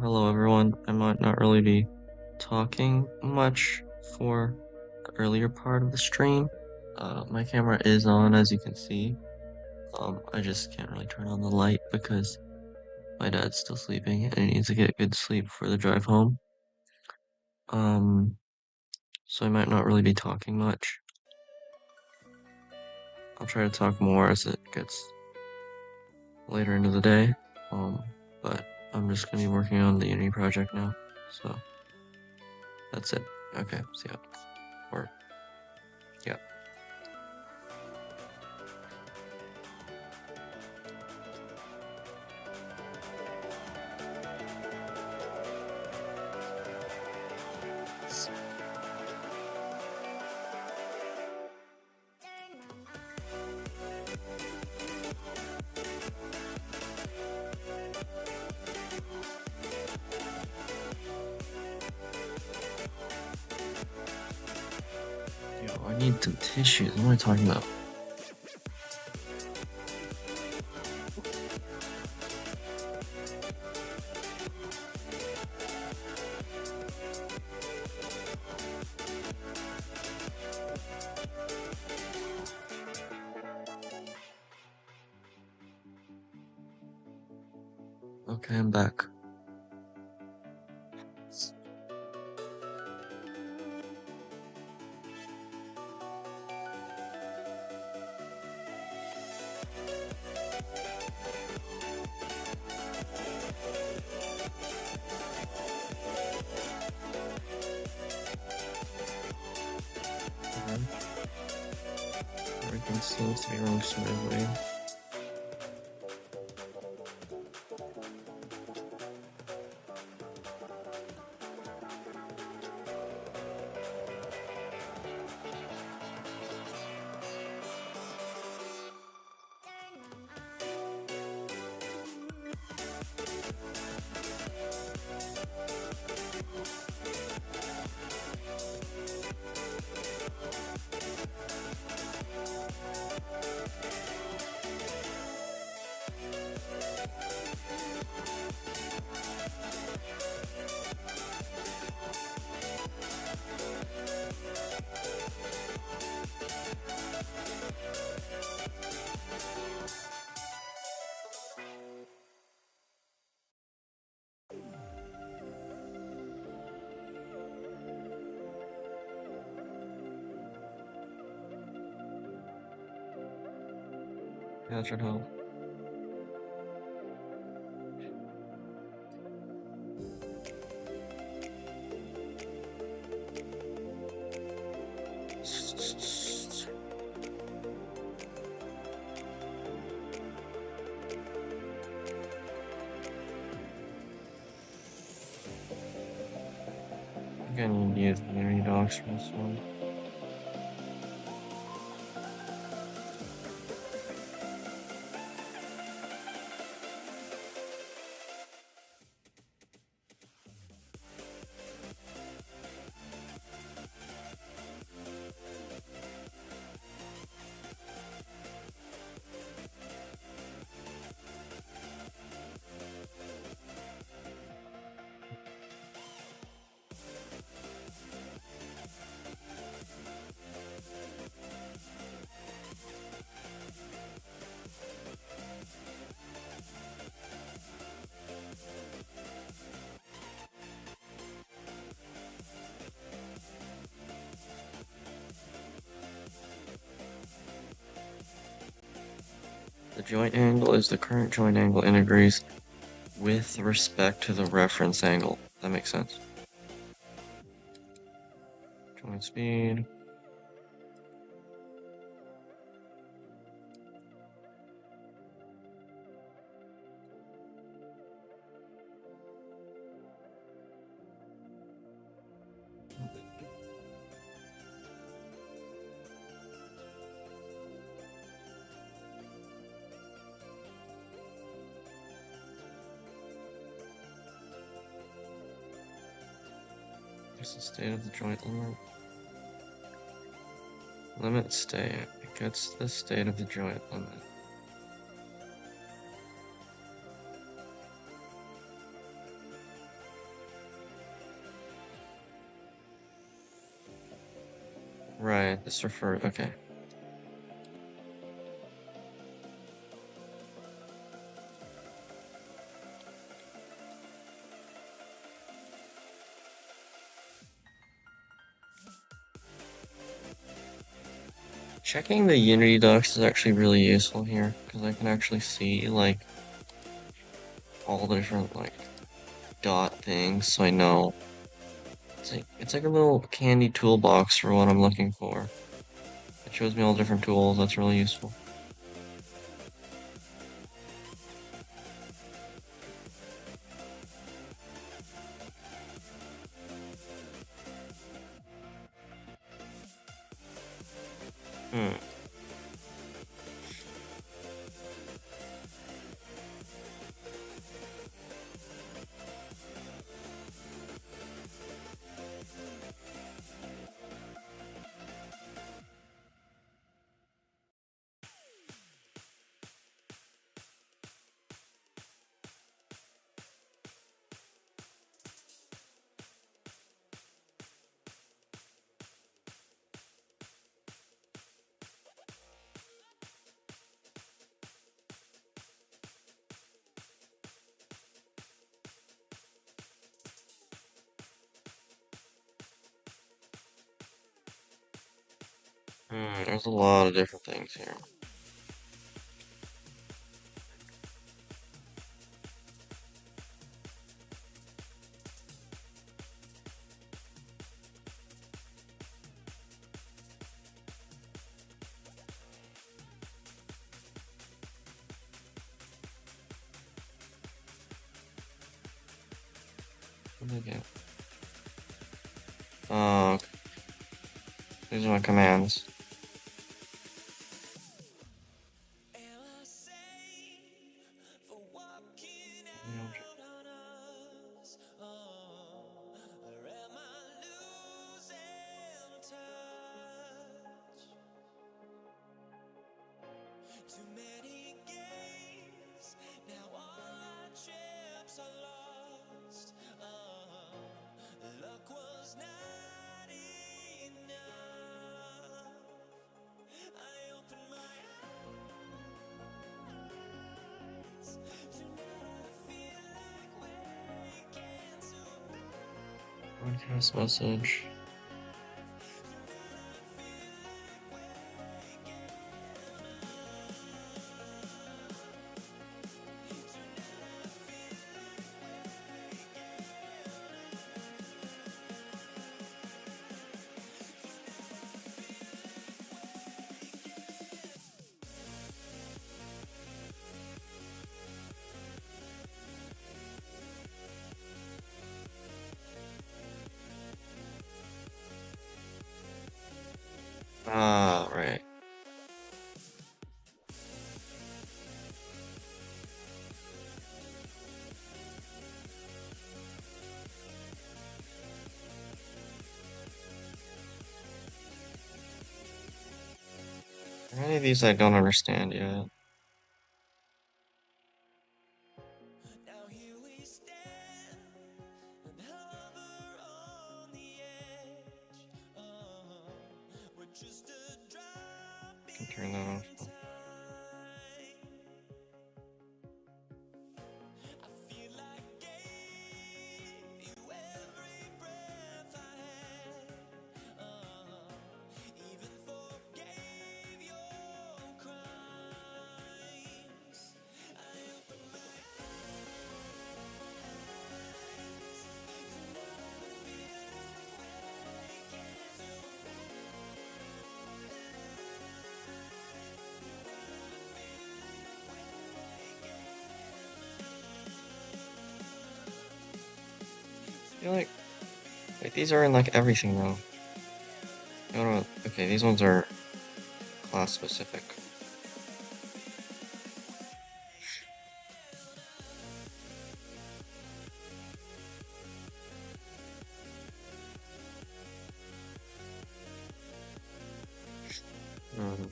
Hello everyone. I might not really be talking much for the earlier part of the stream. My camera is on, as you can see. I just can't really turn on the light because my dad's still sleeping and he needs to get good sleep for the drive home. Um, so I might not really be talking much. I'll try to talk more as it gets later into the day. But I'm just gonna be working on the Unity project now, so that's it. Okay, see ya. Or, yeah. Yo, I need some tissues. What am I talking about? Okay, I'm back. Everything seems to be running smoothly. Yeah, that should help. I think I need to use the Unity docs for this one. The joint angle is the current joint angle in degrees with respect to the reference angle. That makes sense. Joint speed. There's the state of the joint limit. Limit state. It gets the state of the joint limit. Right, this refer. Okay. Checking the Unity docs is actually really useful here because I can actually see like all the different like dot things, so I know it's like a little candy toolbox for what I'm looking for. It shows me all different tools. That's really useful. Hmm. There's a lot of different things here. What do I get? Oh, okay. These are my commands. Too many games, now all our chips are lost. Luck was not enough. I opened my eyes, tonight I feel like waking to Broadcast message. Ah, right. Any of these I don't understand yet. now here we stand and hover on the edge. We're just a drop Can turn that in off. time. I feel like gave you every breath I had. Even forgave your crimes. I opened my I feel like, wait, these are in like everything though. Okay, these ones are class specific. Mhm.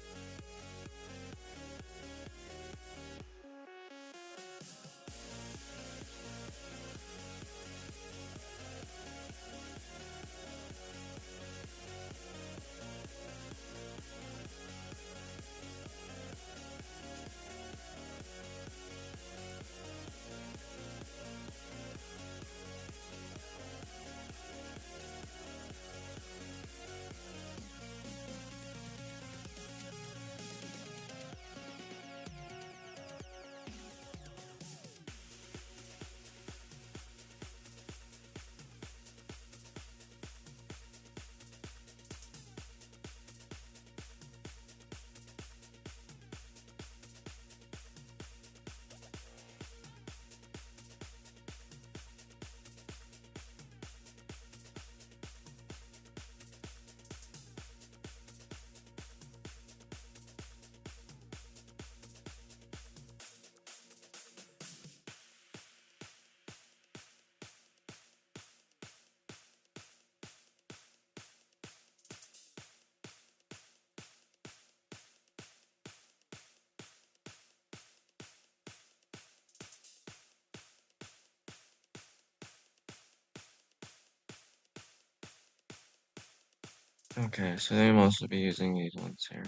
Okay, so they must be using these ones here.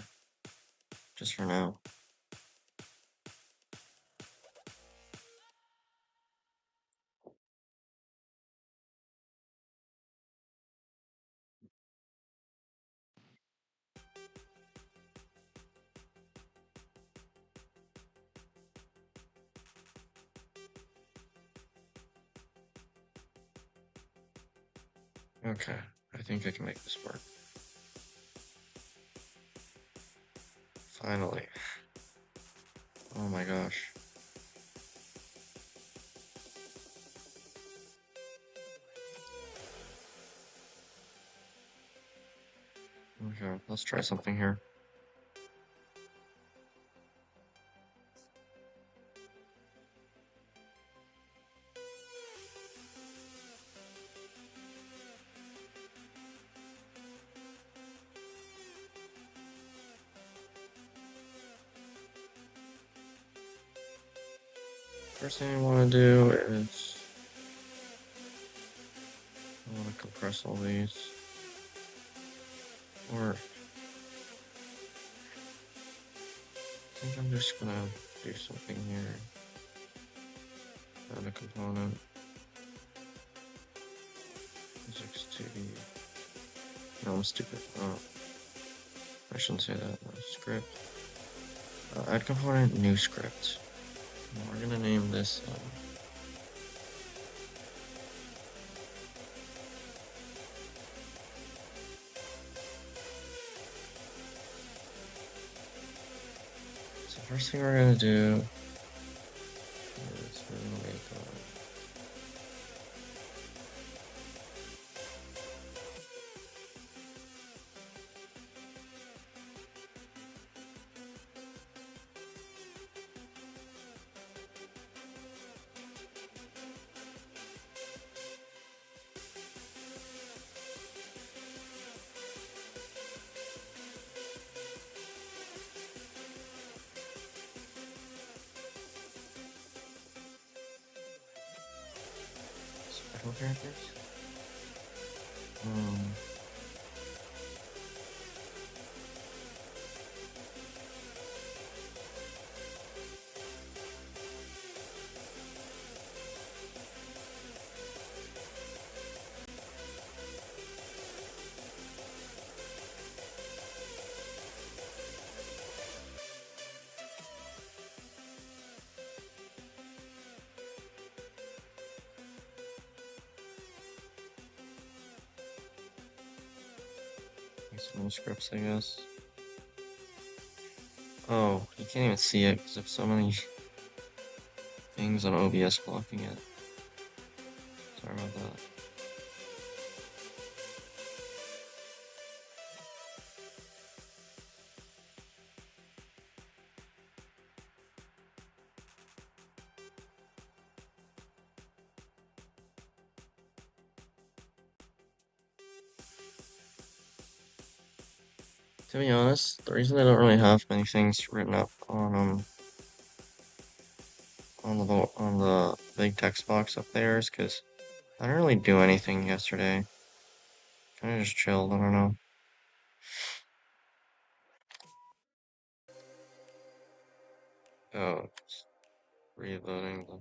Just for now. Okay, I think I can make this work. Finally. Oh my gosh. Okay, let's try something here. First thing I want to do is I want to compress all these. Or I think I'm just gonna do something here. Add a component. Physics 2D. No, I'm stupid. Oh, I shouldn't say that. No, script. Add component, new script. And we're gonna name this. So first thing we're gonna do is we're gonna make special characters. Um, make some new scripts, I guess. Oh, you can't even see it because there's so many things on OBS blocking it. Sorry about that. To be honest, the reason I don't really have many things written up on the big text box up there is because I didn't really do anything yesterday. Kind of just chilled. I don't know. Oh, it's reloading the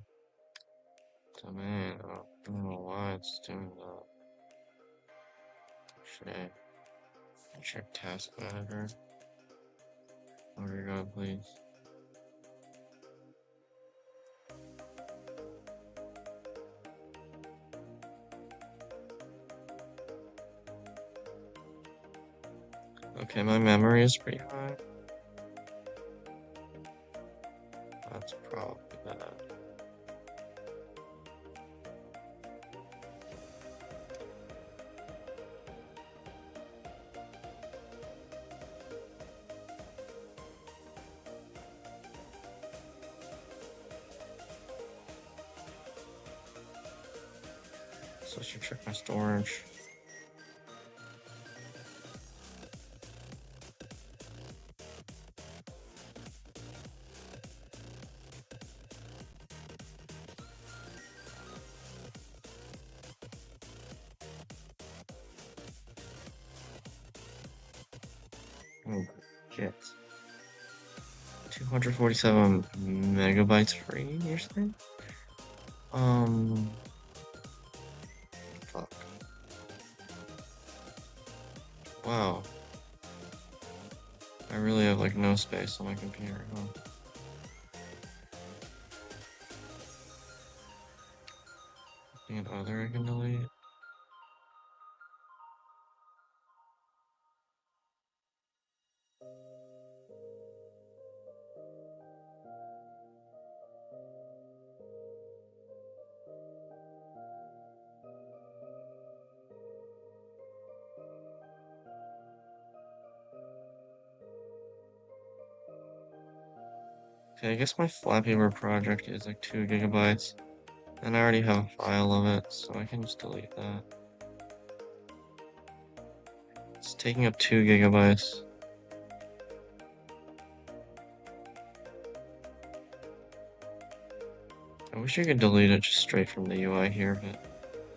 domain. Oh, I don't know why it's doing that. Should I check task manager? There you go, please. Okay, my memory is pretty high. That's probably bad. So I should check my storage. Oh, shit. 247 megabytes free, you're saying? Fuck. Wow. I really have like no space on my computer, huh? And other I can delete. Okay, I guess my Flappy Bird project is like 2 gigabytes, and I already have a file of it, so I can just delete that. It's taking up 2 gigabytes. I wish I could delete it just straight from the UI here, but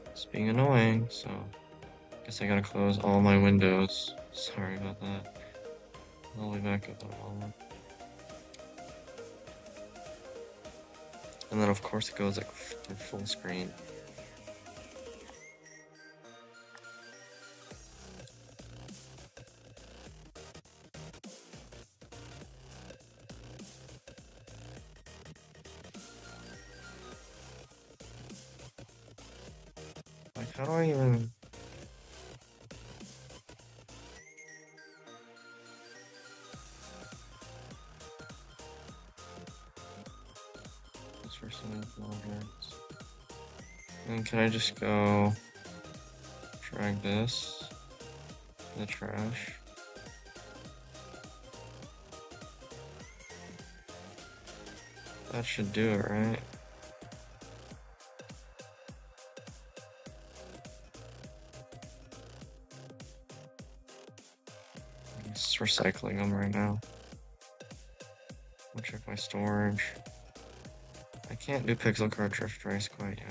it's being annoying, so I guess I gotta close all my windows. Sorry about that. I'll be back up in a moment. And then of course it goes like full screen. Like, how do I even... That's for some projects. And can I just go drag this in the trash? That should do it, right? I'm just recycling them right now. I'll check my storage. I can't do pixel card drift trace quite yet.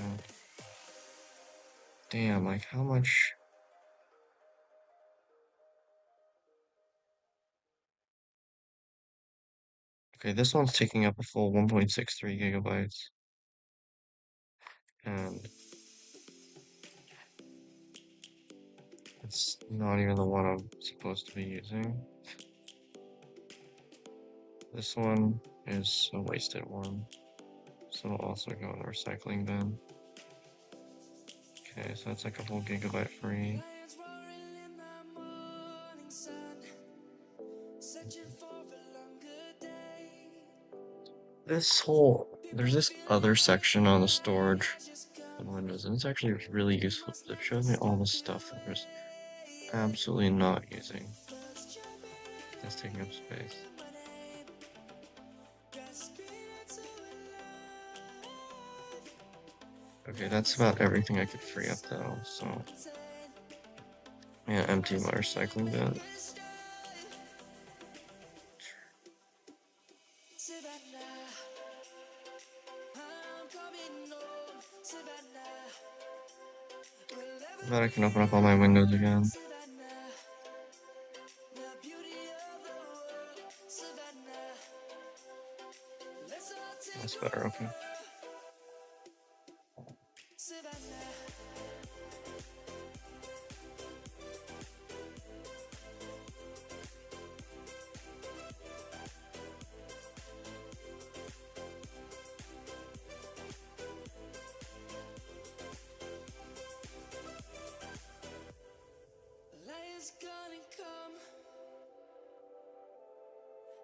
Damn, like how much? Okay, this one's taking up a full 1.63 gigabytes. And it's not even the one I'm supposed to be using. This one is a wasted one, so it'll also go in the recycling bin. Okay, so that's like a whole gigabyte free. There's this other section on the storage in Windows, and it's actually really useful. It shows me all the stuff that there's absolutely not using. That's taking up space. Okay, that's about everything I could free up though, so yeah, empty my recycling bin. I bet I can open up all my windows again. That's better, okay.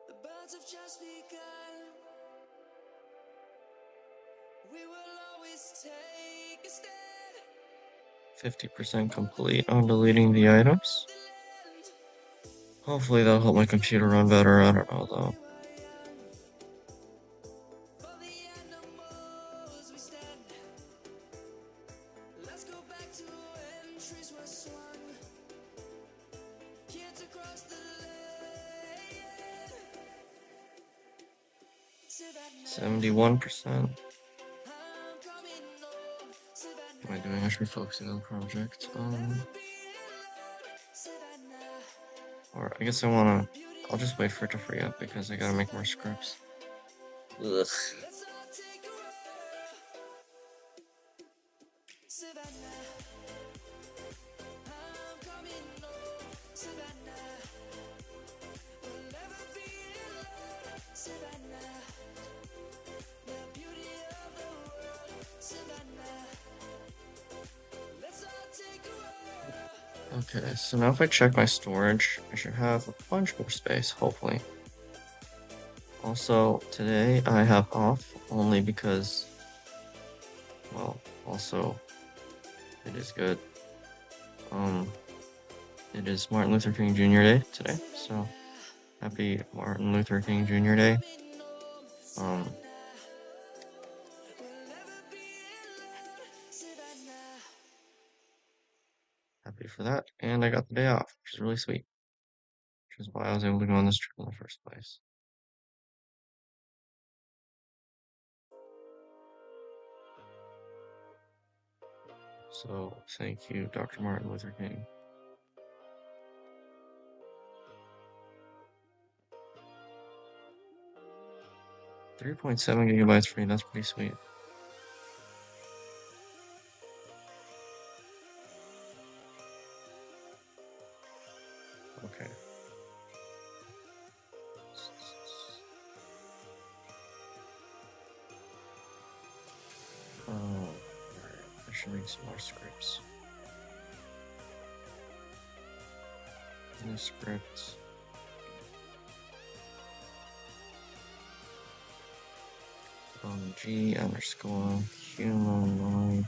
The birds have just begun. We will always take a stand. 50% complete on deleting the items. Hopefully that'll help my computer run better, I don't know though. Trees were swung, kids across the lane. 71%. What am I doing? I should be focusing on the project. Or I guess I wanna I'll just wait for it to free up because I gotta make more scripts. Ugh. Let's all take a roll. Savannah, I'm coming home. Savannah, we'll never be alone. Savannah, the beauty of the world. Savannah, let's all take a roll. Okay, so now if I check my storage, I should have a bunch more space, hopefully. Also, today I have off only because, well, also, it is good. It is Martin Luther King Jr. Day today, so happy Martin Luther King Jr. Day. Um, Happy for that, and I got the day off, which is really sweet, which is why I was able to go on this trip in the first place. So, thank you, Dr. Martin Luther King. 3.7 gigabytes free, that's pretty sweet. Okay. Alright, I should make some more scripts. New script. G underscore human.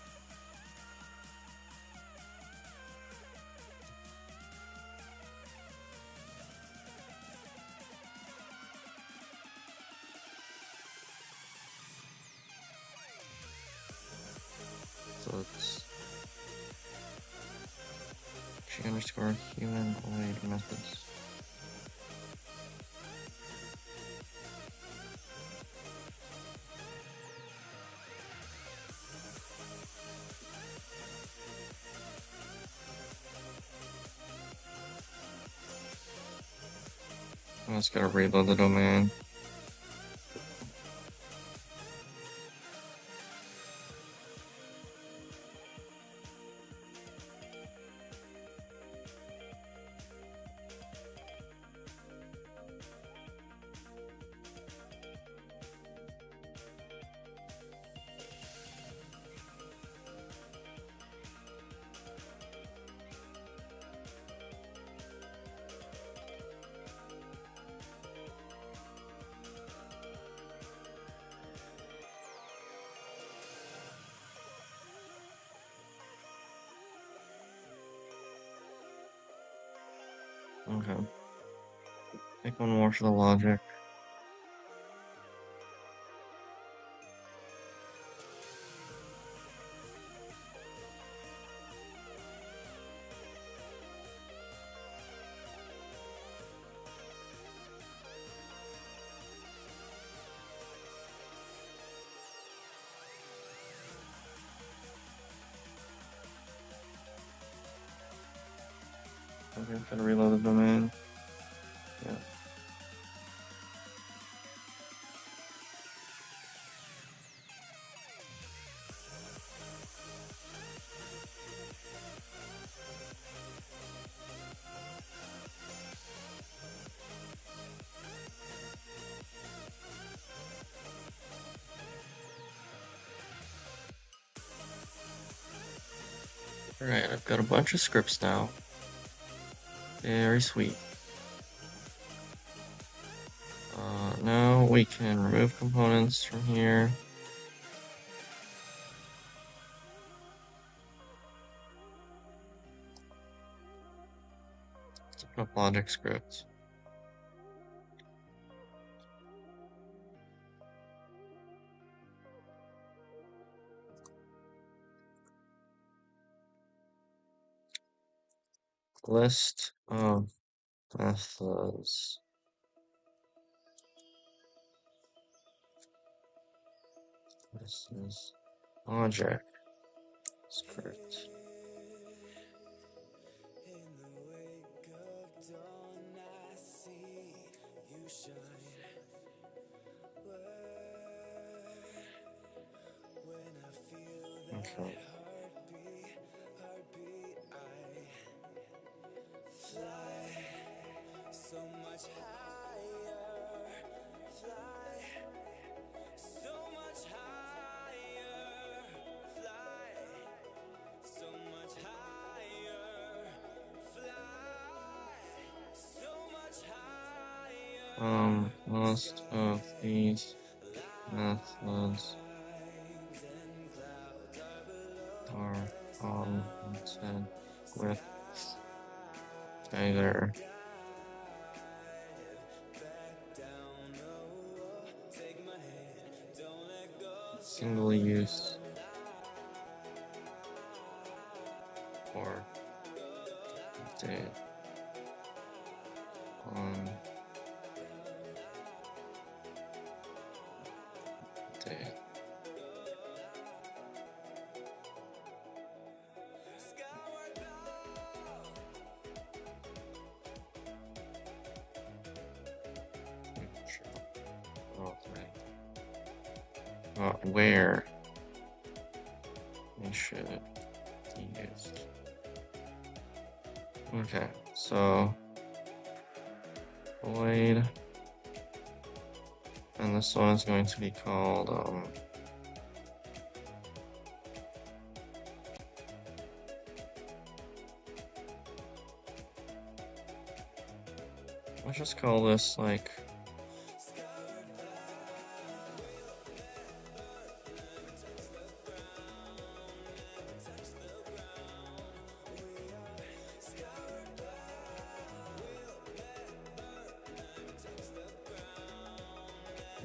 So it's G underscore humanoid methods. I just gotta reload the domain. Okay. Take one more for the logic. Okay, gotta reload the domain. Yeah. Alright, I've got a bunch of scripts now. Very sweet. Now we can remove components from here. Let's open up logic script. List of methods. This is object script. In the wake of dawn, I see Okay. So much higher, fly so much higher, fly so much higher, fly so much higher. Most of these methods are augmented with either single use or data on data. Where it should be used. Okay, so void, and this one's going to be called let's just call this like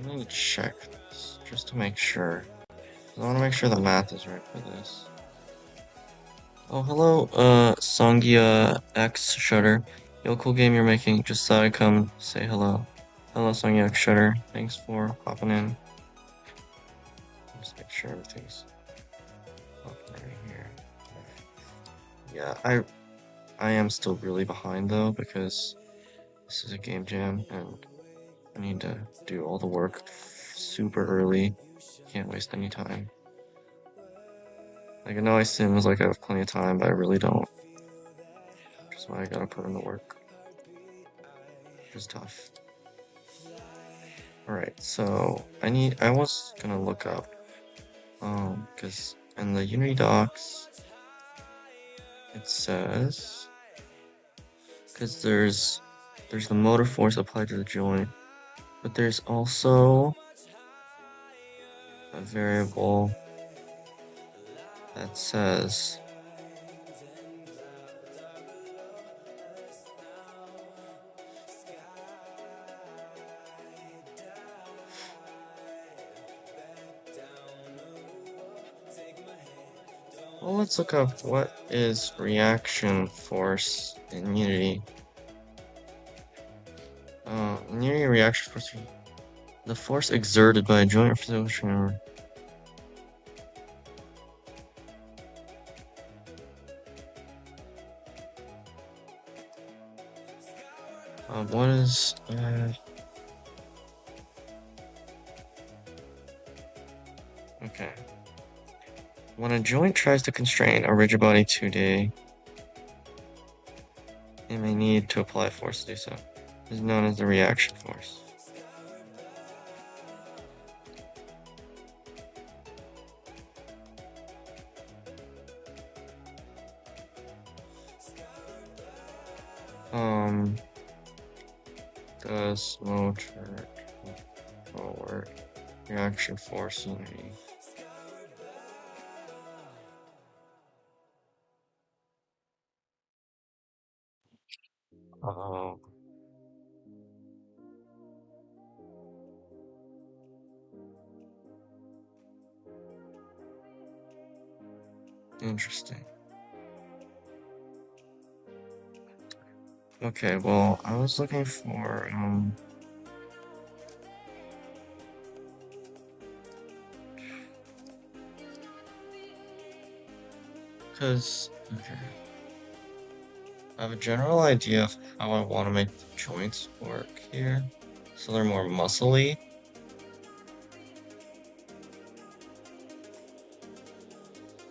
I need to check this just to make sure. I want to make sure the math is right for this. Oh, hello, Songya X Shutter. Yo, cool game you're making. Just thought I'd come say hello. Hello, Songya X Shutter. Thanks for popping in. Just make sure everything's up right here. Yeah, I am still really behind though because this is a game jam and I need to do all the work super early. Can't waste any time. Like I know I seem like I have plenty of time, but I really don't. Which is why I gotta put in the work. Which is tough. Alright, so I was gonna look up because in the Unity docs it says because there's the motor force applied to the joint, but there's also a variable that says well, let's look up what is reaction force in Unity. In Unity reaction force, the force exerted by a joint or physical stream. What is okay. When a joint tries to constrain a rigid body 2D, it may need to apply force to do so. This is known as the reaction force. Does motor forward reaction force Unity? Um, Interesting. Okay, well, I was looking for because okay, I have a general idea of how I want to make the joints work here, so they're more muscly.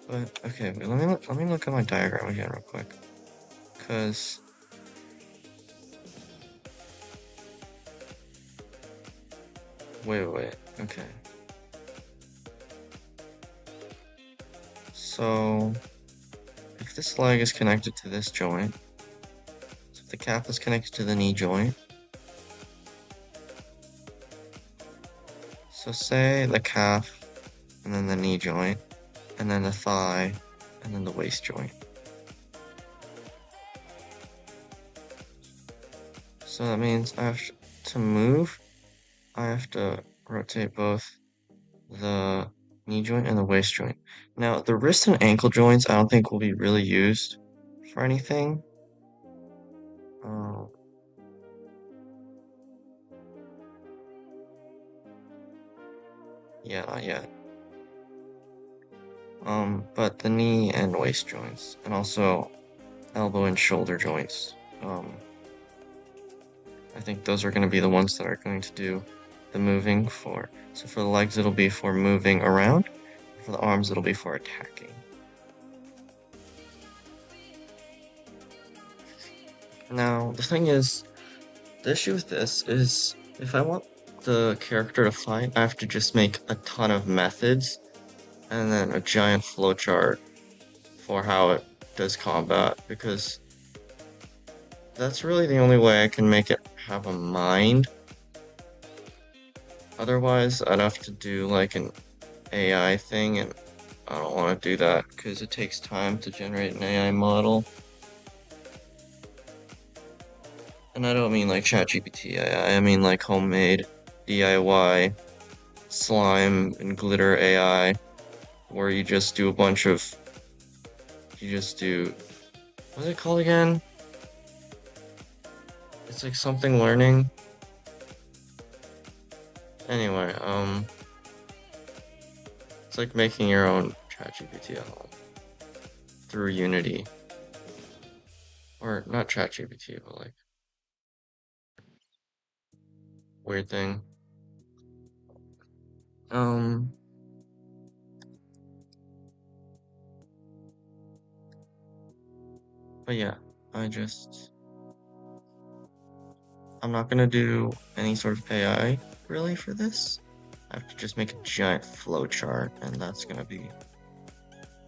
But okay, wait, let me look at my diagram again real quick. Cause wait. Okay. So if this leg is connected to this joint, so if the calf is connected to the knee joint, so say the calf and then the knee joint, and then the thigh, and then the waist joint. So that means I have to move, I have to rotate both the knee joint and the waist joint. Now, the wrist and ankle joints I don't think will be really used for anything. Uh, yeah, not yet. But the knee and waist joints, and also elbow and shoulder joints. I think those are going to be the ones that are going to do the moving for. So for the legs, it'll be for moving around. For the arms, it'll be for attacking. Now, the thing is, the issue with this is if I want the character to fight, I have to just make a ton of methods and then a giant flowchart for how it does combat, because that's really the only way I can make it have a mind. Otherwise, I'd have to do like an AI thing, and I don't want to do that because it takes time to generate an AI model. And I don't mean like ChatGPT AI, I mean like homemade DIY slime and glitter AI, where you just do a bunch of, you just do, what's it called again? It's like something learning. Anyway, it's like making your own ChatGPT at home through Unity. Or not ChatGPT, but like weird thing. Um, but yeah, I'm not gonna do any sort of AI really for this. I have to just make a giant flowchart, and that's gonna be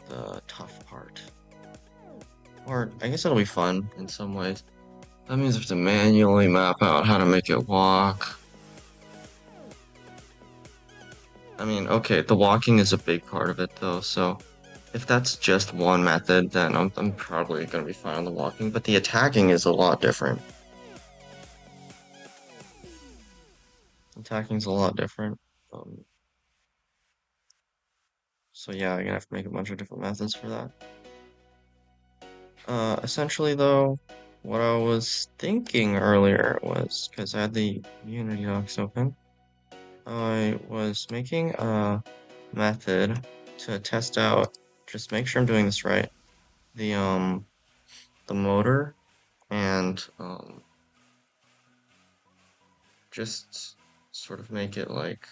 the tough part. Or I guess it'll be fun in some ways. That means I have to manually map out how to make it walk. I mean, okay, the walking is a big part of it though, so if that's just one method, then I'm probably gonna be fine on the walking, but the attacking is a lot different. Attacking's a lot different. Um, so yeah, I'm gonna have to make a bunch of different methods for that. Essentially though, what I was thinking earlier was, because I had the Unity docs open, I was making a method to test out, just make sure I'm doing this right, the the motor and just sort of make it like,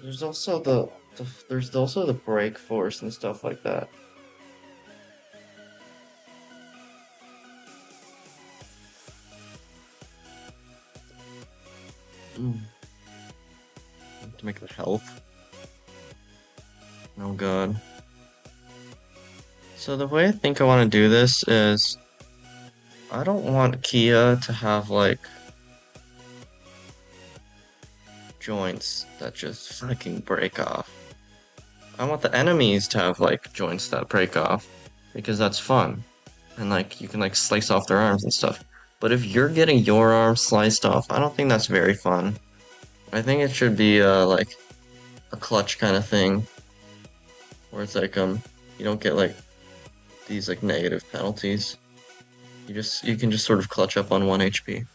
there's also there's also the brake force and stuff like that. Mm. To make the health. Oh god. So the way I think I want to do this is I don't want Kiyaa to have like joints that just fucking break off. I want the enemies to have like joints that break off because that's fun. And like you can like slice off their arms and stuff. But if you're getting your arm sliced off, I don't think that's very fun. I think it should be like a clutch kind of thing where it's like you don't get like these like negative penalties. You can just sort of clutch up on 1 HP.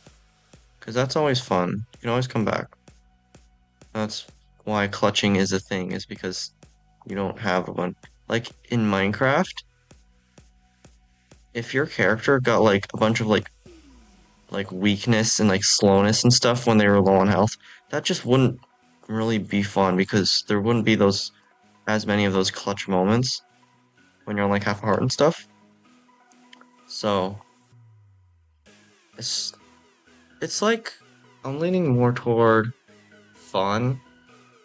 Because that's always fun. You can always come back. That's why clutching is a thing, is because you don't have one. Like in Minecraft, if your character got like a bunch of like weakness and like slowness and stuff when they were low on health, that just wouldn't really be fun because there wouldn't be those as many of those clutch moments when you're on like half a heart and stuff. So it's it's like I'm leaning more toward fun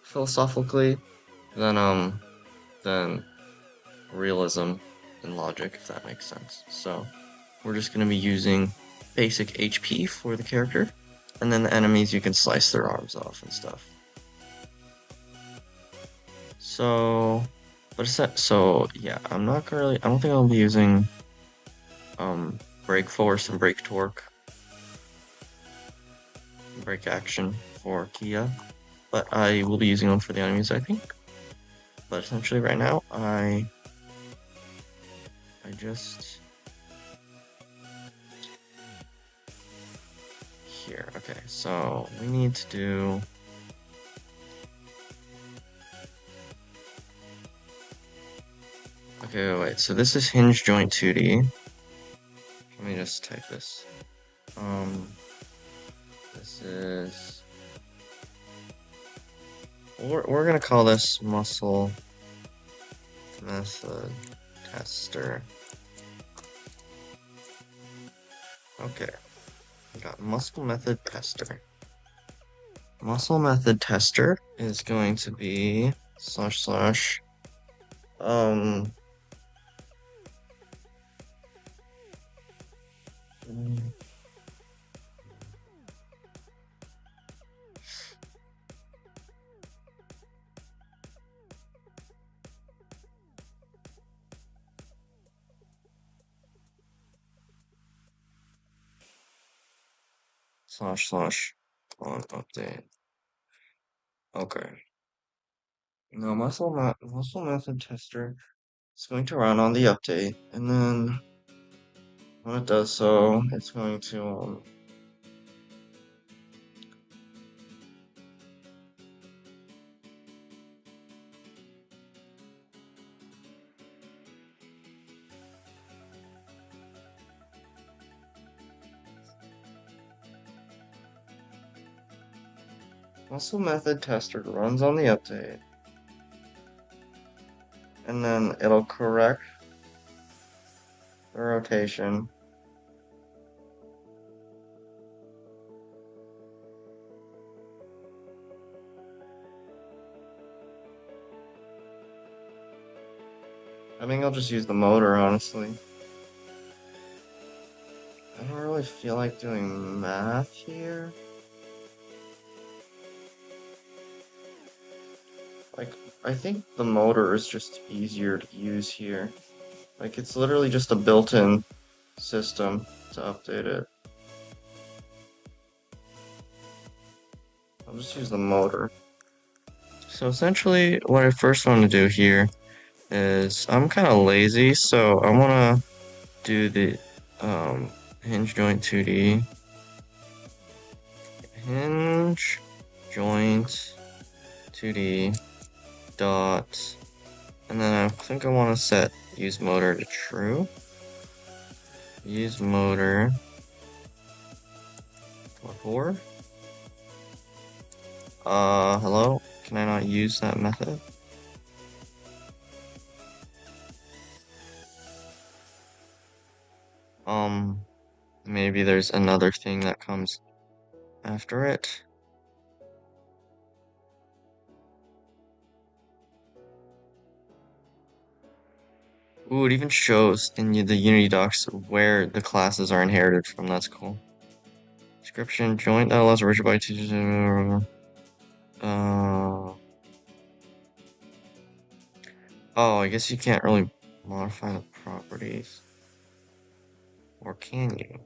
philosophically than realism and logic, if that makes sense. So we're just gonna be using basic HP for the character, and then the enemies you can slice their arms off and stuff. So, but it's that, so yeah, I'm not gonna really, I don't think I'll be using break force and break torque, and break action for Kiyaa, but I will be using them for the enemies, I think. But essentially right now, I just here. Okay, so we need to do. Okay, wait. So this is hinge joint 2D. Let me just type this. This is. We're gonna call this muscle method tester. Okay, we got muscle method tester. Muscle method tester is going to be slash slash um slash slash on update. Okay. Now muscle method tester is going to run on the update, and then when it does so, it's going to muscle method tester runs on the update, and then it'll correct the rotation. I think I'll just use the motor, honestly. I don't really feel like doing math here. Like, I think the motor is just easier to use here. Like, it's literally just a built-in system to update it. I'll just use the motor. So essentially, what I first want to do here is I'm kind of lazy, so I want to do the hinge joint 2D. Hinge joint 2D dot, and then I think I want to set use motor to true. Use motor for. Hello? Can I not use that method? Maybe there's another thing that comes after it. Ooh, it even shows in the Unity docs where the classes are inherited from. That's cool. Description, joint that allows original by teachers. Oh, I guess you can't really modify the properties. Or can you?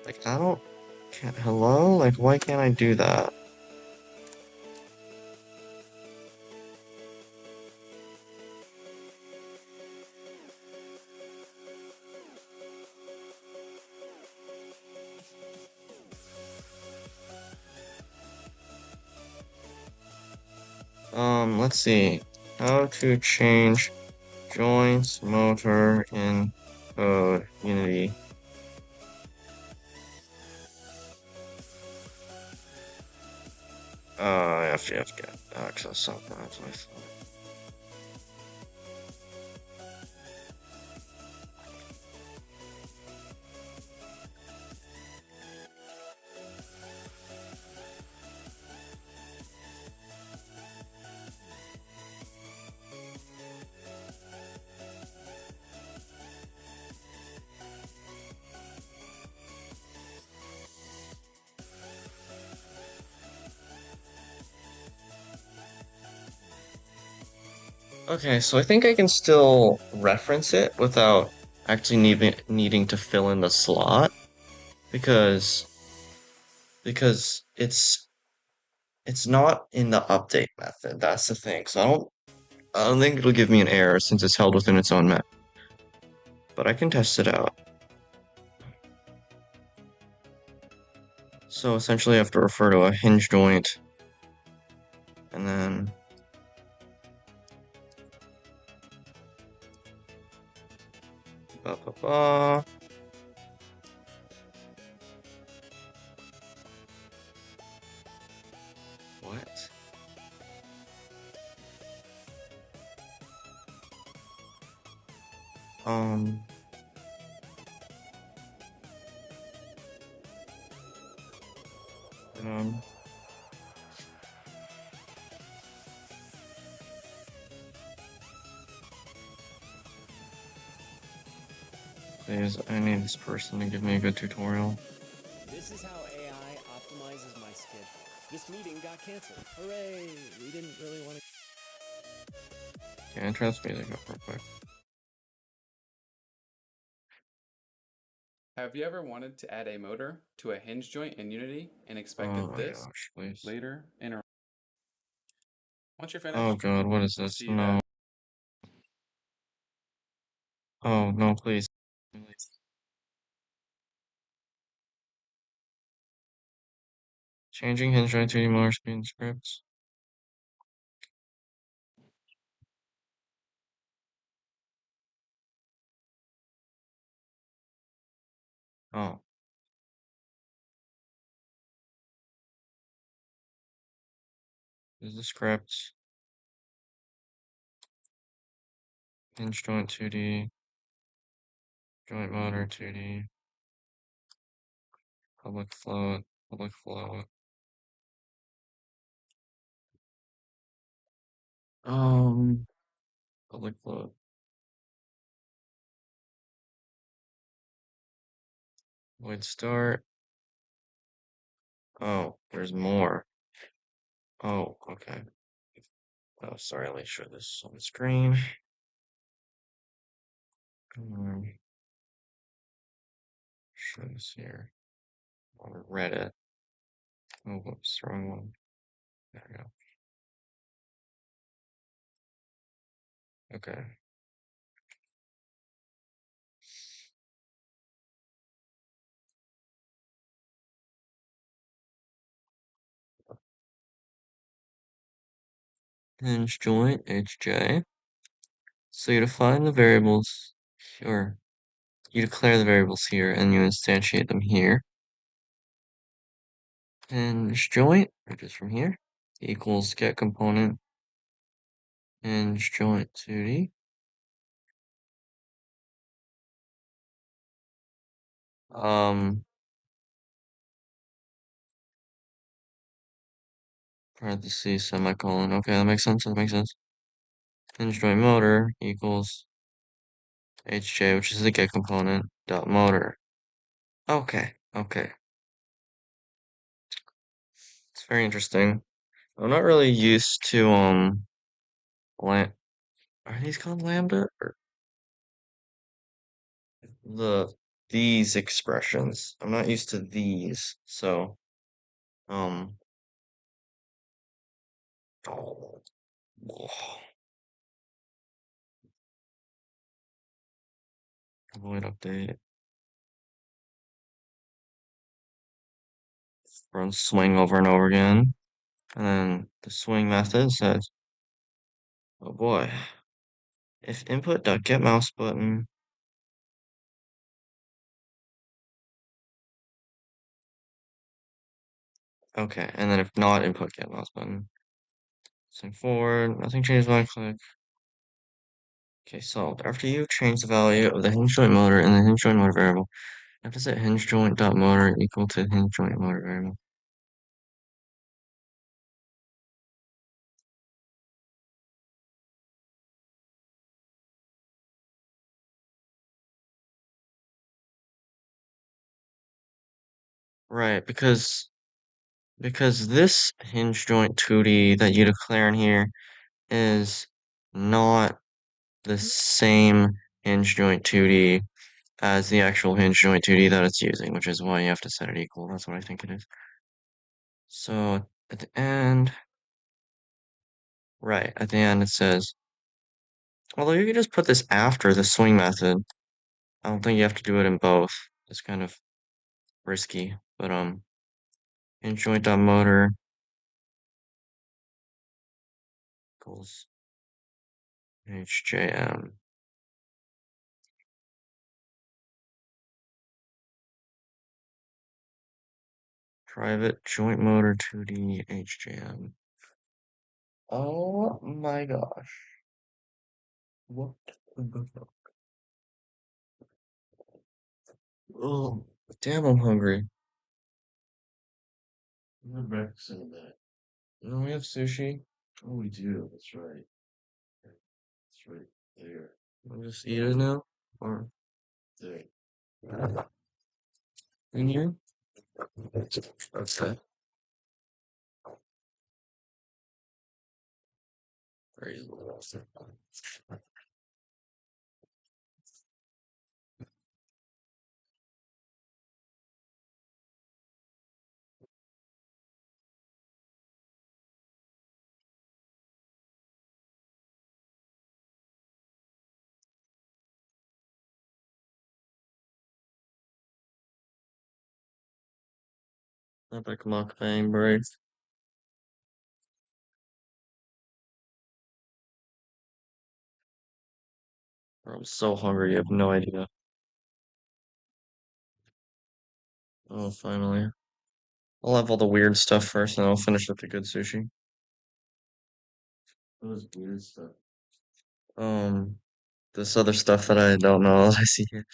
Like, I don't... hello? Like, why can't I do that? Let's see. How to change joints motor in code Unity. I have to get access something. That's my phone. Okay, so I think I can still reference it without actually needing to fill in the slot because because it's not in the update method. That's the thing. So I don't think it'll give me an error since it's held within its own method. But I can test it out. So essentially I have to refer to a hinge joint and then blah blah blah. What? Um um Please, I need this person to give me a good tutorial. This is how AI optimizes my schedule. This meeting got canceled. Hooray! We didn't really want to. Can I trust music up real quick? Have you ever wanted to add a motor to a hinge joint in Unity and Oh expected my this gosh, please. later in a... Once you're Oh finished, god, what is we'll this? see you No. back. Oh no, please. Changing hinge joint 2D motor speed scripts. Oh, is the script hinge joint 2D, joint motor 2D, public float, public float. Um, public float. Void start. Oh, there's more. Oh, okay. Oh, sorry, let me show this on the screen. Show this here on Reddit. Oh, whoops, wrong one. There we go. Okay. Hinge joint, HJ. So you define the variables, or you declare the variables here, and you instantiate them here. Hinge joint, which is from here, equals get component hinge joint 2D. Parentheses, semicolon. Okay, that makes sense. That makes sense. Hinge joint motor equals HJ, which is the get component, dot motor. Okay, okay. It's very interesting. I'm not really used to lam are these called lambda or the these expressions? I'm not used to these, so um oh, avoid update. Run swing over and over again. And then the swing method says Oh boy. If input dot get mouse button. Okay, and then if not input get mouse button. String forward, nothing changed when I click. Okay, solved. After you change the value of the hinge joint motor in the hinge joint motor variable, you have to set hinge joint dot motor equal to hinge joint motor variable. Right, because this hinge joint 2D that you declare in here is not the same hinge joint 2D as the actual hinge joint 2D that it's using, which is why you have to set it equal. That's what I think it is. So at the end, right, at the end it says, although you can just put this after the swing method, I don't think you have to do it in both. It's kind of risky, but hinge joint dot motor equals HJM. Private joint motor 2D HJM. Oh my gosh. What the fuck? Oh, damn, I'm hungry. We have breakfast in a bit. Don't we have sushi? Oh, we do. That's right. That's right there. We'll just eat it now? Or there. In here? Okay. Crazy. Epic mukbang break. I'm so hungry, you have no idea. Oh, finally. I'll have all the weird stuff first, and then I'll finish with the good sushi. What was weird stuff? Um, this other stuff that I don't know that I see here.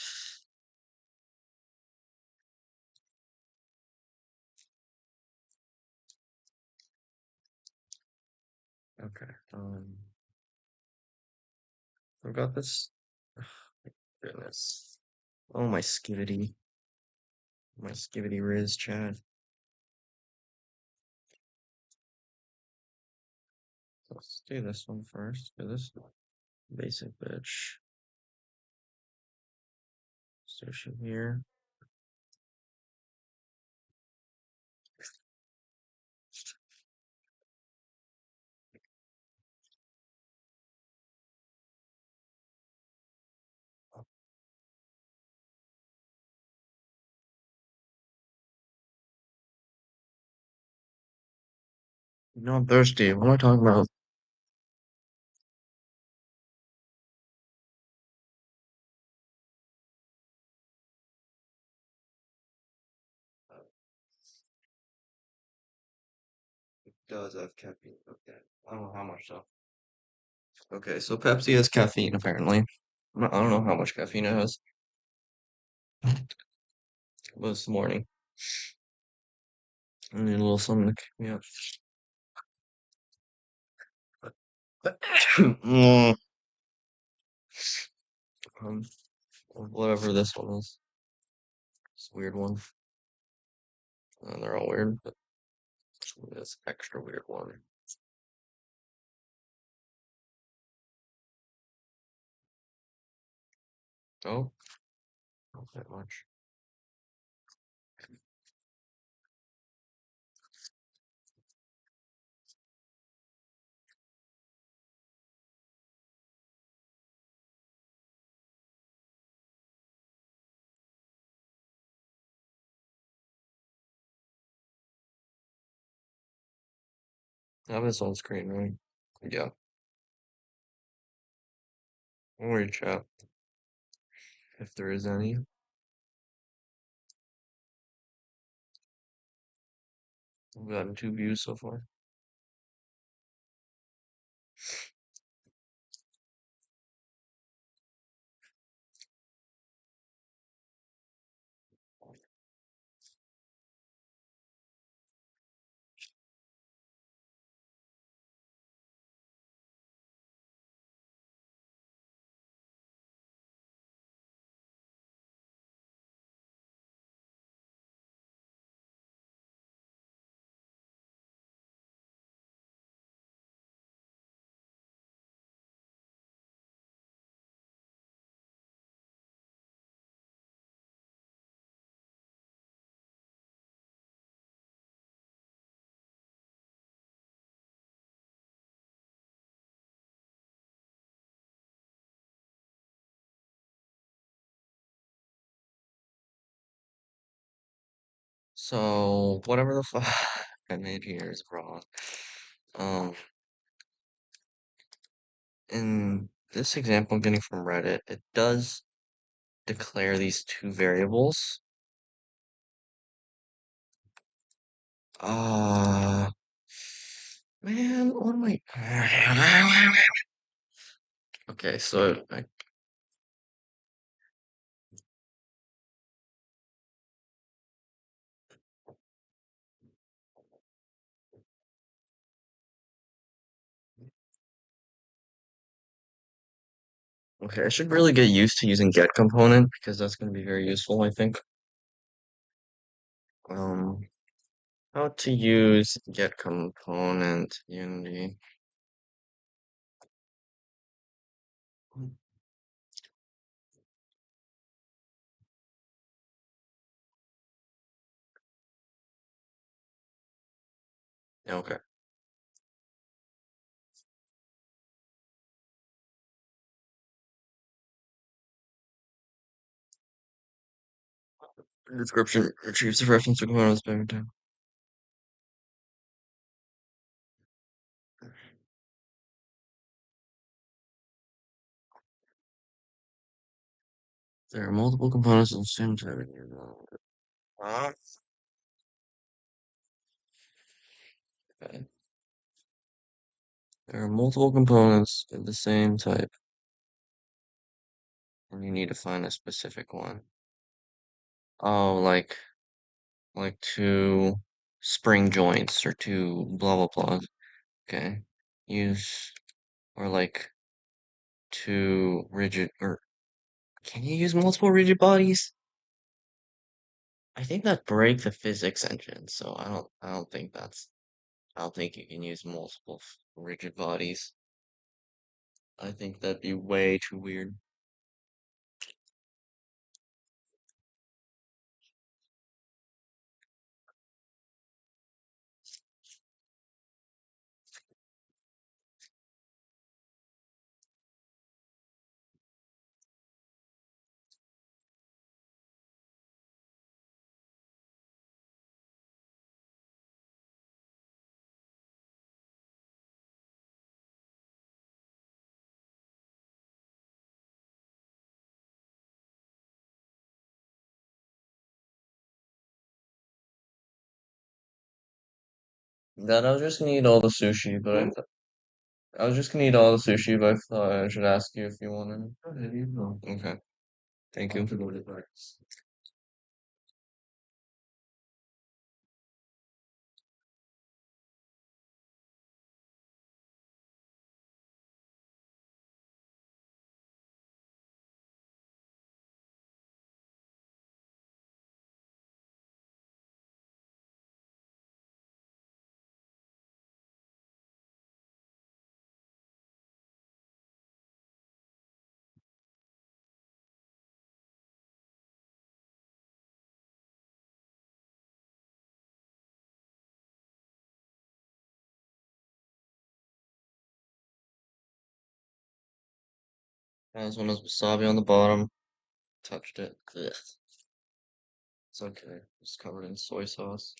Okay. I've got this. Goodness. Oh, my skivity Riz chat. Let's do this one first. Do this basic bitch. Sushi here. No, I'm thirsty. What am I talking about? It does have caffeine. Okay. I don't know how much though. Okay, so Pepsi has caffeine apparently. I don't know how much caffeine it has. But this morning. I need a little something to kick me up. Mm, um, whatever this one is. It's a weird one. They're all weird, but this extra weird one. Oh, not that much. I have this on screen, right? Yeah. Or chat, if there is any. We've gotten 2 views so far. So whatever the fuck I made here is wrong. Um, in this example I'm getting from Reddit, it does declare these 2 variables. Uh, man, what am I? Okay, so okay, I should really get used to using get component because that's going to be very useful, I think. Um, how to use get component Unity. Yeah, okay. Description retrieves the reference to components back time. There are multiple components of the same type. Uh, okay. There are multiple components of the same type, and you need to find a specific one. Oh, like 2 spring joints or 2 blah blah blah. Okay. Use or like 2 rigid or can you use multiple rigid bodies? I think that break the physics engine, so I don't think you can use multiple rigid bodies. I think that'd be way too weird. That I was just gonna eat all the sushi, but I was just gonna eat all the sushi, but I thought I should ask you if you wanted. Go ahead, you know. Okay, thank you. This one has wasabi on the bottom. Touched it. Ugh. It's okay. It's covered in soy sauce.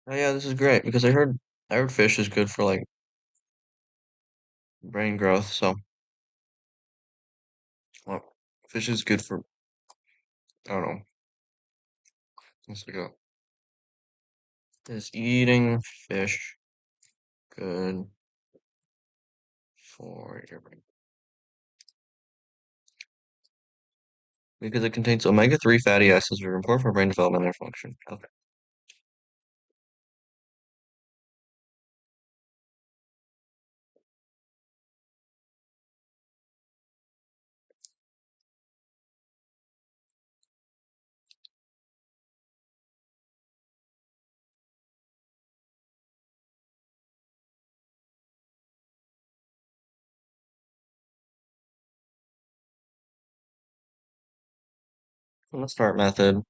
Oh yeah, this is great because I heard fish is good for like brain growth. So well, fish is good for I don't know. Let's look it up. Is eating fish good for your brain? Because it contains omega-3 fatty acids, which are important for brain development and function. Okay, let's start method.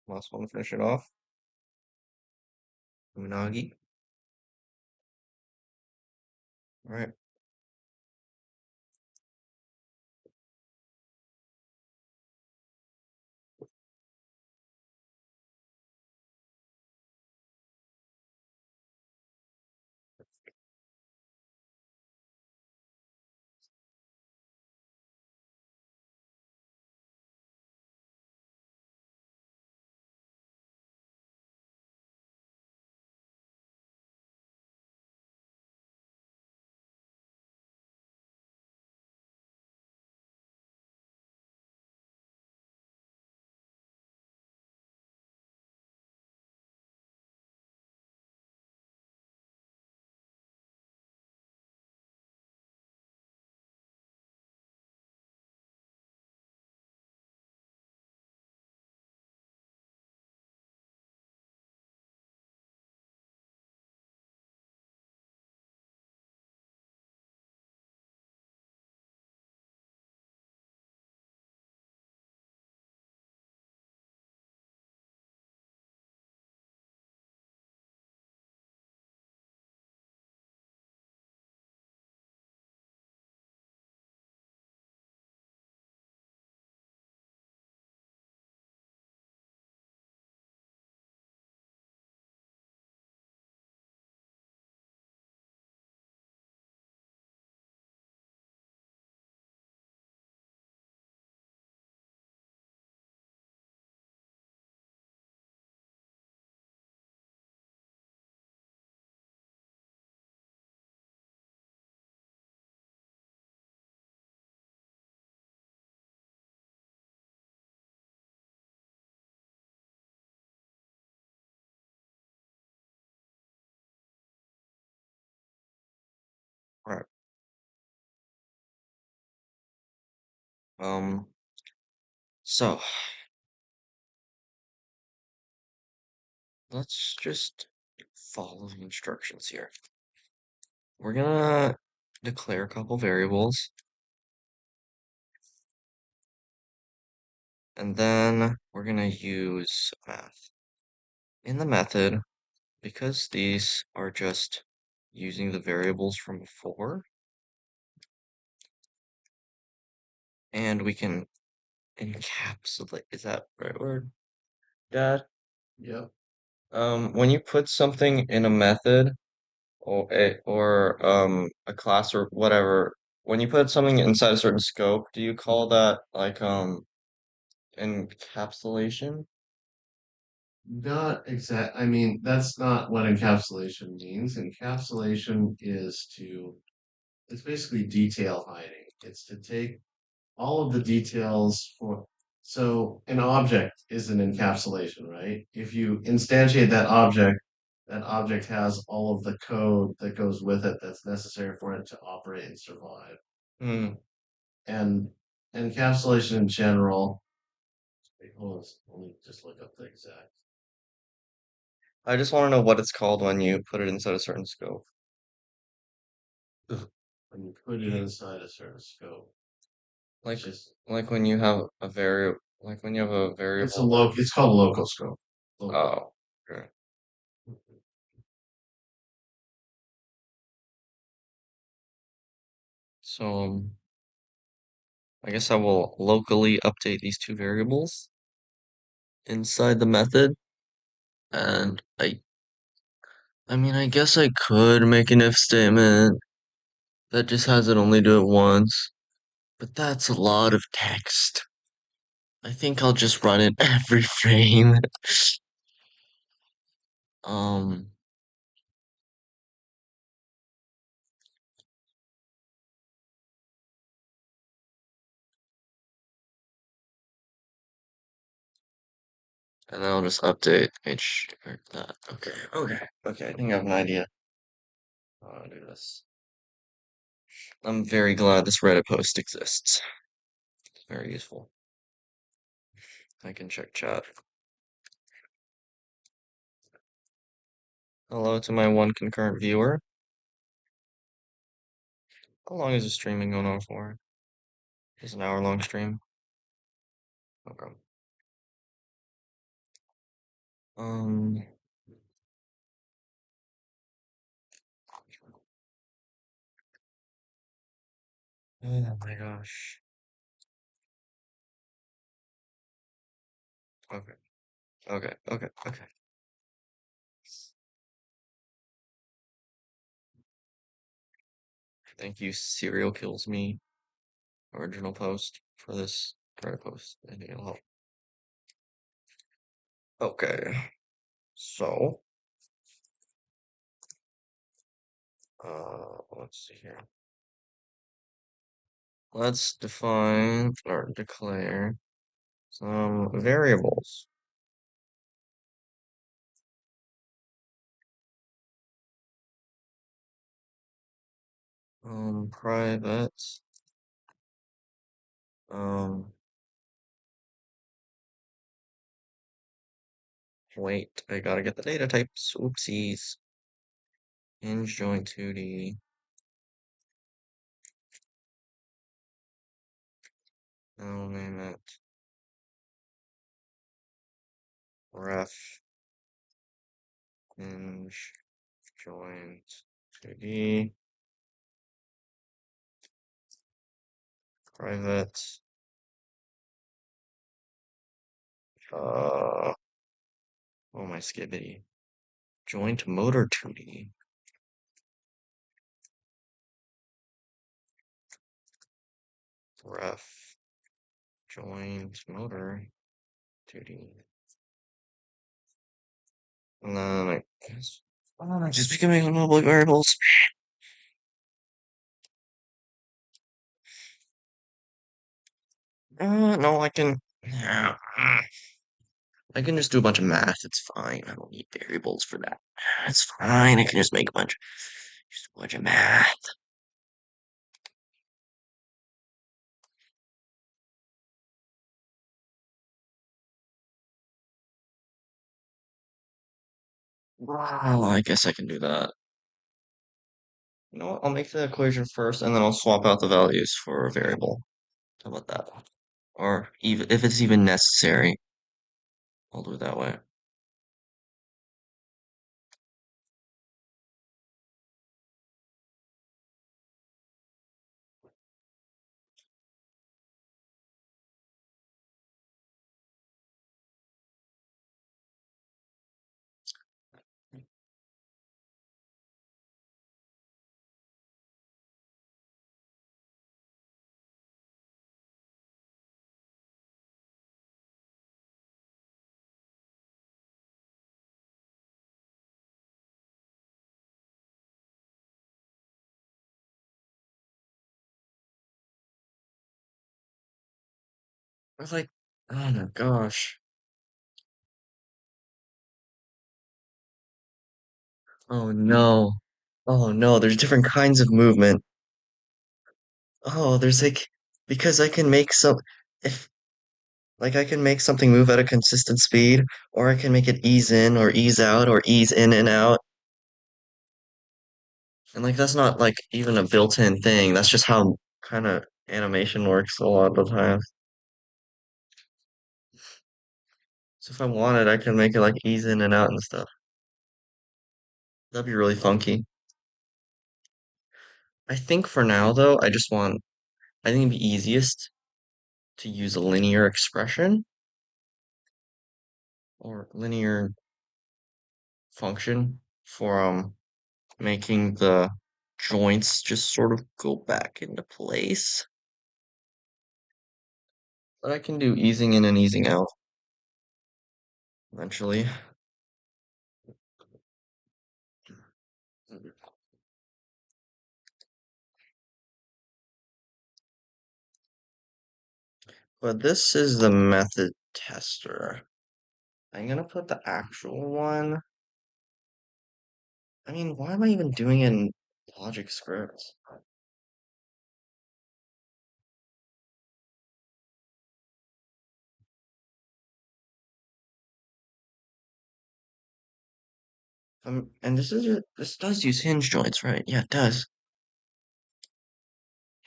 Last one to finish it off. Unagi. All right. All right. Um. So let's just follow the instructions here. We're gonna declare a couple variables, and then we're gonna use math. In the method, because these are just using the variables from before, and we can encapsulate, is that the right word, Dad? Yep. When you put something in a method or a class or whatever, when you put something inside a certain scope, do you call that like encapsulation? Not exact. I mean, that's not what encapsulation means. Encapsulation is it's basically detail hiding. It's to take all of the details so an object is an encapsulation, right? If you instantiate that object, that object has all of the code that goes with it that's necessary for it to operate and survive. Hmm. And encapsulation in general, wait, hold on, let me just look up the exact. I just want to know what it's called when you put it inside a certain scope. When you put it inside a certain scope, it's Like just like when you have a like when you have a variable that it's called a local scope. Local. oh, okay. So I guess I will locally update these two variables inside the method, and I mean I guess I could make an if statement that just has it only do it once, but that's a lot of text. I think I'll just run it every frame. Um, and then I'll just update H or that. Okay. I think I have an idea how to do this. I'm very glad this Reddit post exists. It's very useful. I can check chat. Hello to my one concurrent viewer. How long is the streaming going on for? It's an hour long stream. Okay. Um, oh my gosh. Okay. Okay. Thank you, Serial Kills Me, original post for this Reddit post. I think it'll help. Okay. So, let's see here. Let's define or declare some variables. Private. Um, wait, I gotta get the data types. Oopsies. Hinge joint 2D. I'll name it ref hinge joint 2D. Private. Oh my skibbity. Joint motor 2D. Ref joint motor 2D. And then I guess just becoming unknowable variables. No, I can. Yeah, I can just do a bunch of math. It's fine. I don't need variables for that. It's fine. I can just make just a bunch of math. Wow, I guess I can do that. You know what? I'll make the equation first, and then I'll swap out the values for a variable. How about that? Or even if it's even necessary, I'll do it that way. I was like, oh my gosh. Oh no. Oh no, there's different kinds of movement. Oh, there's like because I can make some if like I can make something move at a consistent speed, or I can make it ease in or ease out or ease in and out. And like that's not like even a built-in thing. That's just how kind of animation works a lot of the time. So if I wanted, I can make it like ease in and out and stuff. That'd be really funky. I think for now though, I think it'd be easiest to use a linear expression or linear function for making the joints just sort of go back into place. But I can do easing in and easing out eventually. But this is the method tester. I'm gonna put the actual one. I mean, why am I even doing it in Logic script? And this does use hinge joints, right? Yeah, it does.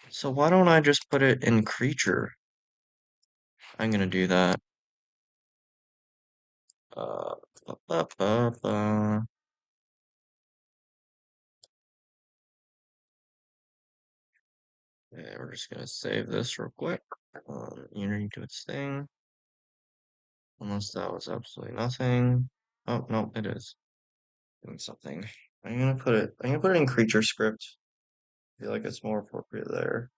So why don't I just put it in creature? I'm gonna do that. Uh, ba, ba, ba. Yeah, we're just gonna save this real quick. Unity do its thing. Unless that was absolutely nothing. Oh, no, it is doing something. I'm gonna put it in creature script. I feel like it's more appropriate there.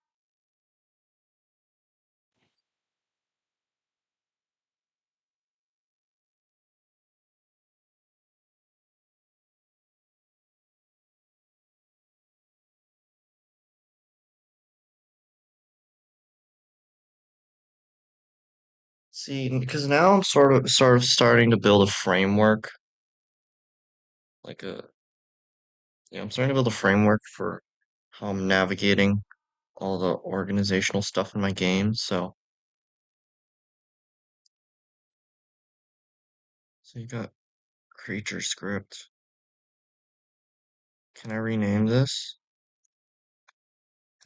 See, because now I'm sort of starting to build a framework, like a, yeah, I'm starting to build a framework for how I'm navigating all the organizational stuff in my game. So you got creature script. Can I rename this?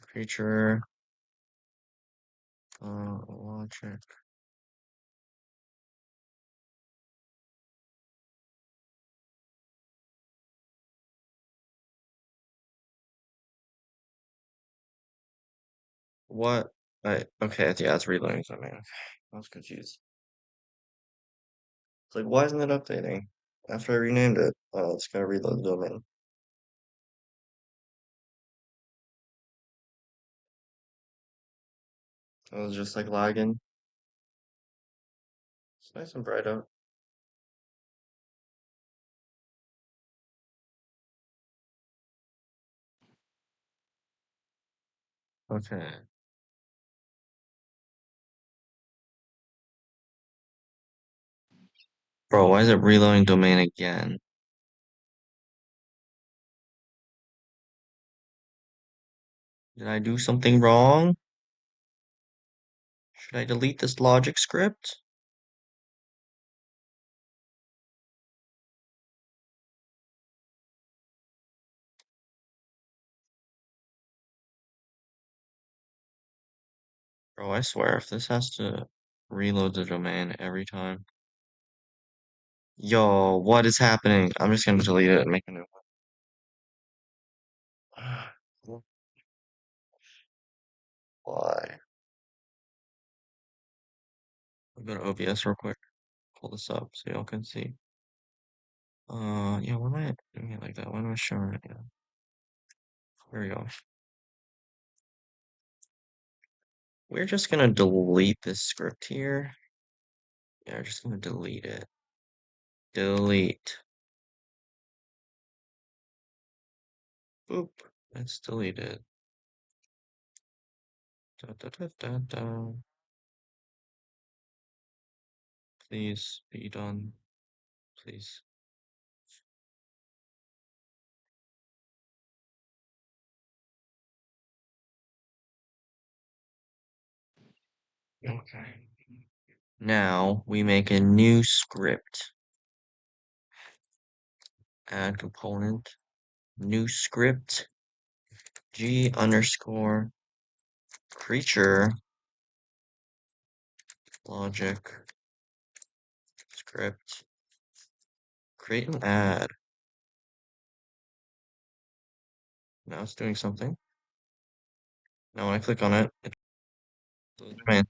Creature, logic. What? Okay, yeah, it's reloading something. Okay, I was confused. It's like, why isn't it updating? After I renamed it, it's gotta reload the domain. I was just like lagging. It's nice and bright out. Okay. Bro, why is it reloading domain again? Did I do something wrong? Should I delete this logic script? Bro, I swear, if this has to reload the domain every time. Yo, what is happening? I'm just gonna delete it and make a new one. Why? I'll go to OBS real quick. Pull this up so y'all can see. Yeah, why am I doing it like that? Why am I showing it? Yeah. Here we go. We're just gonna delete this script here. Yeah, we're just gonna delete it. Delete. Boop. It's deleted. Da, da, da, da, da. Please be done. Please. Okay. Now we make a new script. Add component, new script, G underscore creature logic script. Create an ad. Now it's doing something. Now when I click on it, it's the command.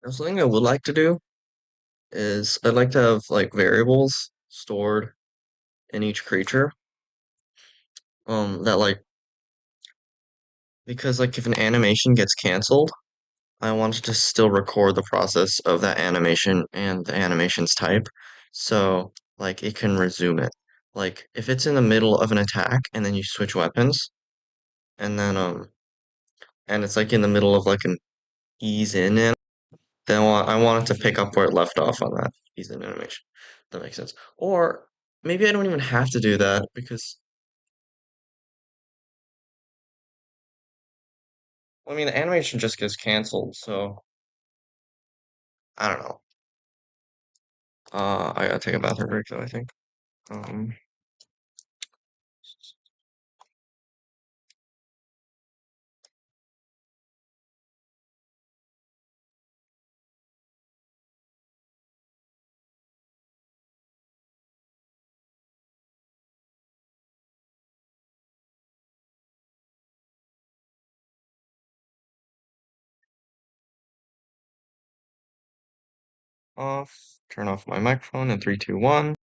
Now, something I would like to do is I'd like to have like variables stored in each creature. That like because like if an animation gets canceled, I want to still record the process of that animation and the animation's type, so like it can resume it. Like if it's in the middle of an attack and then you switch weapons, and then and it's like in the middle of like an ease in and then I want it to pick up where it left off on that ease in animation. That makes sense. Or maybe I don't even have to do that because I mean the animation just gets canceled, so I don't know. I gotta take a bathroom break though, I think. Um off, turn off my microphone in 3, 2, 1.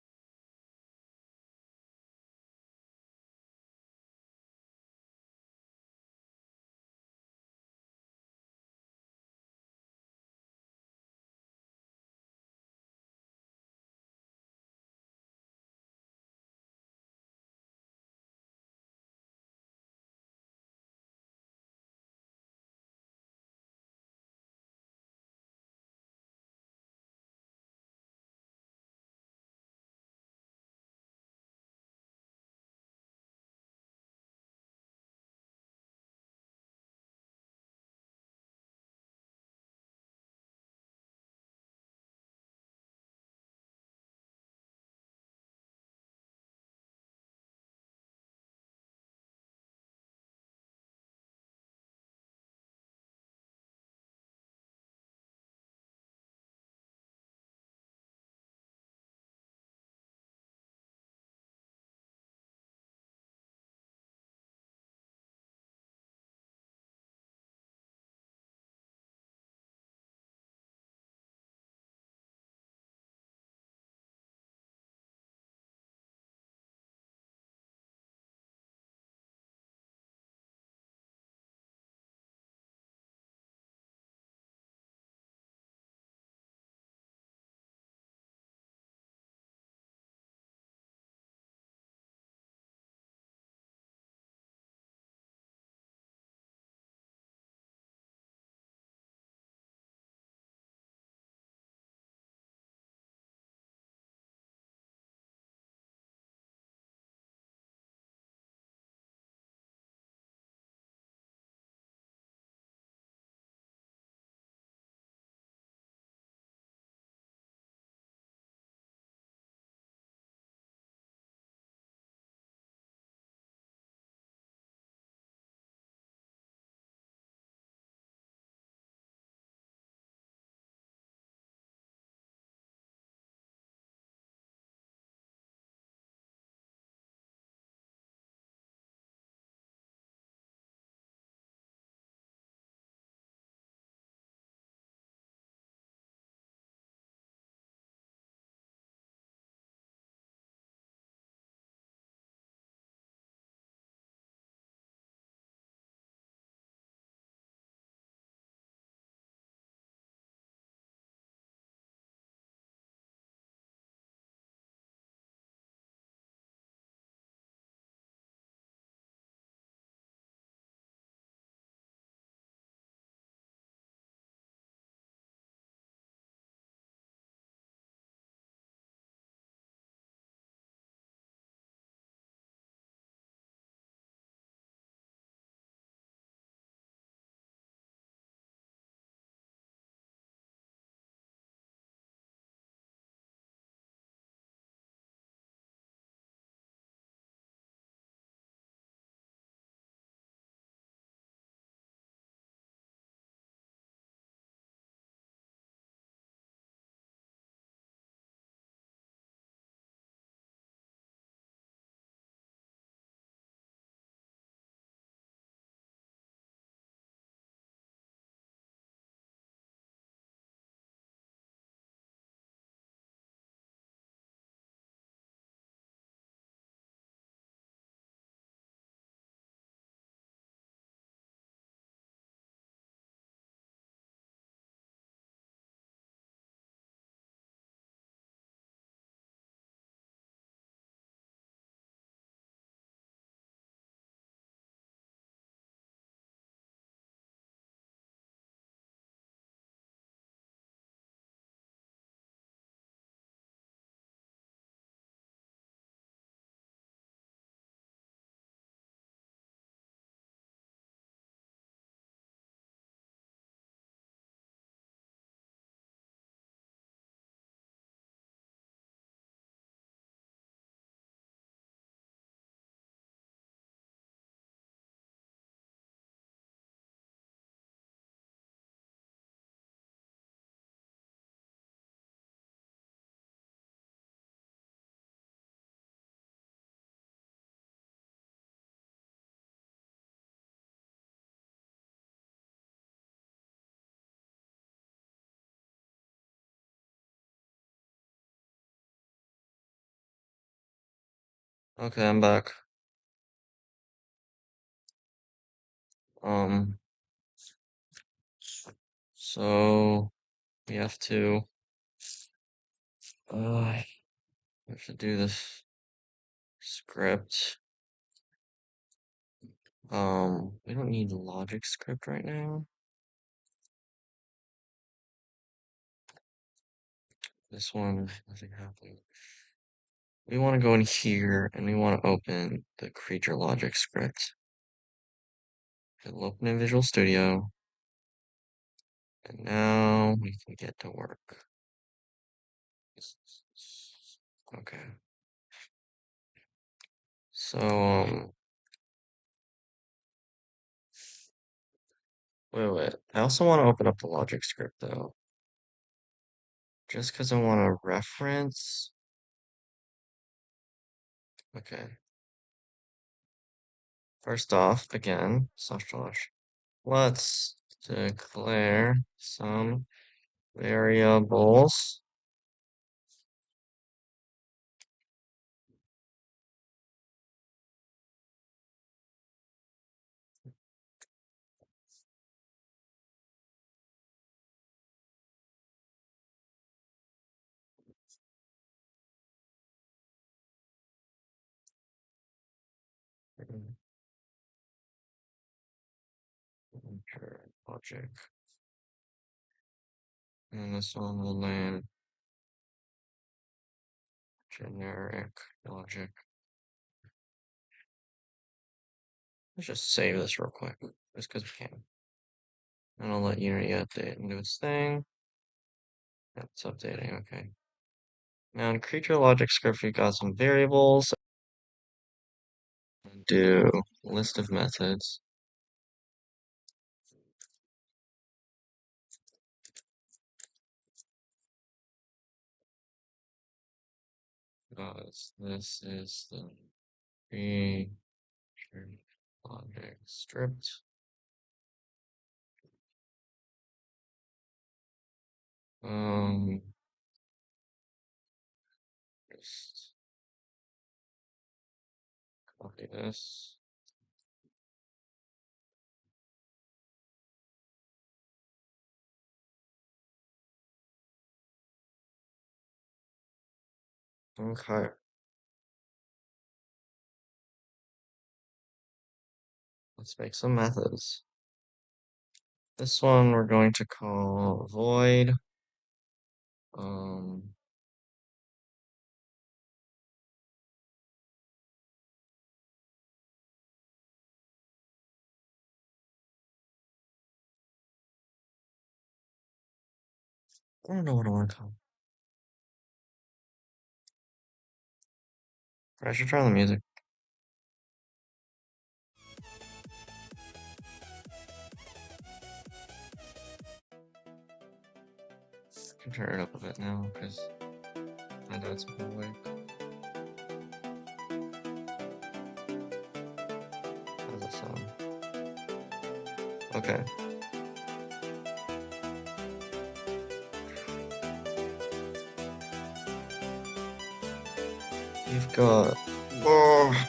Okay, I'm back. So we have to do this script. We don't need logic script right now. This one, nothing happened. We want to go in here and we want to open the creature logic script. It'll open in Visual Studio. And now we can get to work. Okay. So, wait. I also want to open up the logic script though. Just because I want to reference. Okay. First off, again, // let's declare some variables. Enter logic. And this one will name generic logic. Let's just save this real quick, just because we can. And I'll let Unity update and do its thing. Yep, it's updating, okay. Now in creature logic script, we've got some variables. Do list of methods. Because this is the creature logic script. Just copy this. Okay. Let's make some methods. This one we're going to call void. I don't know what I want to call. I should try the music. I can turn it up a bit now because I know it's been awake. How does that sound? Okay. We've got. Oh.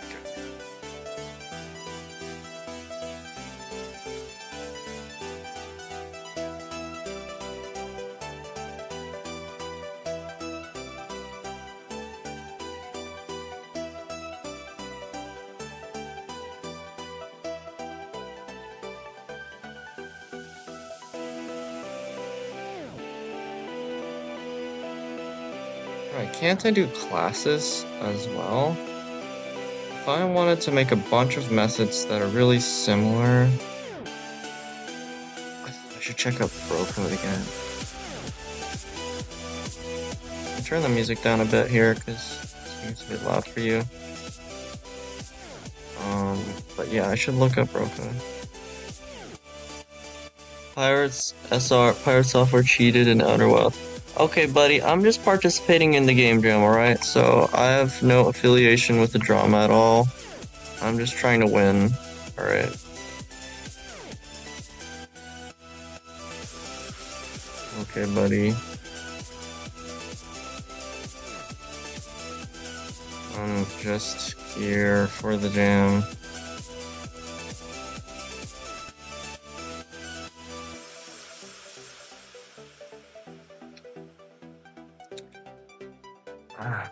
Right, can't I do classes as well? If I wanted to make a bunch of methods that are really similar, I should check out bro code again. I'll turn the music down a bit here because it seems a bit loud for you. But yeah, I should look up bro code. Pirate Software cheated in Outer Wilds. Okay, buddy, I'm just participating in the game jam, alright? So I have no affiliation with the drama at all. I'm just trying to win, alright? Okay, buddy. I'm just here for the jam. Ah.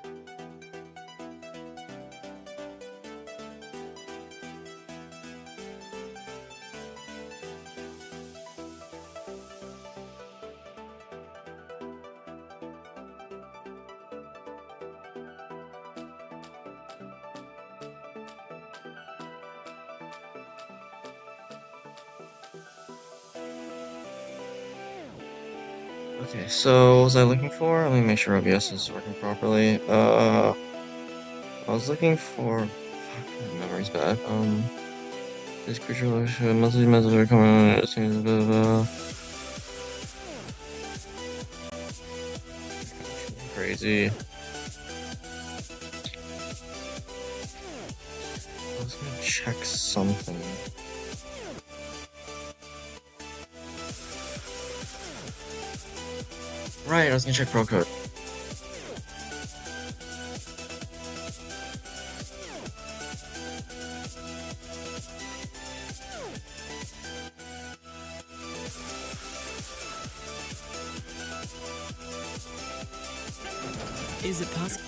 Okay, so what was I looking for? Let me make sure OBS is working properly. I was looking for. Fuck, my memory's bad. This creature monthly methods are coming on. It seems blah, blah. Crazy. I was gonna check something. Right, I was gonna check pro code. Is it possible?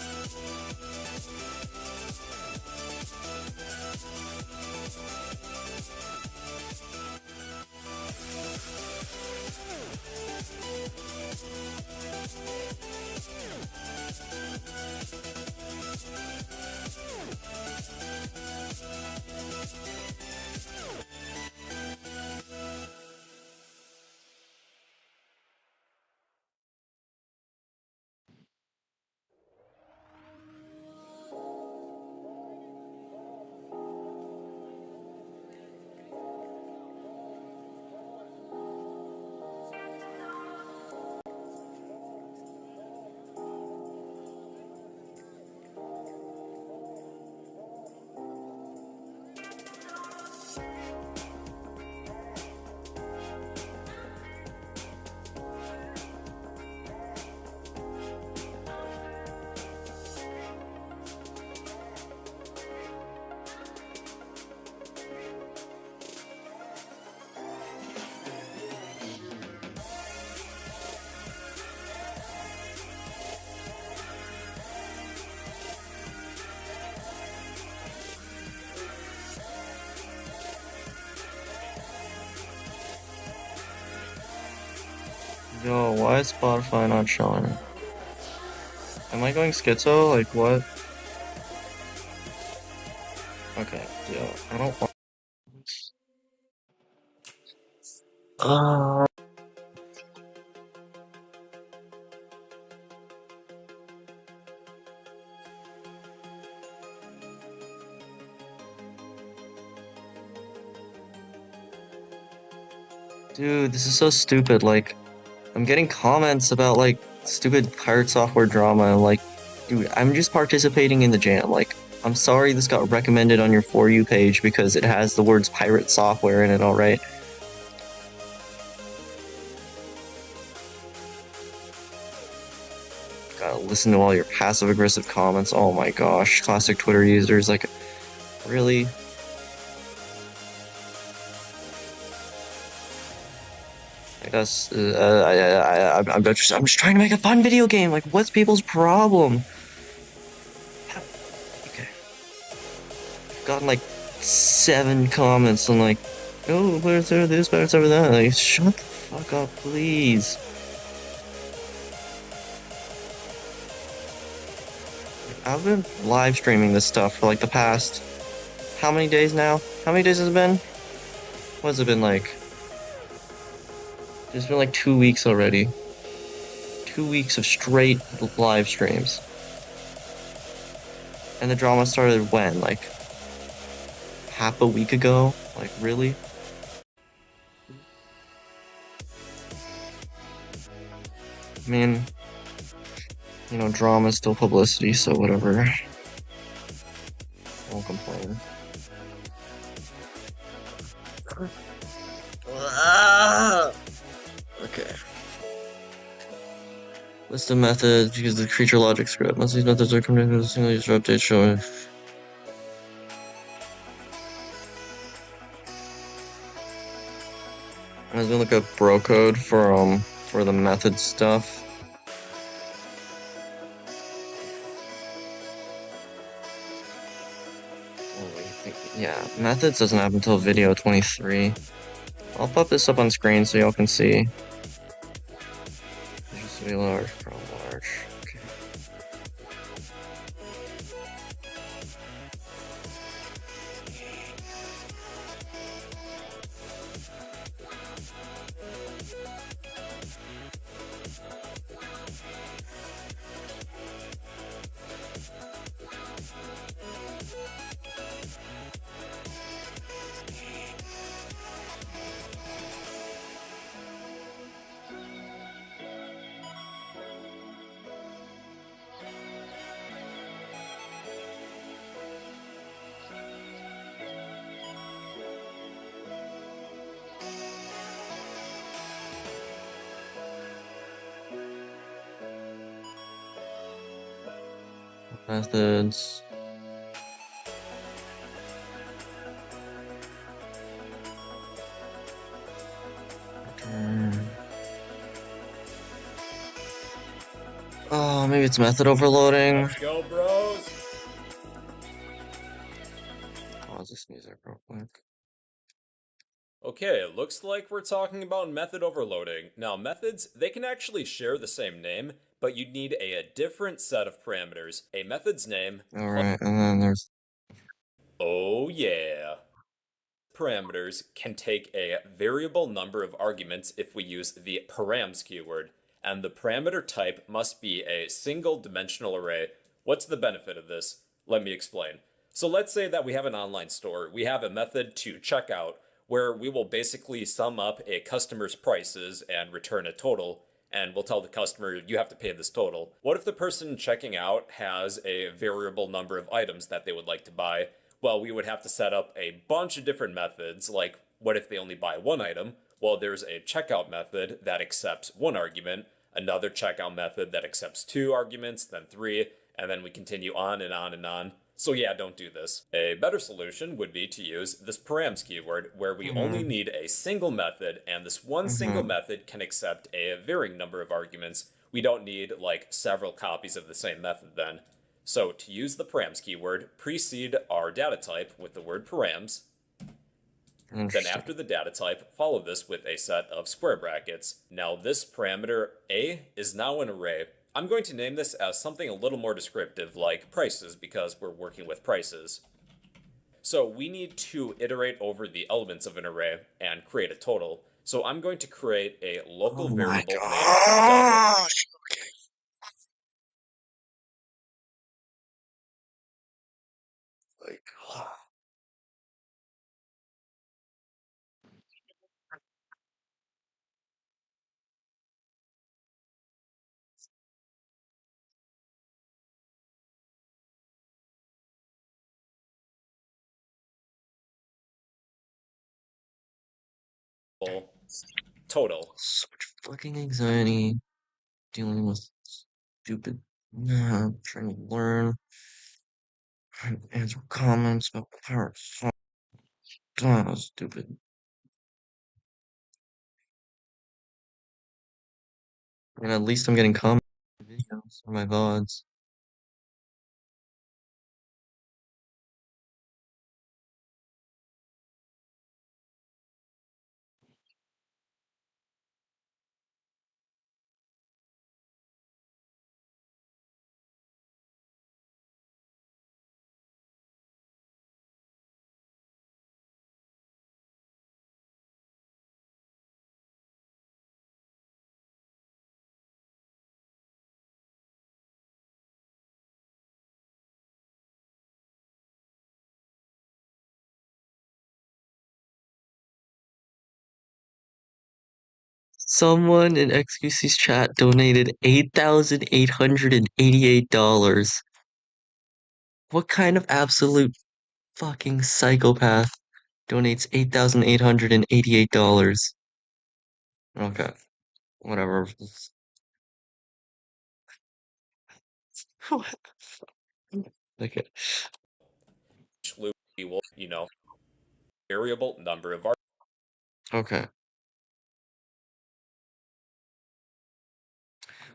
Yo, why is Spotify not showing it? Am I going schizo? Like, what? Okay, yo, I don't want. Uh, Dude, this is so stupid. Like, I'm getting comments about, like, stupid pirate software drama. And, like, dude, I'm just participating in the jam. Like, I'm sorry this got recommended on your For You page because it has the words pirate software in it, alright? Gotta listen to all your passive aggressive comments. Oh my gosh, classic Twitter users. Like, really? I guess I'm just trying to make a fun video game. Like, what's people's problem? Okay, I've gotten like 7 comments on like, oh, where's over this, where's over that? Like, shut the fuck up, please. I've been live streaming this stuff for like the past how many days now? How many days has it been? What has it been like? It's been like 2 weeks already. 2 weeks of straight live streams. And the drama started when? Like, half a week ago? Like, really? I mean, you know, drama is still publicity, so whatever. Won't complain. Okay. List of methods because the creature logic script. Most of these methods are connected to a single user update showing. I was gonna look up bro code for the method stuff. Yeah, methods doesn't happen until video 23. I'll pop this up on screen so y'all can see. It used to be large, pro large. Okay. Methods. Return. Oh, maybe it's method overloading. Let's go, bros. Pause this music real quick. Okay, it looks like we're talking about method overloading. Now, methods, they can actually share the same name, but you'd need a different set of parameters. A method's name. Alright, and then there's Oh yeah. Parameters can take a variable number of arguments if we use the params keyword, and the parameter type must be a single dimensional array. What's the benefit of this? Let me explain. So let's say that we have an online store. We have a method to checkout where we will basically sum up a customer's prices and return a total, and we'll tell the customer, you have to pay this total. What if the person checking out has a variable number of items that they would like to buy? Well, we would have to set up a bunch of different methods, like what if they only buy one item? Well, there's a checkout method that accepts one argument, another checkout method that accepts two arguments, then three, and then we continue on and on and on. So yeah, don't do this. A better solution would be to use this params keyword, where we only need a single method, and this one single method can accept a varying number of arguments. We don't need like several copies of the same method then. So to use the params keyword, precede our data type with the word params. Then after the data type, follow this with a set of square brackets. Now this parameter A is now an array. I'm going to name this as something a little more descriptive like prices because we're working with prices. So we need to iterate over the elements of an array and create a total. So I'm going to create a local variable named double. like Total. so much fucking anxiety dealing with stupid. I'm trying to learn. Trying to answer comments about PirateSoftware. God, stupid. And at least I'm getting comments on my videos or my VODs. Someone in XQC's chat donated $8,888. What kind of absolute fucking psychopath donates $8,888? Okay, whatever. Okay. We will, variable number of Okay.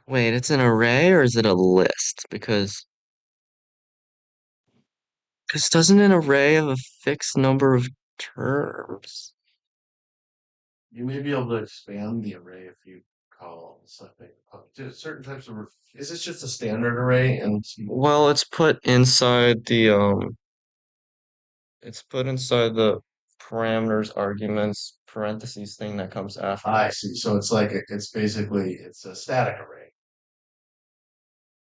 Wait, it's an array or is it a list? Because doesn't an array have a fixed number of terms? You may be able to expand the array if you call something up to certain types of. Is this just a standard array? And Well, it's put inside the parameters arguments parentheses thing that comes after. I see. So it's basically it's a static array.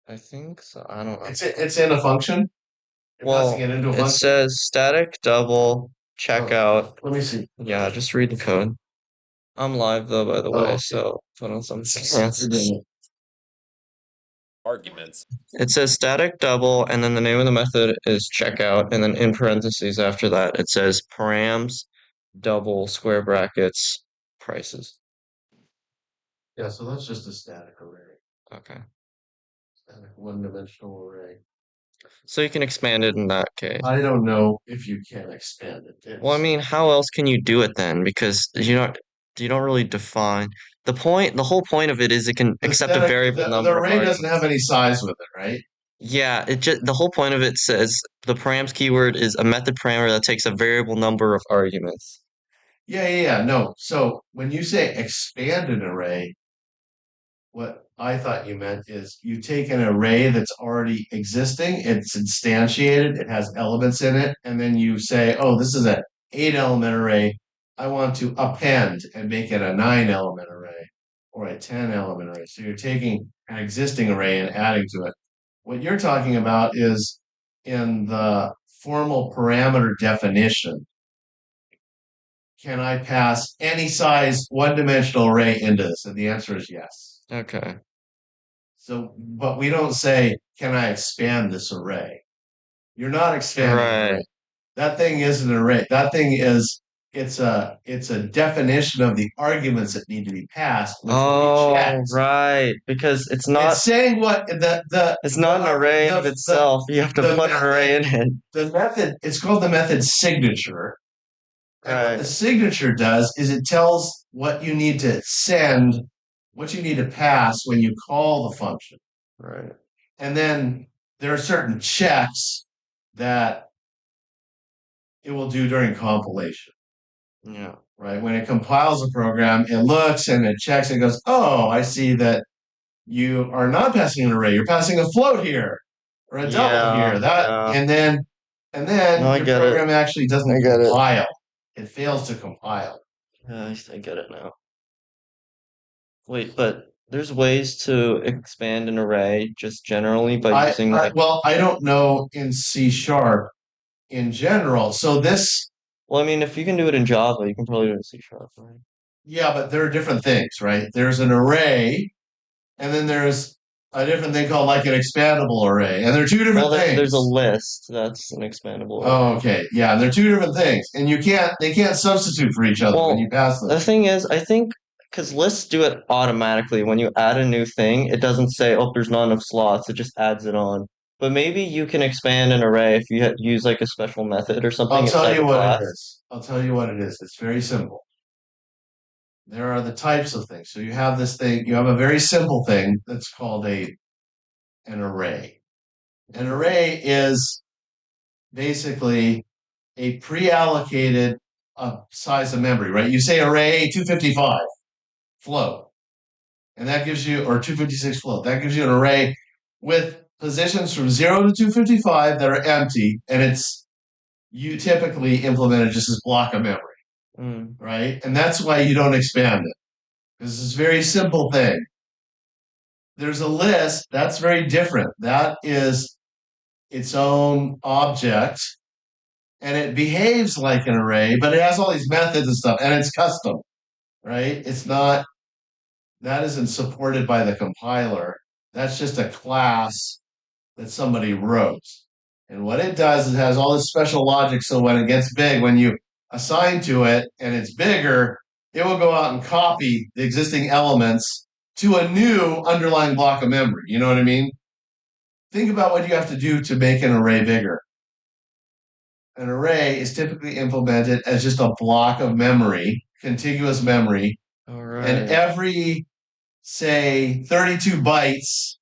I think so. I don't know. It's in a function. You're passing it into a It function. says static double checkout. Let me see. Yeah, just read the code. I'm live though, by the way, okay. so put on some answers. Arguments. It says static double, and then the name of the method is checkout, and then in parentheses after that it says params double square brackets prices. Yeah, so that's just a static array. Okay. Static one-dimensional array. So you can expand it in that case. I don't know if you can expand it. Well, I mean, how else can you do it then? Because you don't really define the whole point of it is it can accept a variable the number of array doesn't arguments. have any size with it, right? Yeah, the whole point of it says the params keyword is a method parameter that takes a variable number of arguments. Yeah. No. So when you say expand an array, what I thought you meant is you take an array that's already existing, it's instantiated, it has elements in it, and then you say, oh, this is an 8-element array. I want to append and make it a 9-element array or a 10-element array. So you're taking an existing array and adding to it. What you're talking about is in the formal parameter definition. Can I pass any size one-dimensional array into this? And the answer is yes. Okay. So, but we don't say, can I expand this array? You're not expanding an array. That thing is an array. That thing is it's a definition of the arguments that need to be passed, which will be checked. Right. Because it's not It's saying what it's not an array of itself. You have to put an array in it. The method, it's called the method signature. And what Right. the signature does is it tells what you need to send, what you need to pass when you call the function. Right. And then there are certain checks that it will do during compilation. Yeah. Right. When it compiles a program, it looks and it checks and goes, oh, I see that you are not passing an array. You're passing a float here or a double here. And then No, your program actually doesn't compile. It fails to compile. Yeah, I get it now. Wait, but there's ways to expand an array just generally by using well, I don't know in C# in general. So this. Well, I mean, if you can do it in Java, you can probably do it in C#, right? Yeah, but there are different things, right? There's an array, and then there's a different thing called like an expandable array, and they're two different things. There's a list that's an expandable array. Oh, okay, yeah, they're two different things, and they can't substitute for each other when you pass them. The thing is, I think because lists do it automatically. When you add a new thing, it doesn't say, "Oh, there's not enough slots." It just adds it on. But maybe you can expand an array if you use like a special method or something. I'll tell you what it is. I'll tell you what it is. It's very simple. There are the types of things. So you have this thing, you have a very simple thing that's called an array. An array is basically a pre-allocated size of memory, right? You say array 255 float, and that gives you, or 256 float, that gives you an array with positions from 0 to 255 that are empty, and you typically implement it just as block of memory, right? And that's why you don't expand it, because it's a very simple thing. There's a list, that's very different. That is its own object, and it behaves like an array, but it has all these methods and stuff, and it's custom, right? That isn't supported by the compiler. That's just a class that somebody wrote. And what it does is it has all this special logic, so when it gets big, when you assign to it and it's bigger, it will go out and copy the existing elements to a new underlying block of memory. You know what I mean? Think about what you have to do to make an array bigger. An array is typically implemented as just a block of memory, contiguous memory, and every say 32 bytes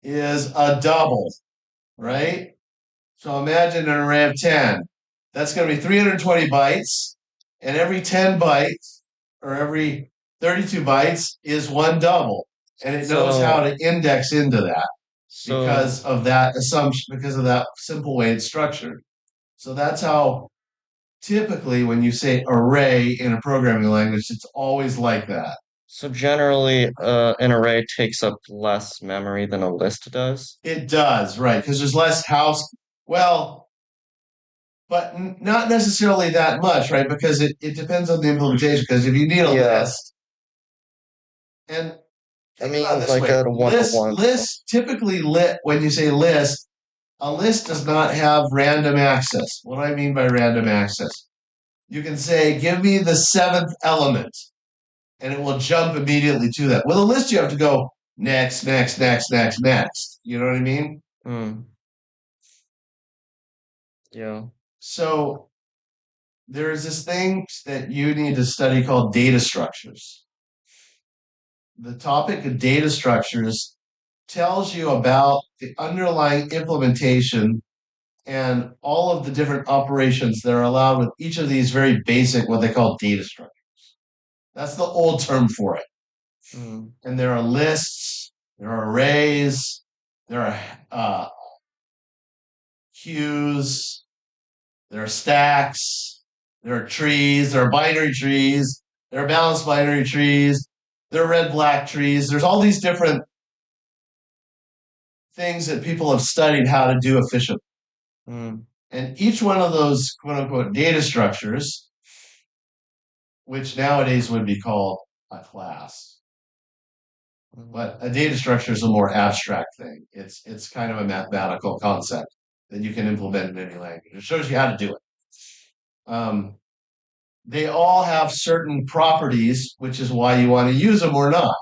is a double, right? So imagine an array of 10. That's going to be 320 bytes, and every 10 bytes or every 32 bytes is one double. And it knows how to index into that because of that assumption, because of that simple way it's structured. So that's how typically when you say array in a programming language, it's always like that. So generally, an array takes up less memory than a list does. It does, right? Because there's less house. Well, but not necessarily that much, right? Because it depends on the implementation. Because if you need a list, and I think mean, about it this like way, a one-to-one. list typically when you say list, a list does not have random access. What do I mean by random access? You can say, give me the seventh element, and it will jump immediately to that. With a list, you have to go next, next, next, next, next. You know what I mean? Yeah. So there's this thing that you need to study called data structures. The topic of data structures tells you about the underlying implementation and all of the different operations that are allowed with each of these very basic, what they call data structures. That's the old term for it. And there are lists, there are arrays, there are queues, there are stacks, there are trees, there are binary trees, there are balanced binary trees, there are red-black trees. There's all these different things that people have studied how to do efficiently. And each one of those quote-unquote data structures, which nowadays would be called a class. But a data structure is a more abstract thing. It's kind of a mathematical concept that you can implement in any language. It shows you how to do it. They all have certain properties, which is why you want to use them or not.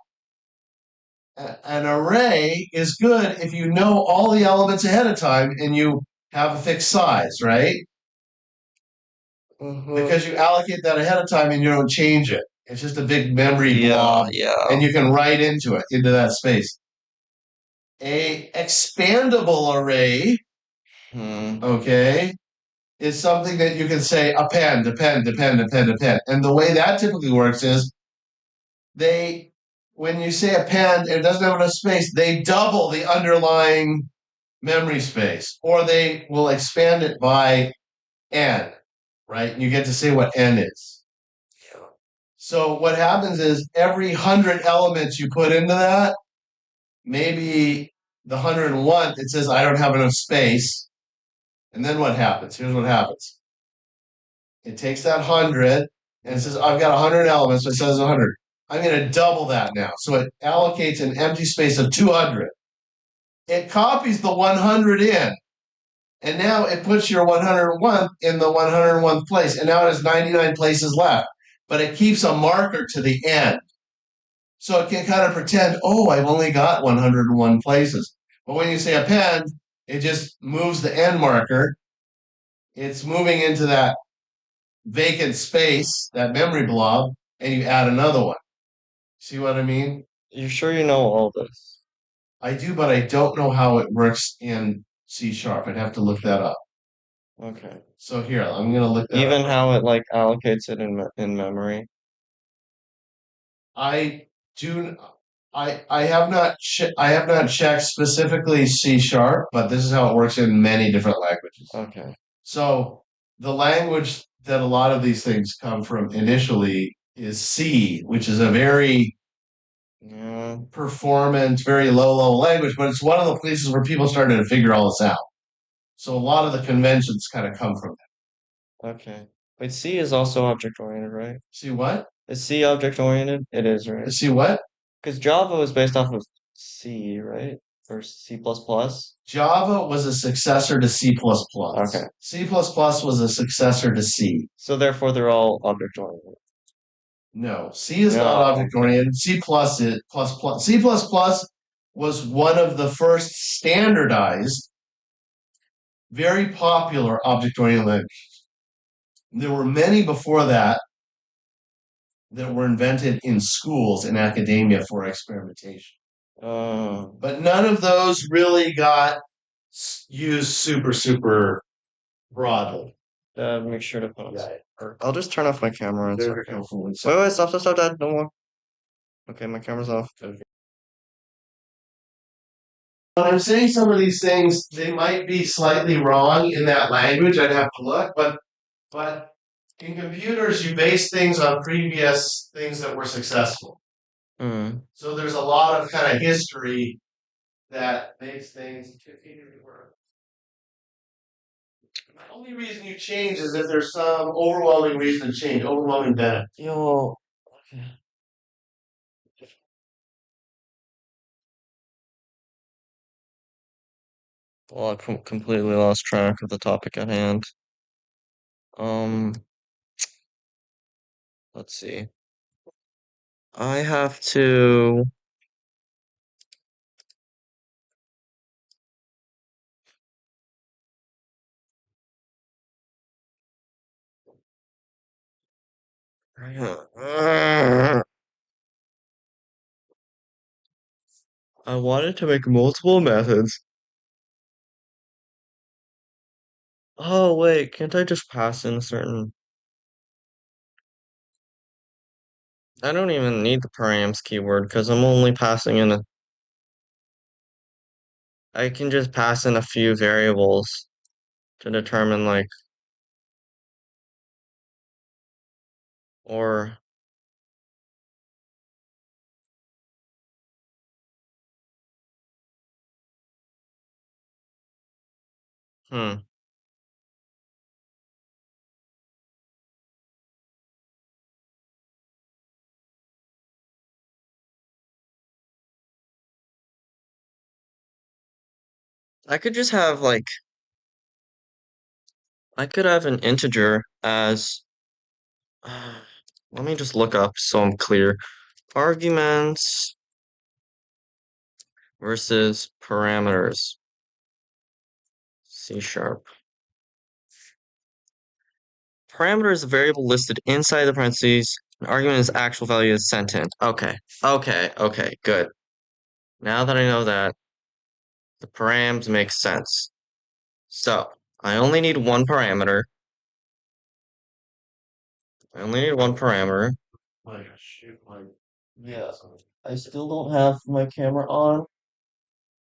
An array is good if you know all the elements ahead of time and you have a fixed size, right? Because you allocate that ahead of time and you don't change it. It's just a big memory blob, and you can write into that space. A expandable array, okay, is something that you can say append. And the way that typically works is when you say append, it doesn't have enough space, they double the underlying memory space, or they will expand it by n, right? And you get to say what n is. So what happens is every 100 elements you put into that, maybe the 101, it says I don't have enough space. And then what happens? Here's what happens. It takes that 100 and it says I've got 100 elements, so it says 100. I'm going to double that now. So it allocates an empty space of 200. It copies the 100 in. And now it puts your 101 in the 101th place. And now it has 99 places left. But it keeps a marker to the end. So it can kind of pretend, oh, I've only got 101 places. But when you say append, it just moves the end marker. It's moving into that vacant space, that memory blob, and you add another one. See what I mean? You sure you know all this? I do, but I don't know how it works in C#. I'd have to look that up. Okay. So here, I'm going to look that Even up. how it like allocates it in memory. I have not checked specifically C#, but this is how it works in many different languages. Okay. So the language that a lot of these things come from initially is C, which is a very performant, very low language, but it's one of the places where people started to figure all this out. So a lot of the conventions kind of come from that. Okay. Wait, C is also object-oriented, right? See what? Is C object-oriented? It is, right? See what? Because Java was based off of C, right? Or C++? Java was a successor to C++. Okay. C++ was a successor to C. So therefore they're all object-oriented. No, C is not object-oriented. C++ was one of the first standardized, very popular object-oriented languages. There were many before that, that were invented in schools in academia for experimentation. Uh, But none of those really got used super broadly. Make sure to put on. Yeah. I'll just turn off my camera. It's Very okay. helpful. Wait, stop, Dad. No more. Okay, my camera's off. When I'm saying some of these things, they might be slightly wrong in that language. I'd have to look, but in computers, you base things on previous things that were successful. Mm. So there's a lot of kind of history that makes things. The only reason you change is if there's some overwhelming reason to change, overwhelming benefit. Yo. Okay. Well, I completely lost track of the topic at hand. Um, let's see. I have to. I wanted to make multiple methods. Oh, wait, can't I just pass in a certain. I don't even need the params keyword because I'm only passing in a. I can just pass in a few variables to determine, like, or. Hmm. I could just have, like, I could have an integer as. Let me just look up so I'm clear. Arguments versus parameters. C sharp. Parameter is a variable listed inside the parentheses. An argument is actual value is sent in. Okay, good. Now that I know that, the params make sense. So, I only need one parameter. I only need one parameter. My shoot, my Yeah, I still don't have my camera on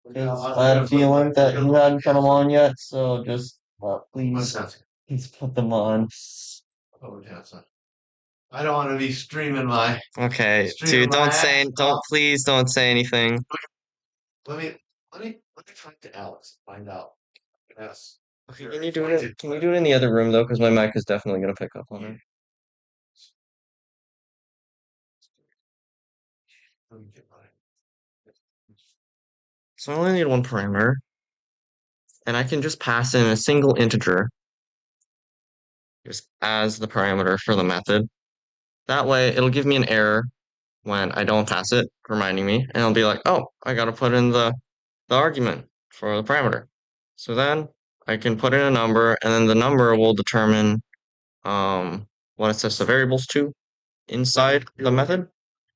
because Yeah, I had a feeling that you hadn't put them on yet. So just What's please put them on. Oh, yeah, so I don't want to be streaming my. Okay, Streaming dude, my ass off. please don't say anything. Let me talk to Alex. Find out. Yes. Okay, can you do it? Can you do it in the other room though? Because my mic is definitely gonna pick up on it. Let me get mine. So I only need one parameter, and I can just pass in a single integer just as the parameter for the method. That way, it'll give me an error when I don't pass it, reminding me, and it'll be like, oh, I gotta put in the argument for the parameter. So then I can put in a number, and then the number will determine what it sets the variables to inside the method.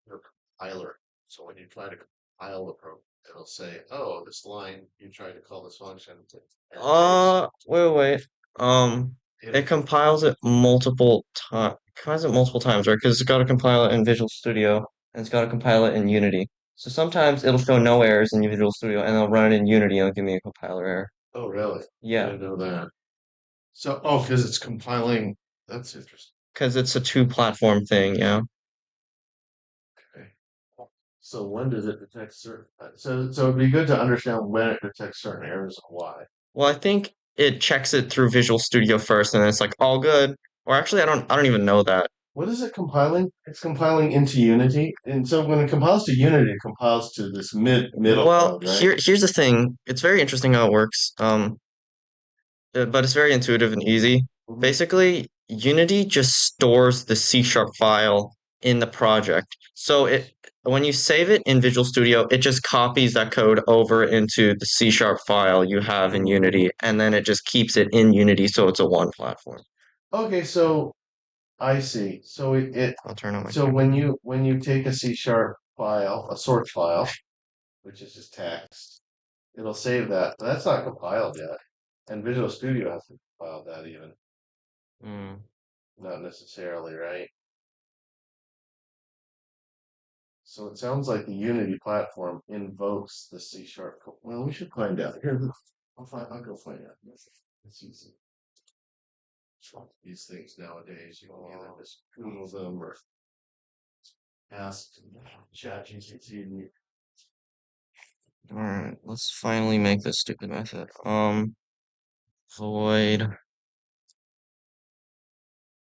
Your compiler. So when you try to compile the program, it'll say, "Oh, this line you tried to call this function." Wait. It compiles it multiple times. Compiles it multiple times, right? Because it's got to compile it in Visual Studio and it's got to compile it in Unity. So sometimes it'll show no errors in Visual Studio and it'll run it in Unity and it'll give me a compiler error. Oh, really? I Yeah, didn't know that. So, because it's compiling. That's interesting. because it's a two-platform thing, yeah. Okay. So when does it detect certain? So it'd be good to understand when it detects certain errors and why. Well, I think it checks it through Visual Studio first and it's like all good. Or actually, I don't even know that. What is it compiling? It's compiling into Unity, and so when it compiles to Unity, it compiles to this middle Well, code, right? here's the thing. It's very interesting how it works. But it's very intuitive and easy. Mhm. Basically, Unity just stores the C sharp file in the project. So it when you save it in Visual Studio, it just copies that code over into the C sharp file you have in Unity, and then it just keeps it in Unity so it's a one platform. Okay, so I see. So I'll turn on my so camera. when you take a C sharp file, a source file, which is just text, it'll save that. But that's not compiled yet. And Visual Studio hasn't compiled that even. Hmm. Not necessarily, right? So it sounds like the Unity platform invokes the C sharp code. Well, we should find out. Here, I'll go find out. It's easy. These things nowadays, you can either just Google them or ask ChatGPT. All right, let's finally make this stupid method. Void.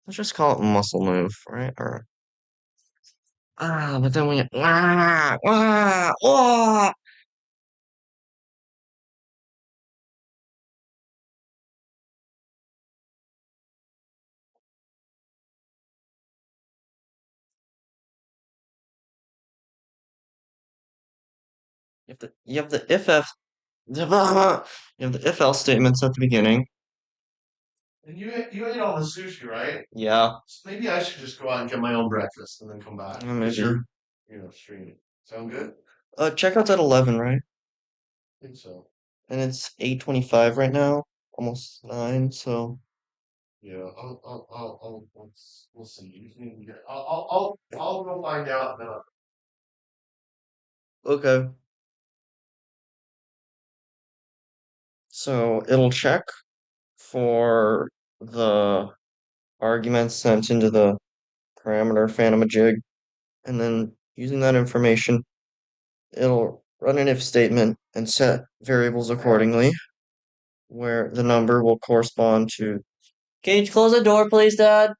Let's just call it muscle move, right? Or but then we you have the if you have the if else statements at the beginning. And you ate all the sushi, right? Yeah, So maybe I should just go out and get my own breakfast and then come back. maybe. Streaming. Sound good? Checkout's at 11, right? I think so. And it's 8:25 right now, almost 9. So Yeah, we'll see. You can get, I'll go find out. okay. So it'll check for the arguments sent into the parameter phantom jig, and then using that information, it'll run an if statement and set variables accordingly, where the number will correspond to. Can you close the door, please, Dad?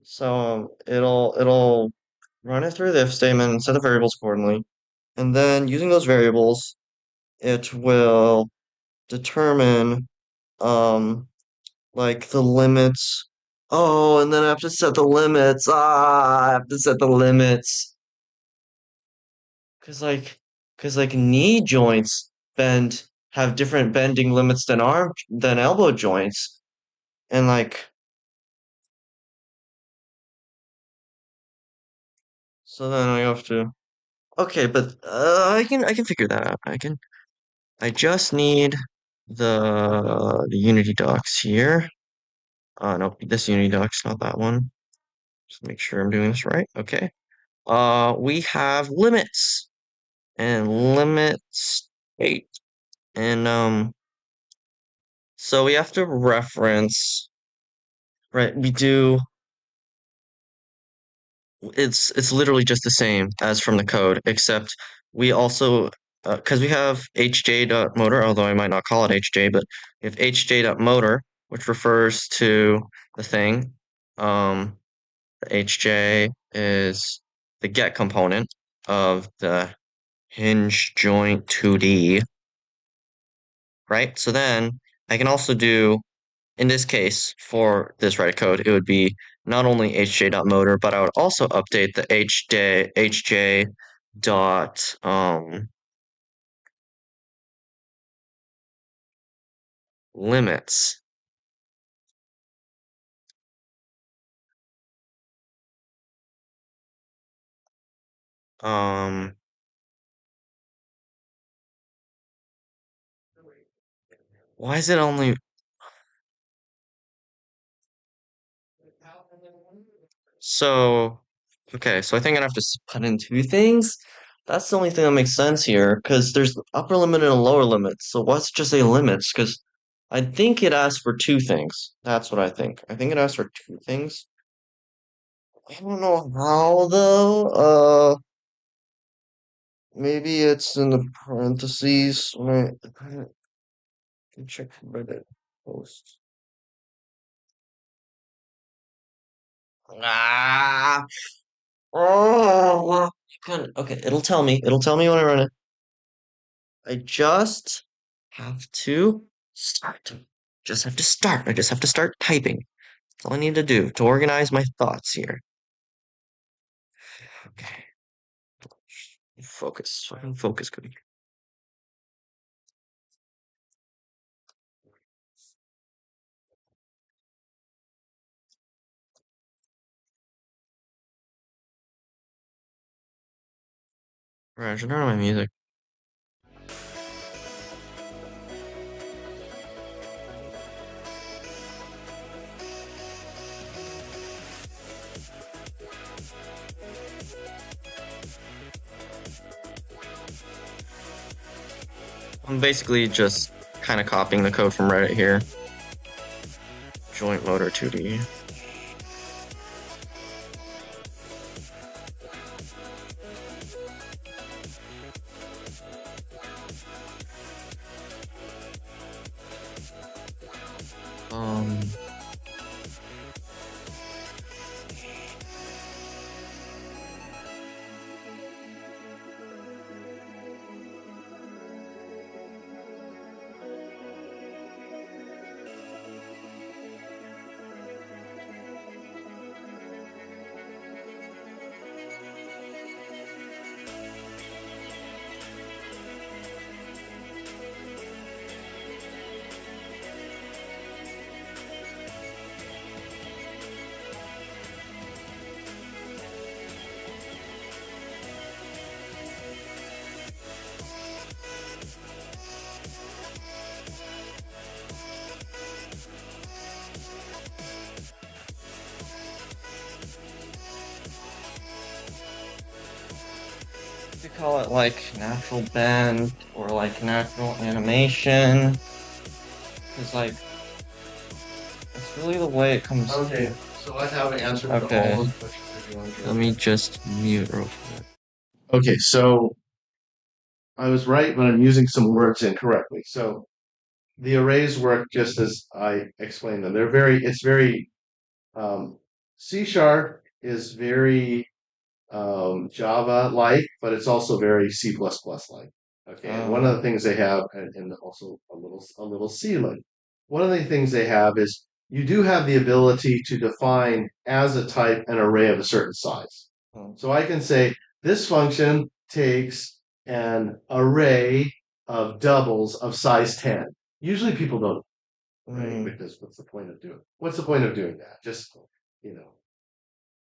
So it'll run it through the if statement and set the variables accordingly, and then using those variables, it will determine like the limits. Oh, and then I have to set the limits. I have to set the limits. Cause like, cause like knee joints have different bending limits than elbow joints, and like so then I have to. Okay, but I can figure that out. I just need the Unity docs here. No, this Unity docs, not that one. Just make sure I'm doing this right. Okay. We have limits and limit state. And so we have to reference, right? It's literally just the same as from the code, except we also because we have hj.motor, although I might not call it hj, but we have hj.motor, which refers to the thing. The hj is the get component of the hinge joint 2D, right? So then I can also do, in this case, for this write code, it would be not only hj.motor, but I would also update the hj dot limits. Um, why is it only so? Okay, so I think I have to put in two things. That's the only thing that makes sense here, because there's upper limit and a lower limit. So what's just say limits? Because I think it asks for two things. That's what I think. I think it asks for two things. I don't know how though. Maybe it's in the parentheses. Wait, I can check Reddit post. Ah, oh, okay. It'll tell me. It'll tell me when I run it. I just have to start. Just have to start. I just have to start typing. That's all I need to do to organize my thoughts here. Okay. Focus. Fucking focus, cookie. Right, I should turn on my music. I'm basically just kind of copying the code from Reddit here. Joint motor 2D. Um, you call it like natural bend or like natural animation. It's like it's really the way it comes. Okay, so I have an answer to Okay. all those questions if you want to. Let me just mute real quick. Okay, so I was right, but I'm using some words incorrectly. So the arrays work just as I explained them. It's very, C# is very Java-like, but it's also very C++-like. Okay, and one of the things they have, and also a little C-like. One of the things they have is you do have the ability to define as a type an array of a certain size. So I can say this function takes an array of doubles of size 10. Usually people don't, right? Because what's the point of doing that? Just, you know,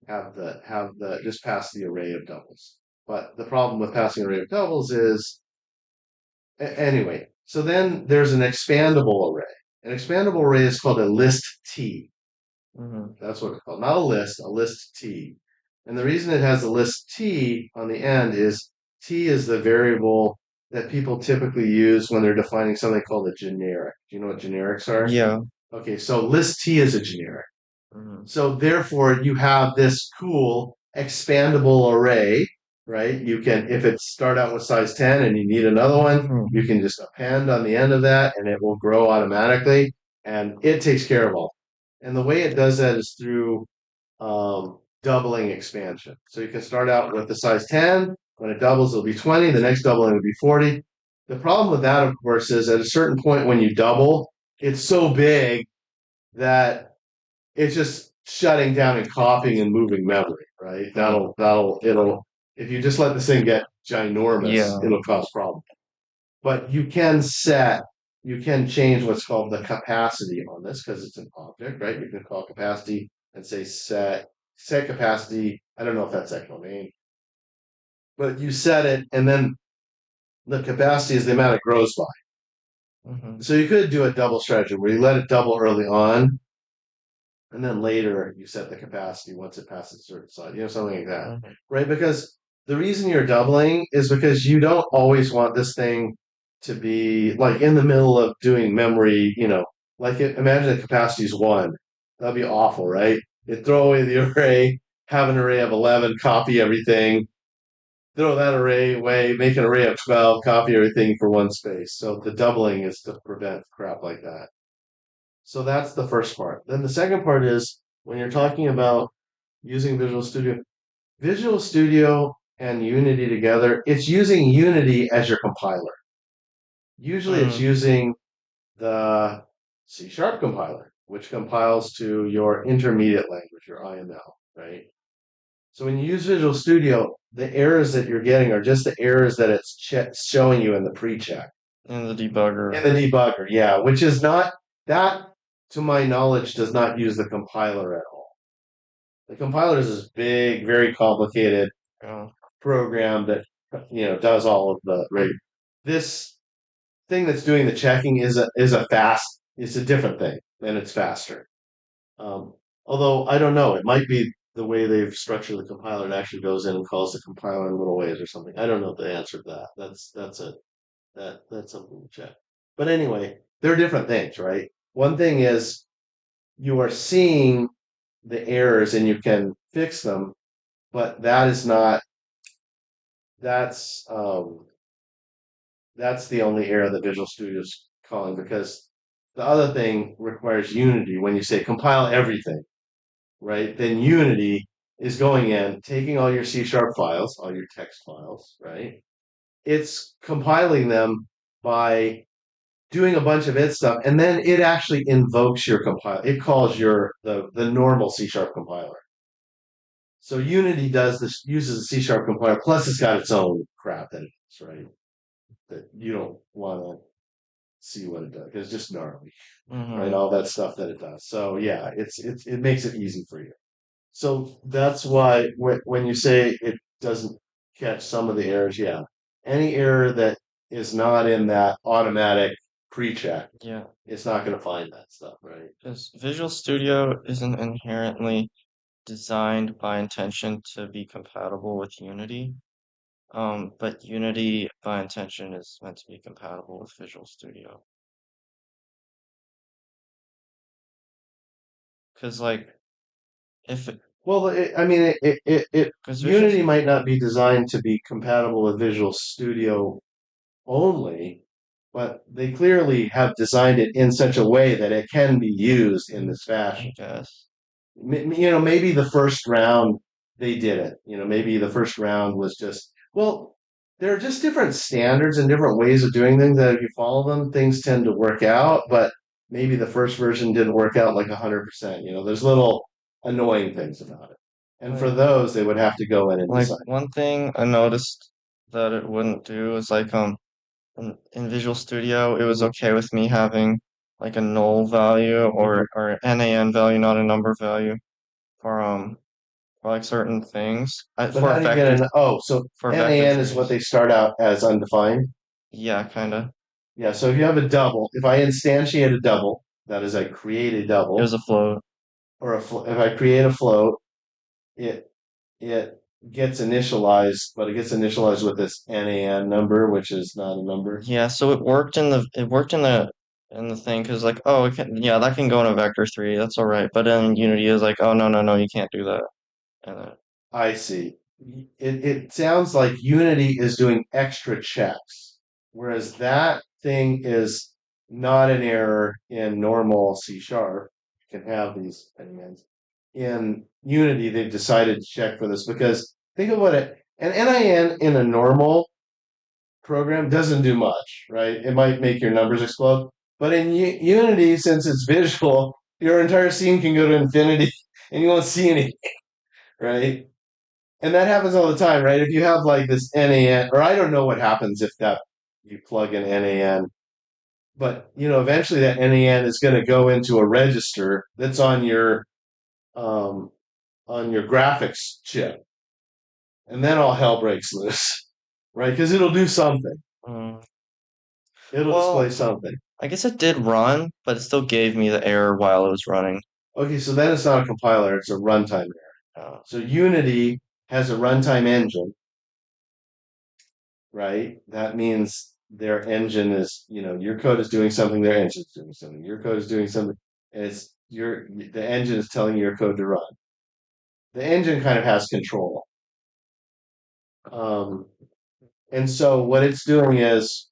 have the just pass the array of doubles. But the problem with passing array of doubles is anyway. So then there's an expandable array. An expandable array is called a list T. That's what it's called. Not a list T. And the reason it has a list T on the end is T is the variable that people typically use when they're defining something called a generic. Do you know what generics are? Yeah. Okay, so list T is a generic. So therefore, you have this cool expandable array, right? You can, if it start out with size 10 and you need another one, you can just append on the end of that and it will grow automatically and it takes care of all. And the way it does that is through doubling expansion. So you can start out with the size 10. When it doubles, it'll be 20. The next doubling will be 40. The problem with that, of course, is at a certain point when you double, it's so big that it's just shutting down and copying and moving memory, right? It'll if you just let this thing get ginormous, it'll cause problems. But you can change what's called the capacity on this because it's an object, right? You can call capacity and say set capacity. I don't know if that's actual name, but you set it, and then the capacity is the amount it grows by. So you could do a double strategy where you let it double early on, and then later you set the capacity once it passes a certain size, something like that, right? Because the reason you're doubling is because you don't always want this thing to be like in the middle of doing memory, imagine the capacity is 1. That'd be awful, right? You throw away the array, have an array of 11, copy everything, throw that array away, make an array of 12, copy everything for one space. So the doubling is to prevent crap like that. So that's the first part. Then the second part is when you're talking about using Visual Studio and Unity together, it's using Unity as your compiler. Usually it's using the C# compiler, which compiles to your intermediate language, your IML, right? So when you use Visual Studio, the errors that you're getting are just the errors that it's showing you in the pre-check. In the debugger. Yeah, which is not, that, to my knowledge, does not use the compiler at all. The compiler is this big, very complicated program that does all of the right. This thing that's doing the checking it's a different thing and it's faster. Um, Although I don't know, it might be the way they've structured the compiler. It actually goes in and calls the compiler in little ways or something. I don't know the answer to that. That's something to check. But anyway, they're different things, right? One thing is you are seeing the errors and you can fix them, but that's that's the only error that Visual Studio is calling because the other thing requires Unity. When you say compile everything, right? Then Unity is going in, taking all your C# files, all your text files, right? It's compiling them by doing a bunch of its stuff, and then it actually invokes your compiler. It calls the normal C# compiler. So Unity does this, uses a C# compiler, plus it's got its own crap that it is, right? That you don't want to see what it does because it's just gnarly, right? All that stuff that it does. So yeah, it makes it easy for you. So that's why when you say it doesn't catch some of the errors, yeah, any error that is not in that automatic pre-check, Yeah, it's not going to find that stuff, right? because Visual Studio isn't inherently designed by intention to be compatible with Unity. But Unity by intention is meant to be compatible with Visual Studio. Because like if it, Well, I mean, because Visual, Unity might not be designed to be compatible with Visual Studio only, but they clearly have designed it in such a way that it can be used in this fashion. I guess. Maybe the first round they did it. Maybe the first round was just, well, there are just different standards and different ways of doing things that if you follow them, things tend to work out, but maybe the first version didn't work out like 100%. There's little annoying things about it. And for Like those, they would have to go in and like design. one thing I noticed that it wouldn't do is like in Visual Studio it was okay with me having like a null value or NaN value, not a number value for for like certain things. But how do you get so For vector NaN is what trees. they start out as undefined? Yeah, kinda. Yeah, so if you have a double, if I instantiate a double, that is, I create a It was double, a float. or if I create a float, it it gets initialized, but it gets initialized with this NaN number, which is not a number. Yeah, so it worked in the thing because like oh it can yeah that can go in a vector three, that's all right, but then Unity is like oh no you can't do that, and then I see. It sounds like Unity is doing extra checks, whereas that thing is not an error in normal C sharp. You can have these NaNs. In Unity, they've decided to check for this because think about it. An NIN in a normal program doesn't do much, right? It might make your numbers explode. But in Unity, since it's visual, your entire scene can go to infinity and you won't see anything, right? And that happens all the time, right? If you have like this NAN, or I don't know what happens if that you plug in NAN, but eventually that NAN is going to go into a register that's um, on your graphics chip, and then all hell breaks loose, right? Because it'll do something. mm, It'll display well something. I guess it did run, but it still gave me the error while it was running. Okay, so then it's not a compiler; it's a runtime error. So Unity has a runtime engine, right? That means their engine is, your code is doing something, their engine is doing something, your code is doing something, and the engine is telling your code to run. The engine kind of has control. Um, and so what it's doing is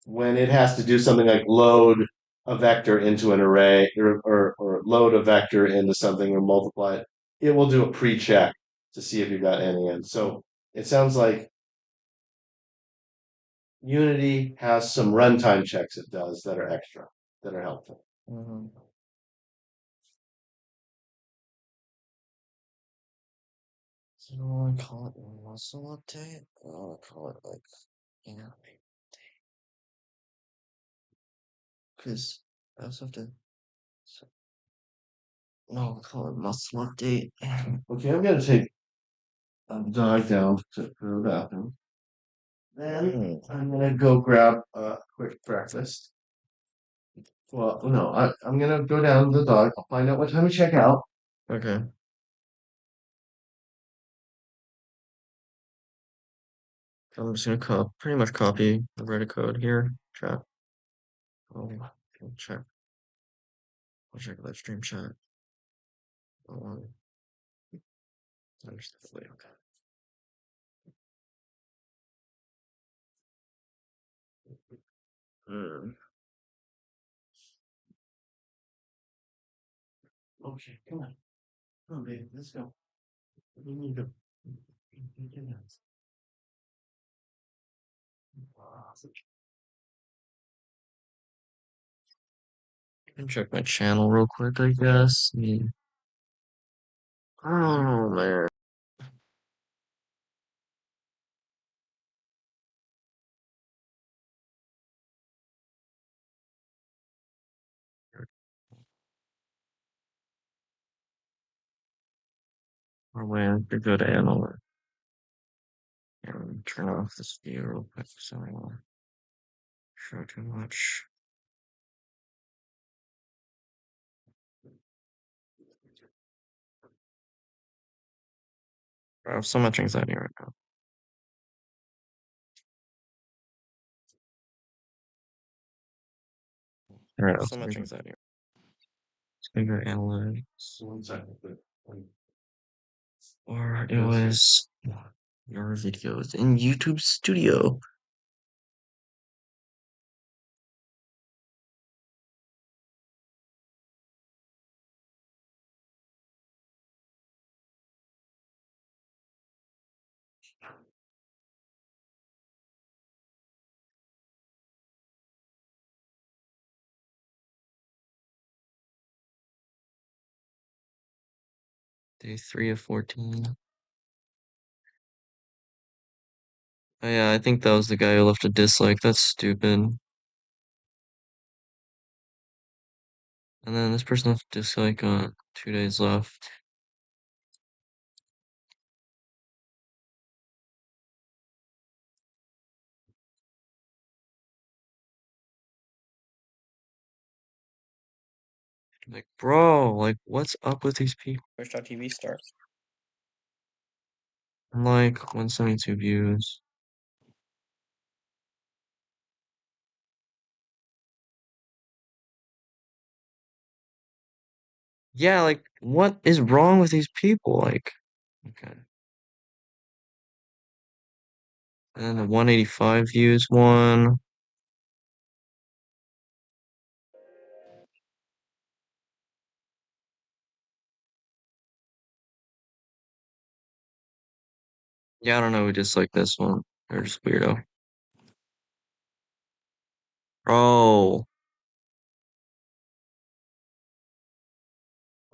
when it has to do something like load a vector into an array or load a vector into something or multiply it, it will do a pre-check to see if you've got any end. So it sounds like Unity has some runtime checks it does that are extra, that are helpful. Mhm. So I want to call it a muscle update. I want to call it like animate because I also have to. So, no, I'll call it muscle update. Okay, I'm gonna take a dog down to the bathroom. Then I'm gonna go grab a quick breakfast. Well, no, I'm gonna go down to the dog. I'll find out what time we check out. Okay. I'm just gonna pretty much copy the Reddit code here. Chat. Oh, check. I'll check live stream chat. Oh, understandably, okay. Okay, come on. Come on, baby, let's go. We need to. Can check my channel real quick, I guess. Oh man. Or when to go to analyze and turn off this view real quick so I won't show too much. I have so much anxiety right now. Alright, so much anxiety. Let's go to analyze. 1 second. Or it was your videos in YouTube Studio. Day 3 of 14. Oh yeah, I think that was the guy who left a dislike. That's stupid. And then this person left a dislike on 2 days left. Like, bro, like, what's up with these people? Twitch.tv start. Like, 172 views. Yeah, like, what is wrong with these people? Like, okay. And then the 185 views one. Yeah, I don't know who disliked this one. They're just weirdo. Bro.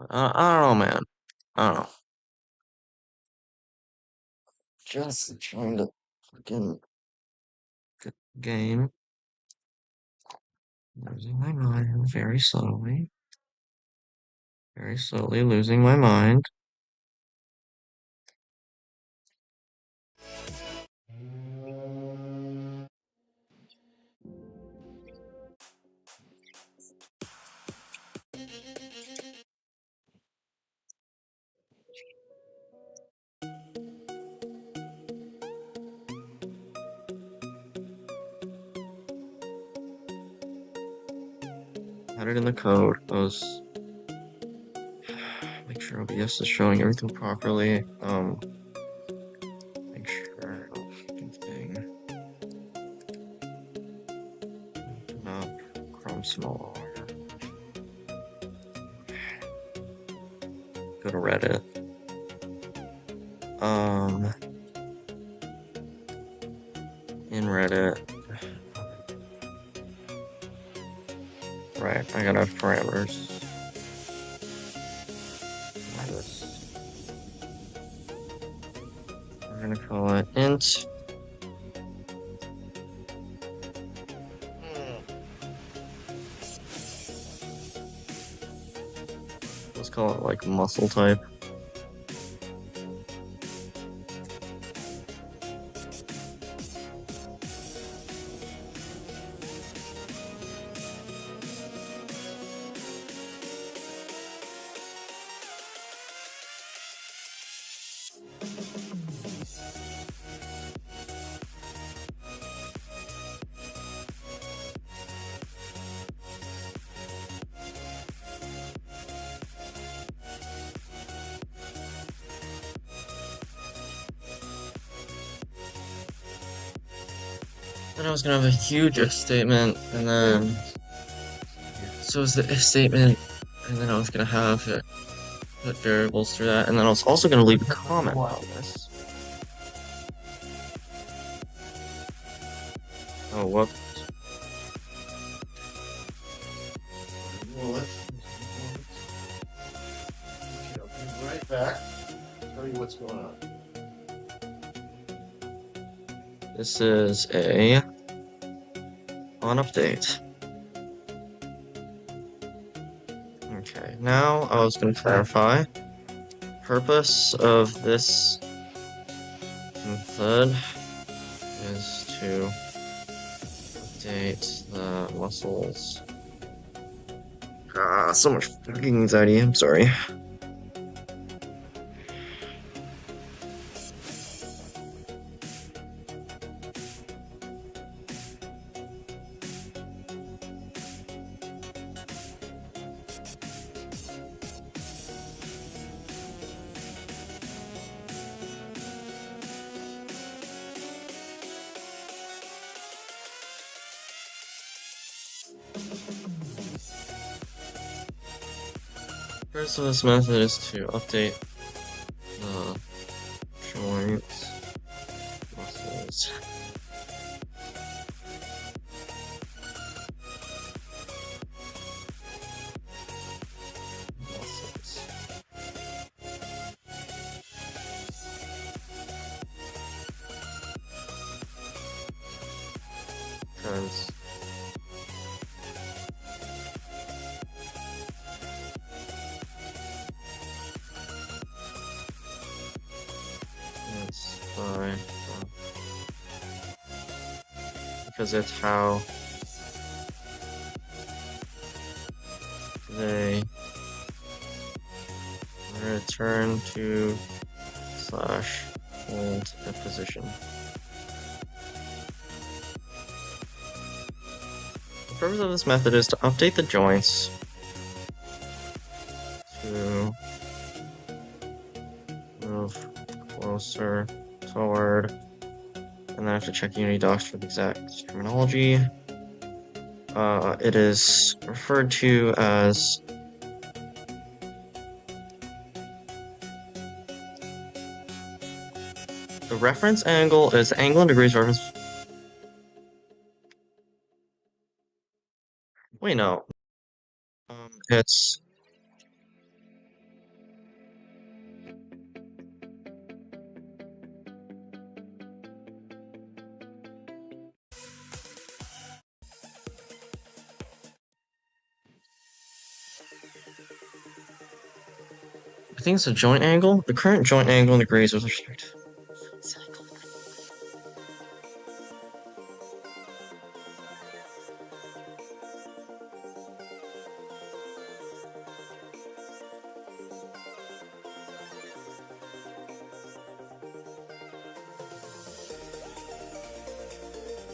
I don't know, man. I don't know. Just trying to fucking get the game. Losing my mind very slowly. Very slowly losing my mind. Had it in the code. Make sure OBS is showing everything properly. Make sure fucking thing. Open up Chrome small. Go to Reddit. In Reddit. Right, I gotta have parameters. We're gonna call it int. Let's call it like muscle type. Then I was gonna have a huge if statement, and then so is the if statement, and then I was gonna have it put variables through that, and then I was also gonna leave a comment on this. Oh, whoops. Well, let's okay, I'll be right back. Tell you what's going on. This is a on update. Okay, now I was going to clarify. Purpose of this method is to update the muscles. Ah, so much fucking anxiety. I'm sorry. First of this method is to update the joints, muscles. Muscles. Because it's fine. Because it's how they return to slash hold a position. The purpose of this method is to update the joints to move closer toward, and then I have to check Unity docs for the exact terminology. It is referred to as the reference angle is angle in degrees reference. Wait, no. It's I think it's a joint angle. The current joint angle in degrees with respect to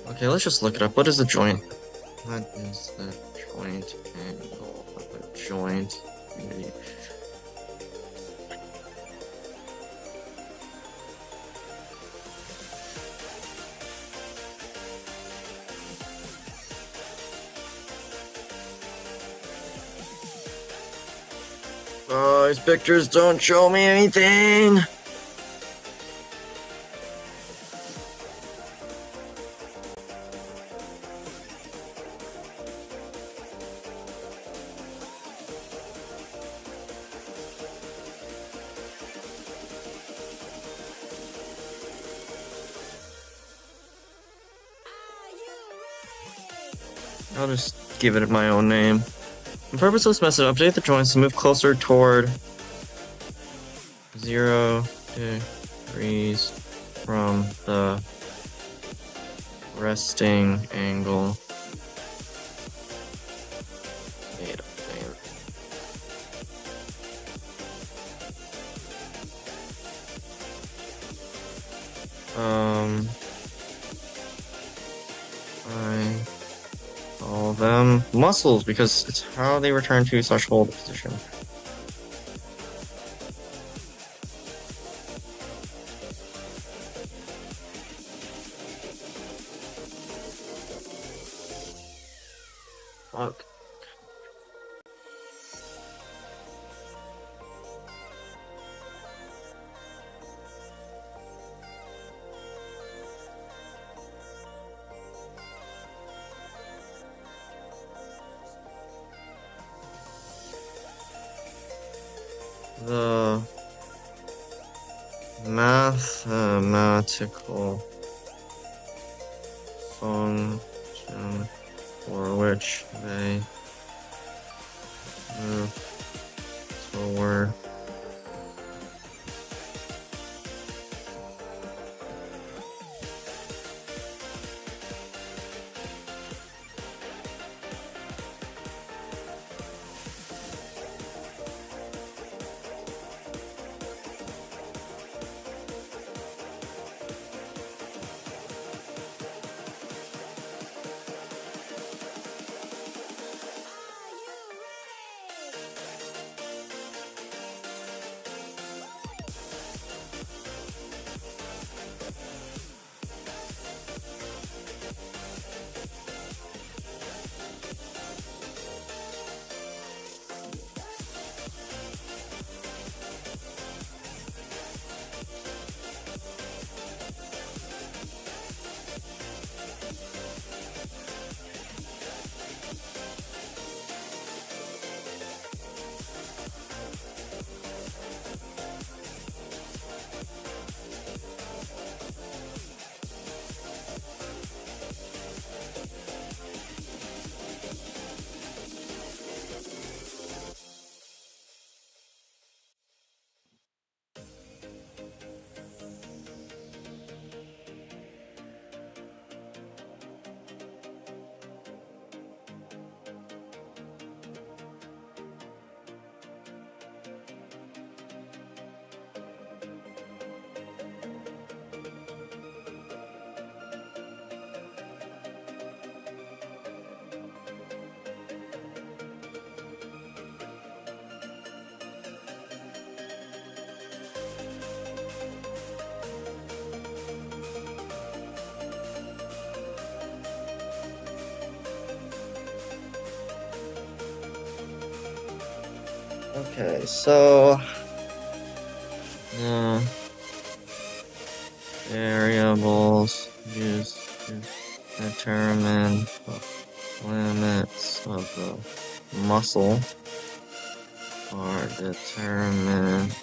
okay, let's just look it up. What is the joint? What is the joint angle of a joint unity? Oh, these pictures don't show me anything! I'll just give it my own name. The purpose of this method is to update the joints to move closer toward 0 degrees from the resting angle. I call them muscles because it's how they return to slash hold position. Fuck. The mathematical function for which they move toward Okay, so variables used to determine the limits of the muscle are determined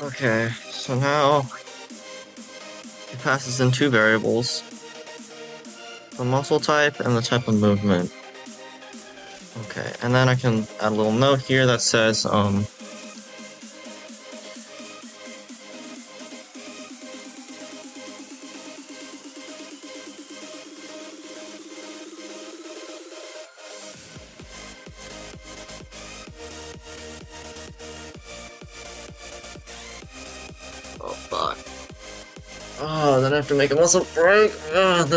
Okay, so now it passes in two variables, the muscle type and the type of movement. Okay, and then I can add a little note here that says, then I have to make a muscle break. That's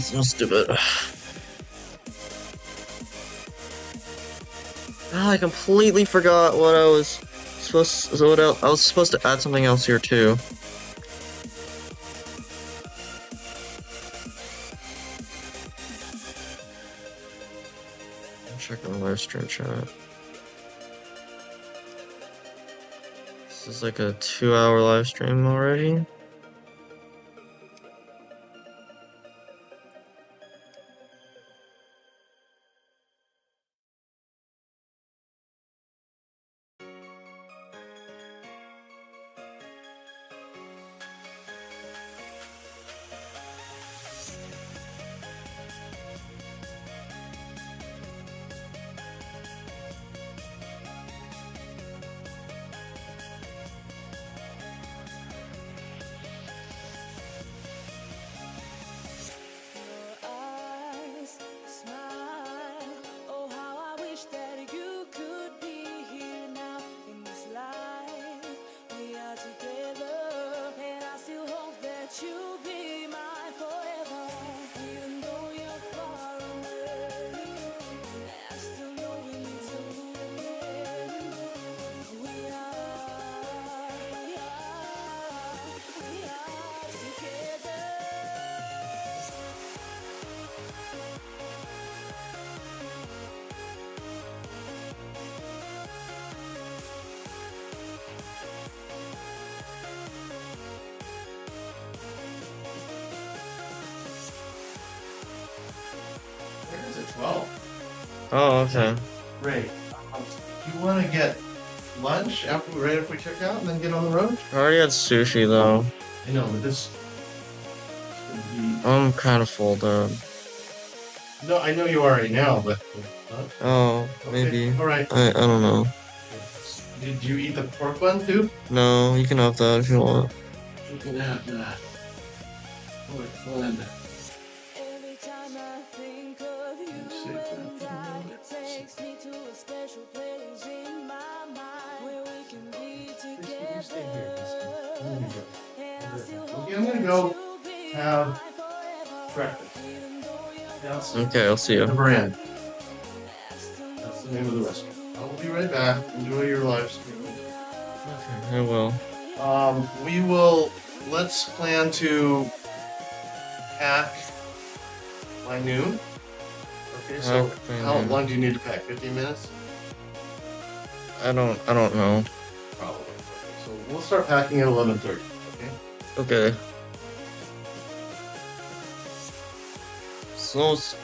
so stupid. I completely forgot what I was supposed. I was supposed to add something else here too. Check my live stream chat. This is like a 2-hour live stream already. There's a 12. Oh, okay. Great. Do you want to get lunch right after we check out and then get on the road? I already had sushi though. I know, but this. I'm kind of full though. No, I know you already now, but. Oh, Okay, maybe. all right. I don't know. Did you eat the pork bun too? No, you can have that if you want. You can have that. Pork bun. Every time I think of you and it takes me to a special place in my mind where we can be together. And I still hope Okay, I'm gonna go you'll be have mine forever. breakfast. Even though Yeah, Okay, I'll see the you. brand. That's the name of the restaurant. I will be right back. Enjoy your live stream. Okay, I will. We will. Let's plan to pack by noon. Okay, so Pack by how noon. long do you need to pack? 15 minutes? I don't know. Probably. Okay, so we'll start packing at 11:30. Okay. Okay. So stressed.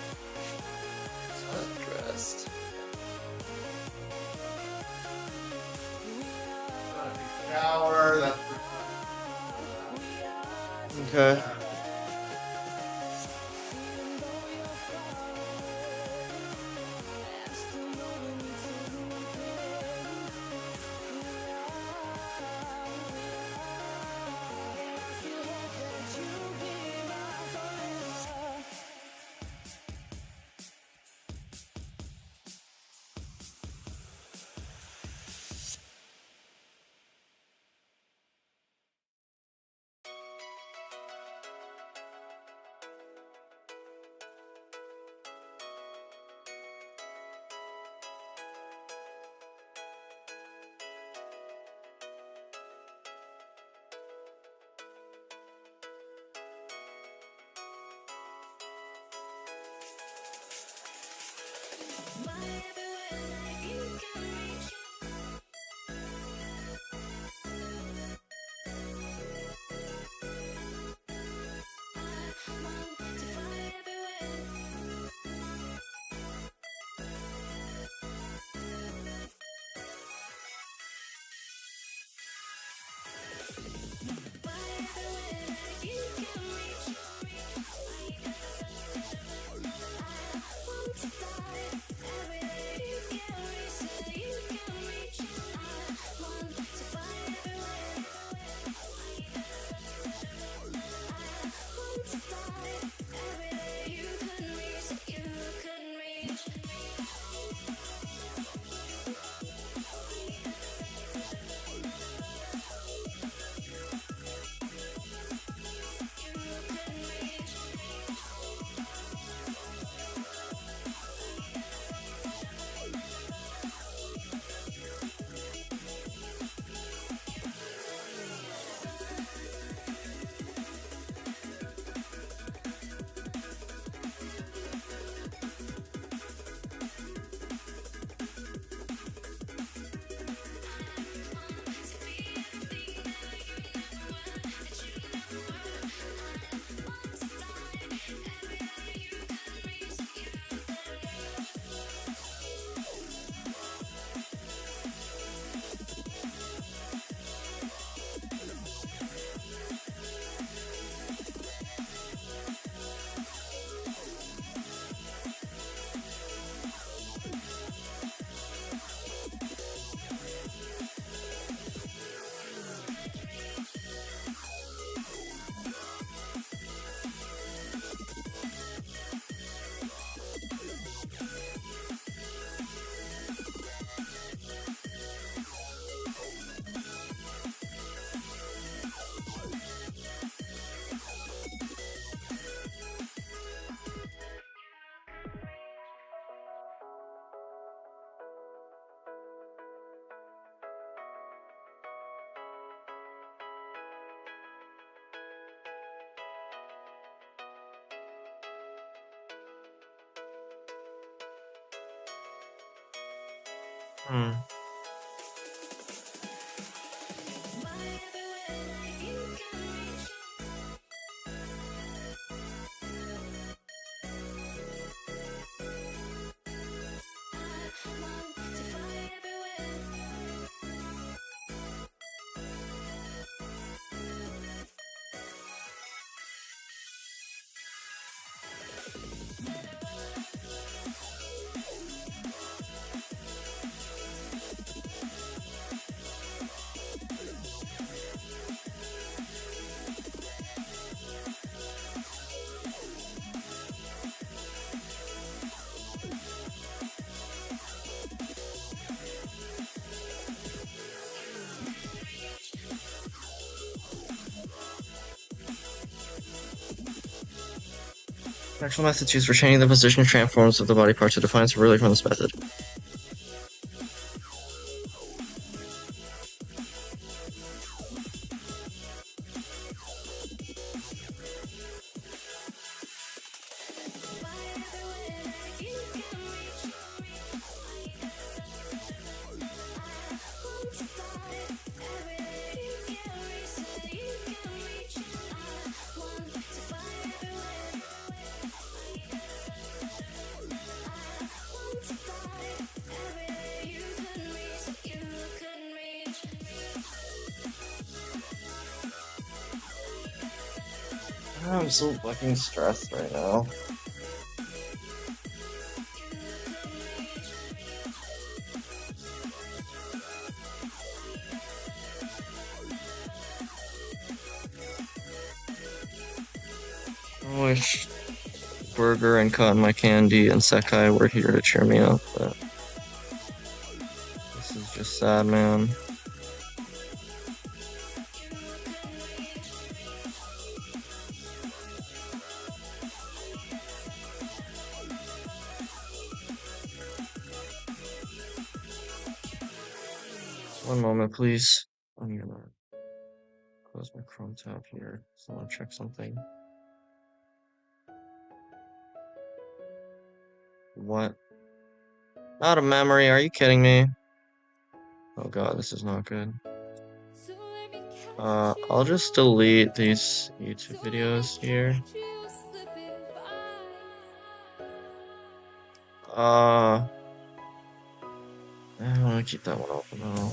Shower. That's Okay. Hmm. Actual methods used for changing the position and transforms of the body parts are defined separately from this method. I'm so fucking stressed right now. I wish Burger and Cotton My Candy and Sekai were here to cheer me up, but this is just sad, man. One moment, please. I'm gonna close my Chrome tab here. So I want to check something. What? Out of memory, are you kidding me? Oh god, this is not good. I'll just delete these YouTube videos here. I don't want to keep that one open though.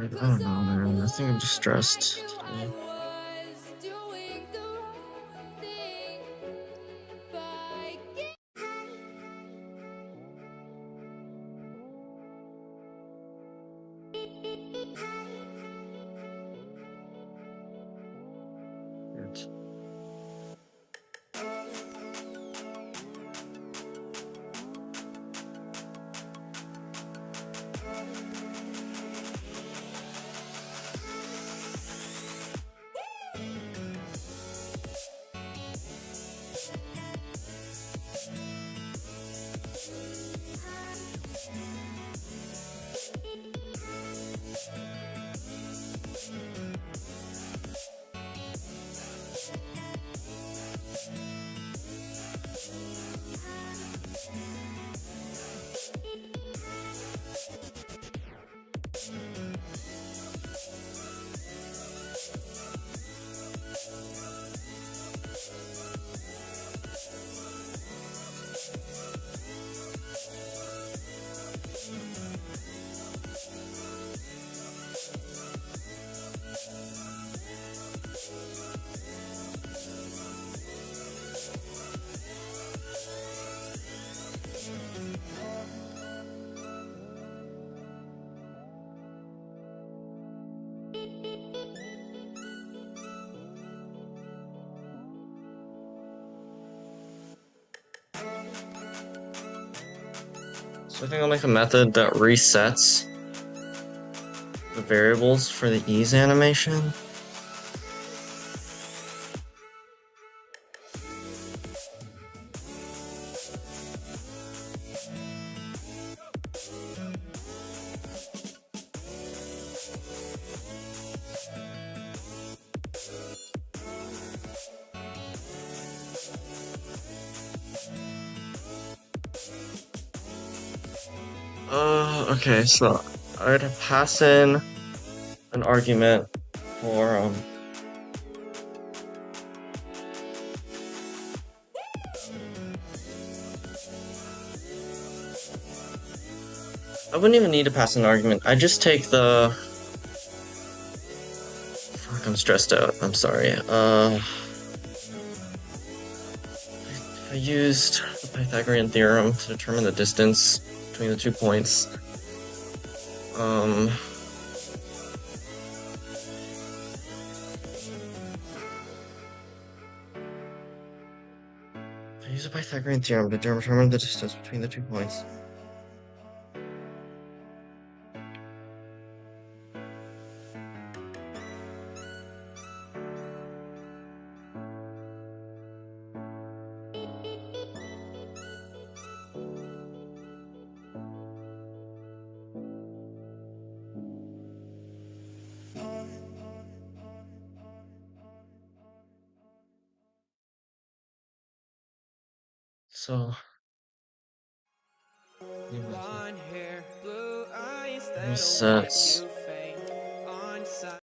I don't know, man. I think I'm just stressed today. Weird. So I think I'll make a method that resets the variables for the ease animation. Okay, so I'd pass in an argument for I wouldn't even need to pass an argument. I just take the fuck, I'm stressed out. I'm sorry. I used the Pythagorean theorem to determine the distance between the 2 points. I use the Pythagorean theorem to determine the distance between the 2 points. So Blonde hair, blue eyes that'll resets. make you faint on sight.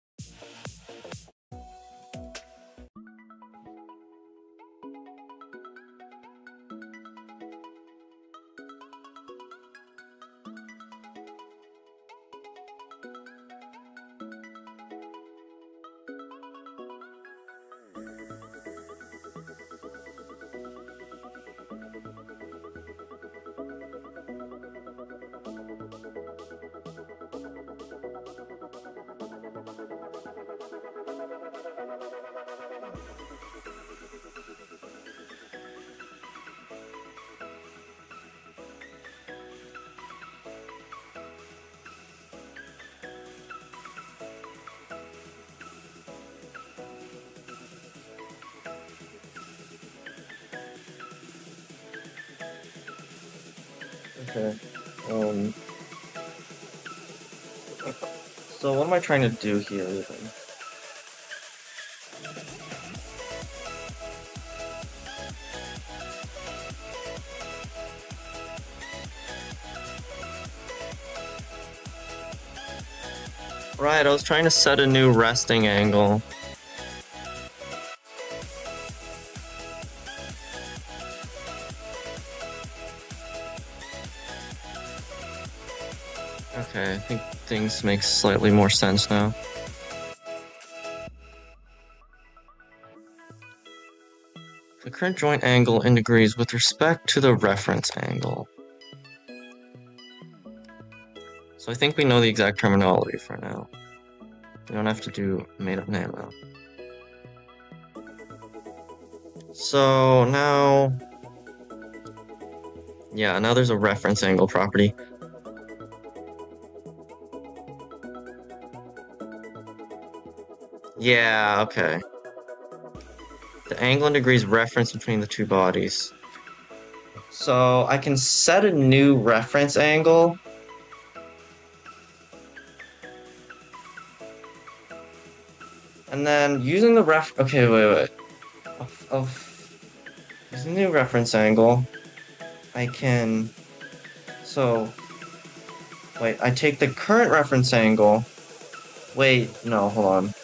Okay. So what am I trying to do here even? Right, I was trying to set a new resting angle. Okay, I think things make slightly more sense now. The current joint angle in degrees with respect to the reference angle. So I think we know the exact terminology for now. We don't have to do made-up name now. So now... Yeah, now there's a reference angle property. Yeah, okay. The angle in degrees reference between the two bodies. So I can set a new reference angle. And then using the okay, wait. Using the new reference angle, I can, wait, I take the current reference angle. Wait, no, hold on.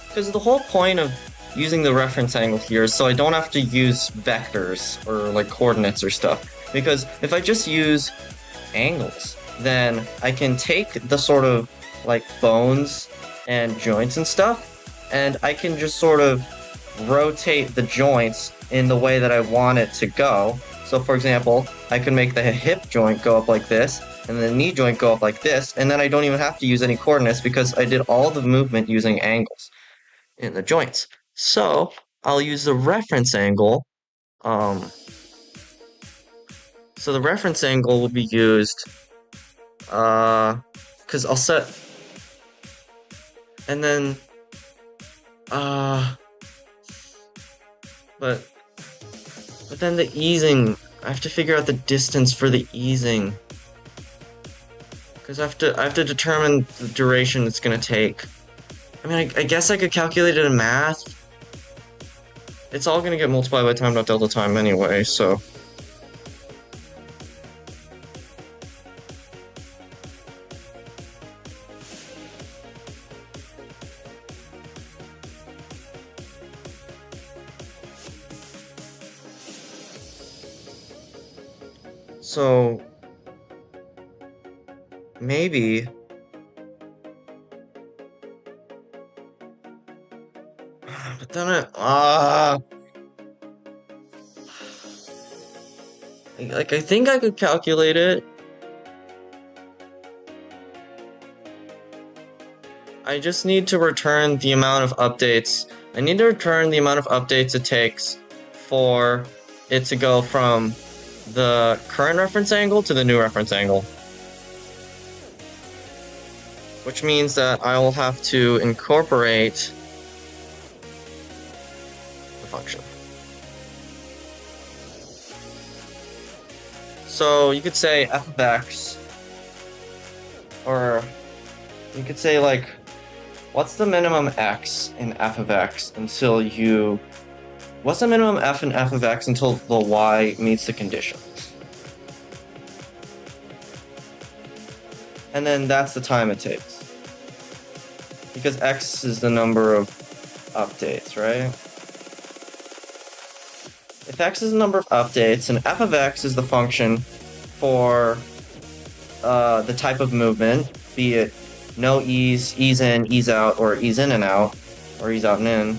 Because the whole point of using the reference angle here is so I don't have to use vectors or like coordinates or stuff. Because if I just use angles, then I can take the sort of like bones and joints and stuff, and I can just sort of rotate the joints in the way that I want it to go. So for example, I could make the hip joint go up like this, and the knee joint go up like this, and then I don't even have to use any coordinates because I did all the movement using angles in the joints. So I'll use the reference angle. So the reference angle will be used, because I'll set, and then, but then the easing, I have to figure out the distance for the easing, because I have to determine the duration it's gonna take. I mean, I guess I could calculate it in math. It's all gonna get multiplied by time dot delta time anyway, so. So, maybe... But then I think I could calculate it. I just need to return the amount of updates. I need to return the amount of updates it takes for it to go from the current reference angle to the new reference angle. Which means that I will have to incorporate the function. So you could say f of x, or you could say like, what's the minimum x in f of x until you... What's the minimum f in f of x until the y meets the condition? And then that's the time it takes. Because x is the number of updates, right? If x is the number of updates, and f of x is the function for the type of movement, be it no ease, ease in, ease out, or ease in and out, or ease out and in,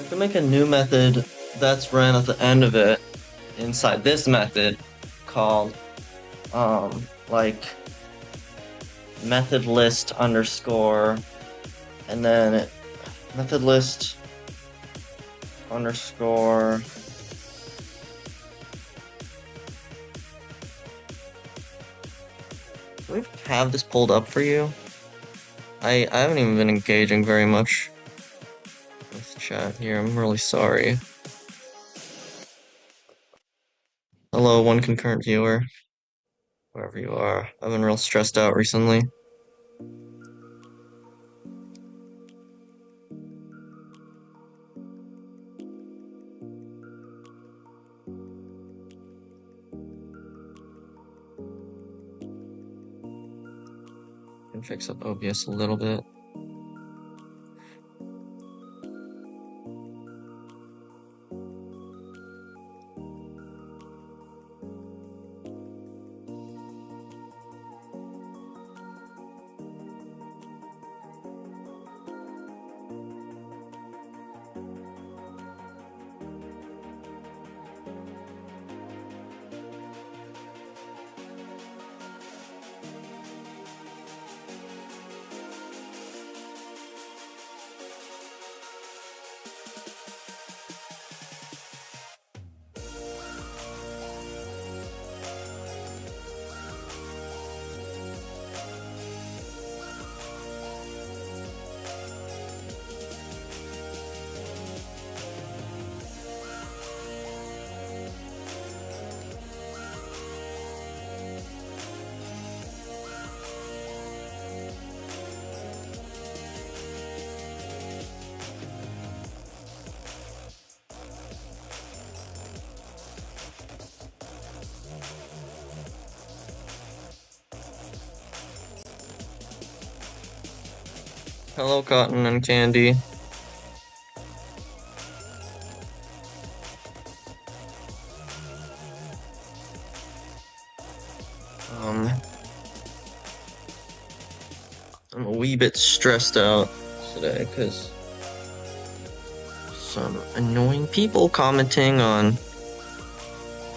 I can make a new method that's ran at the end of it inside this method called like method list underscore and then method list underscore do we have this pulled up for you? I haven't even been engaging very much with chat here. I'm really sorry. Hello, one concurrent viewer. Wherever you are. I've been real stressed out recently. Can fix up OBS a little bit. Hello, Cotton and Candy. I'm a wee bit stressed out today because some annoying people commenting on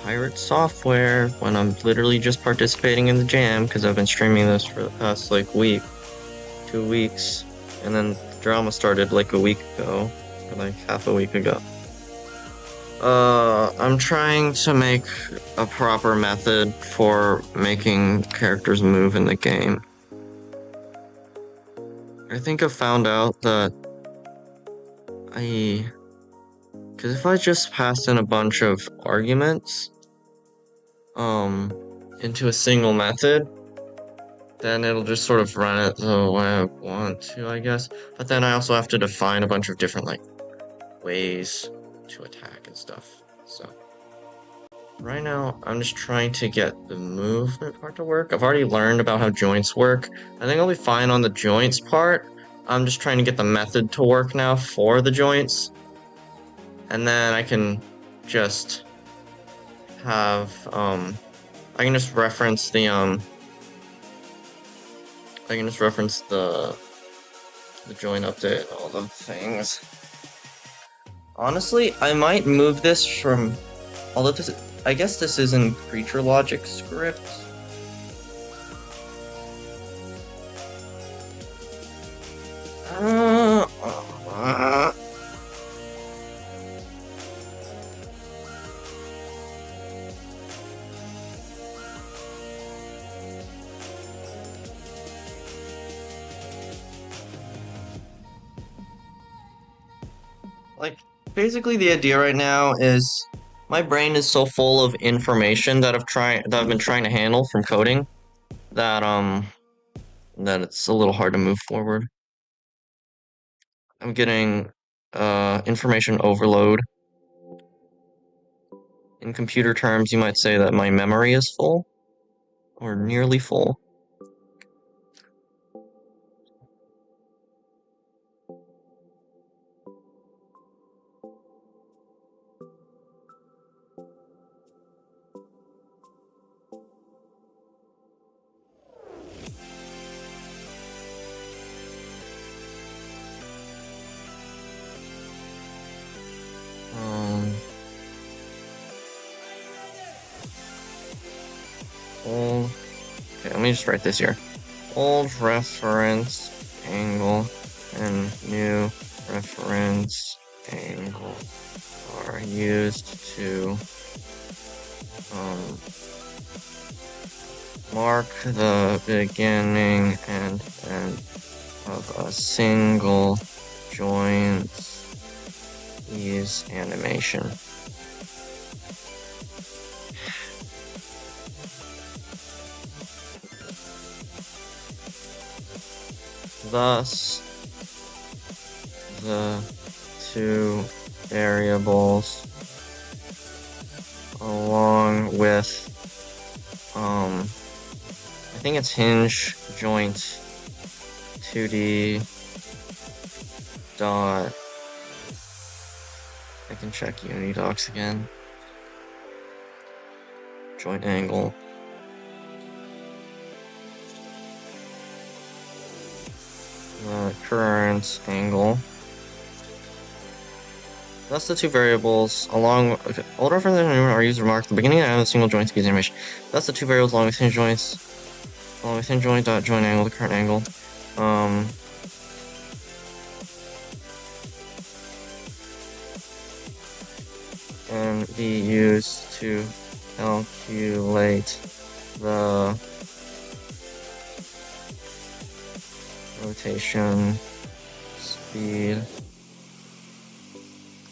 PirateSoftware when I'm literally just participating in the jam because I've been streaming this for the past like week, 2 weeks, and then the drama started like a week ago, or like half a week ago. I'm trying to make a proper method for making characters move in the game. I think I found out that because if I just pass in a bunch of arguments, into a single method, then it'll just sort of run it the way I want to, I guess. But then I also have to define a bunch of different, like, ways to attack and stuff. So, right now, I'm just trying to get the movement part to work. I've already learned about how joints work. I think I'll be fine on the joints part. I'm just trying to get the method to work now for the joints. And then I can just have, I can just reference the, join update and all the things. Honestly, I might move this from, although this, I guess this is in creature logic script. Like, basically the idea right now is my brain is so full of information that I've been trying to handle from coding that that it's a little hard to move forward. I'm getting information overload. In computer terms, you might say that my memory is full or nearly full. me just write this here. Old reference angle and new reference angle are used to mark the beginning and end of a single joint's ease animation. Thus, the two variables along with I think it's hinge joint 2D dot, I can check Unity docs again, joint angle, the current angle. Thus the two variables along old reference and new are used to mark the beginning and end of the single joint speed animation. Thus the two variables along with hinge joints, along with hinge joint dot joint angle, the current angle, can be used to calculate the rotation speed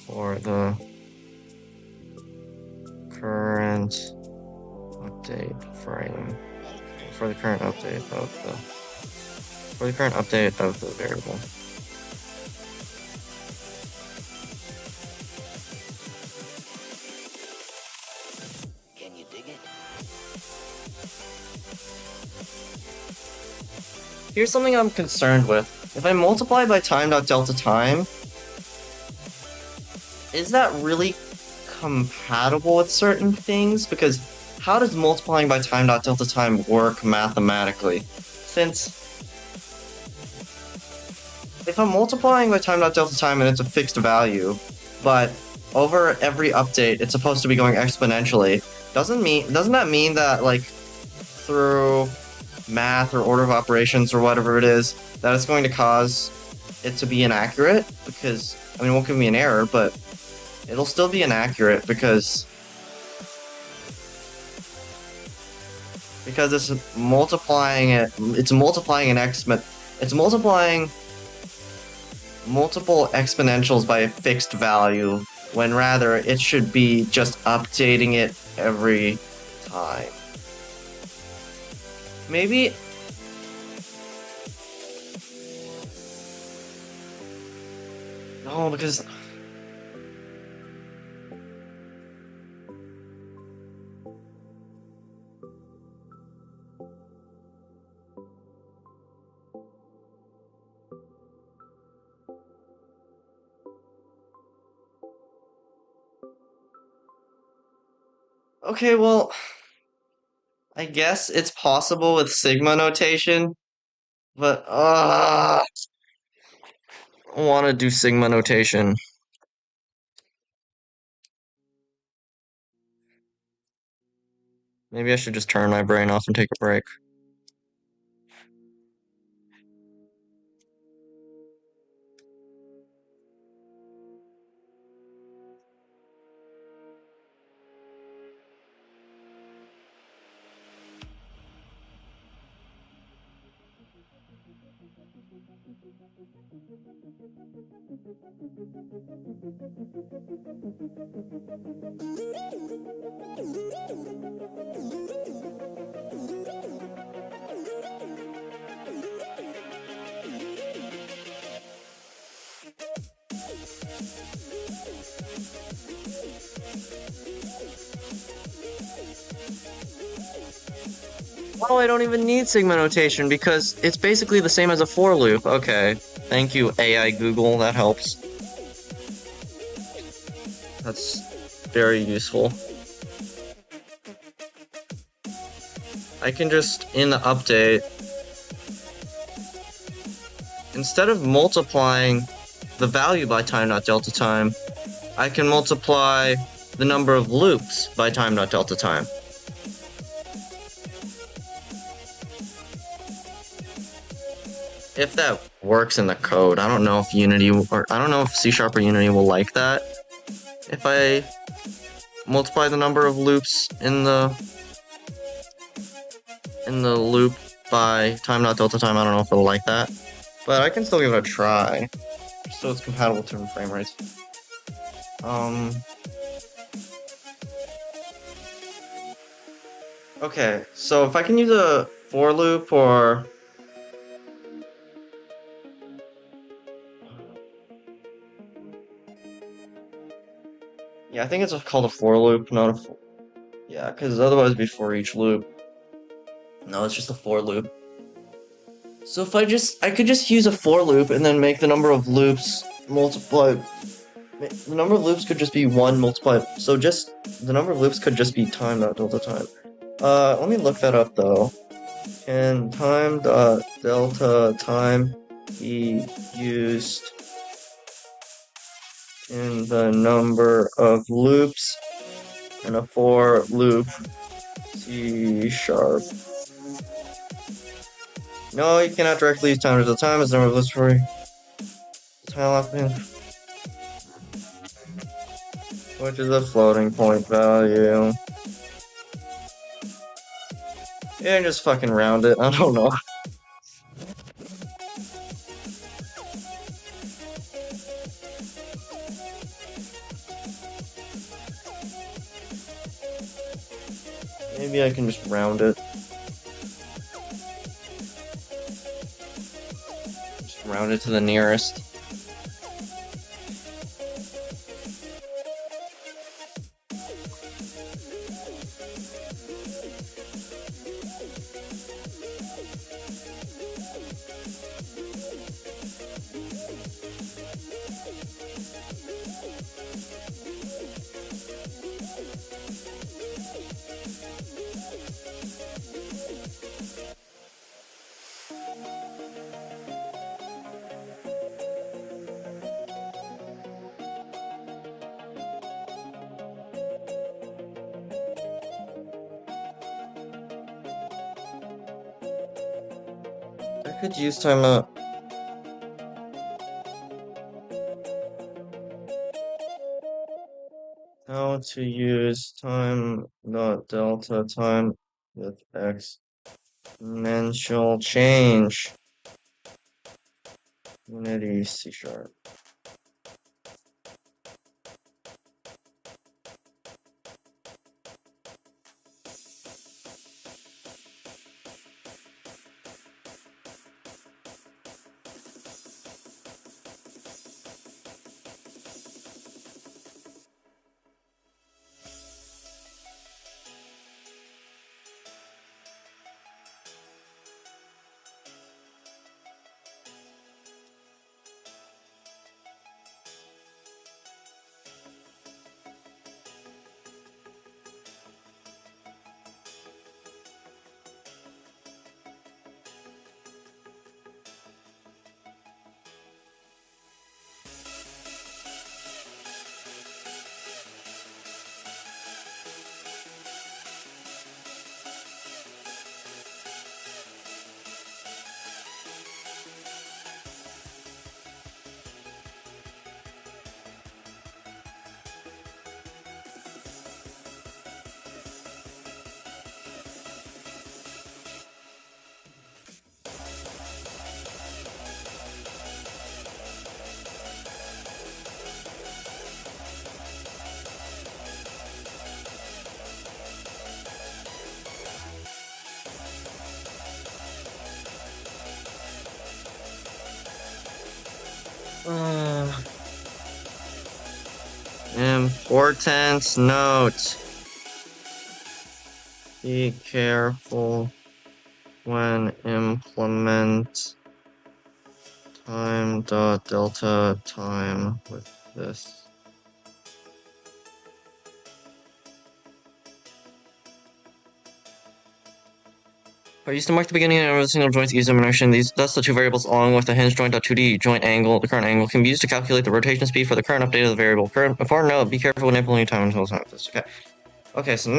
for the current update frame, for the current update of the variable. Can you dig it? Here's something I'm concerned with. If I multiply by time.delta time, is that really compatible with certain things? Because how does multiplying by time.delta time work mathematically? Since if I'm multiplying by time.delta time and it's a fixed value, but over every update it's supposed to be going exponentially, doesn't that mean that, like, through math or order of operations or whatever it is, that it's going to cause it to be inaccurate? Because, I mean, it won't give me an error, but it'll still be inaccurate because it's multiplying multiple exponentials by a fixed value, when rather it should be just updating it every time. Maybe no, because okay, well, I guess it's possible with sigma notation, but I want to do sigma notation. Maybe I should just turn my brain off and take a break. Oh, I don't even need sigma notation because it's basically the same as a for loop. Okay, thank you, AI Google, that helps. That's very useful. I can just, in the update, instead of multiplying the value by time.delta time, I can multiply the number of loops by time.delta time. if that works in the code. I don't know if Unity or I don't know if C# or Unity will like that. If I multiply the number of loops in the loop by time.delta time, I don't know if it'll like that. But I can still give it a try. So it's compatible to different frame rates. Okay, so if I can use a for loop or yeah, I think it's called a for loop, not a yeah, because otherwise it'd be for each loop. No, it's just a for loop. So if I could just use a for loop and then make the number of loops multiply. The number of loops could just be 1 multiplied. So just the number of loops could just be time dot delta time. Let me look that up though. Can time dot delta time be used in the number of loops in a for loop C#? No, you cannot directly use time dot time as the number of loops for time left, which is a floating point value. Yeah, just fucking round it. I don't know. Maybe I can just round it. Just round it to the nearest. I could use time out. How to use time dot delta time with exponential change. Unity C#. Important note. Be careful when implement time dot delta time with this. I used to mark the beginning of a single joint's ease dimension. Thus the two variables along with the hinge joint.2D joint angle, the current angle, can be used to calculate the rotation speed for the current update of the variable. Before note, be careful when implementing time until time with this. Okay. Okay, so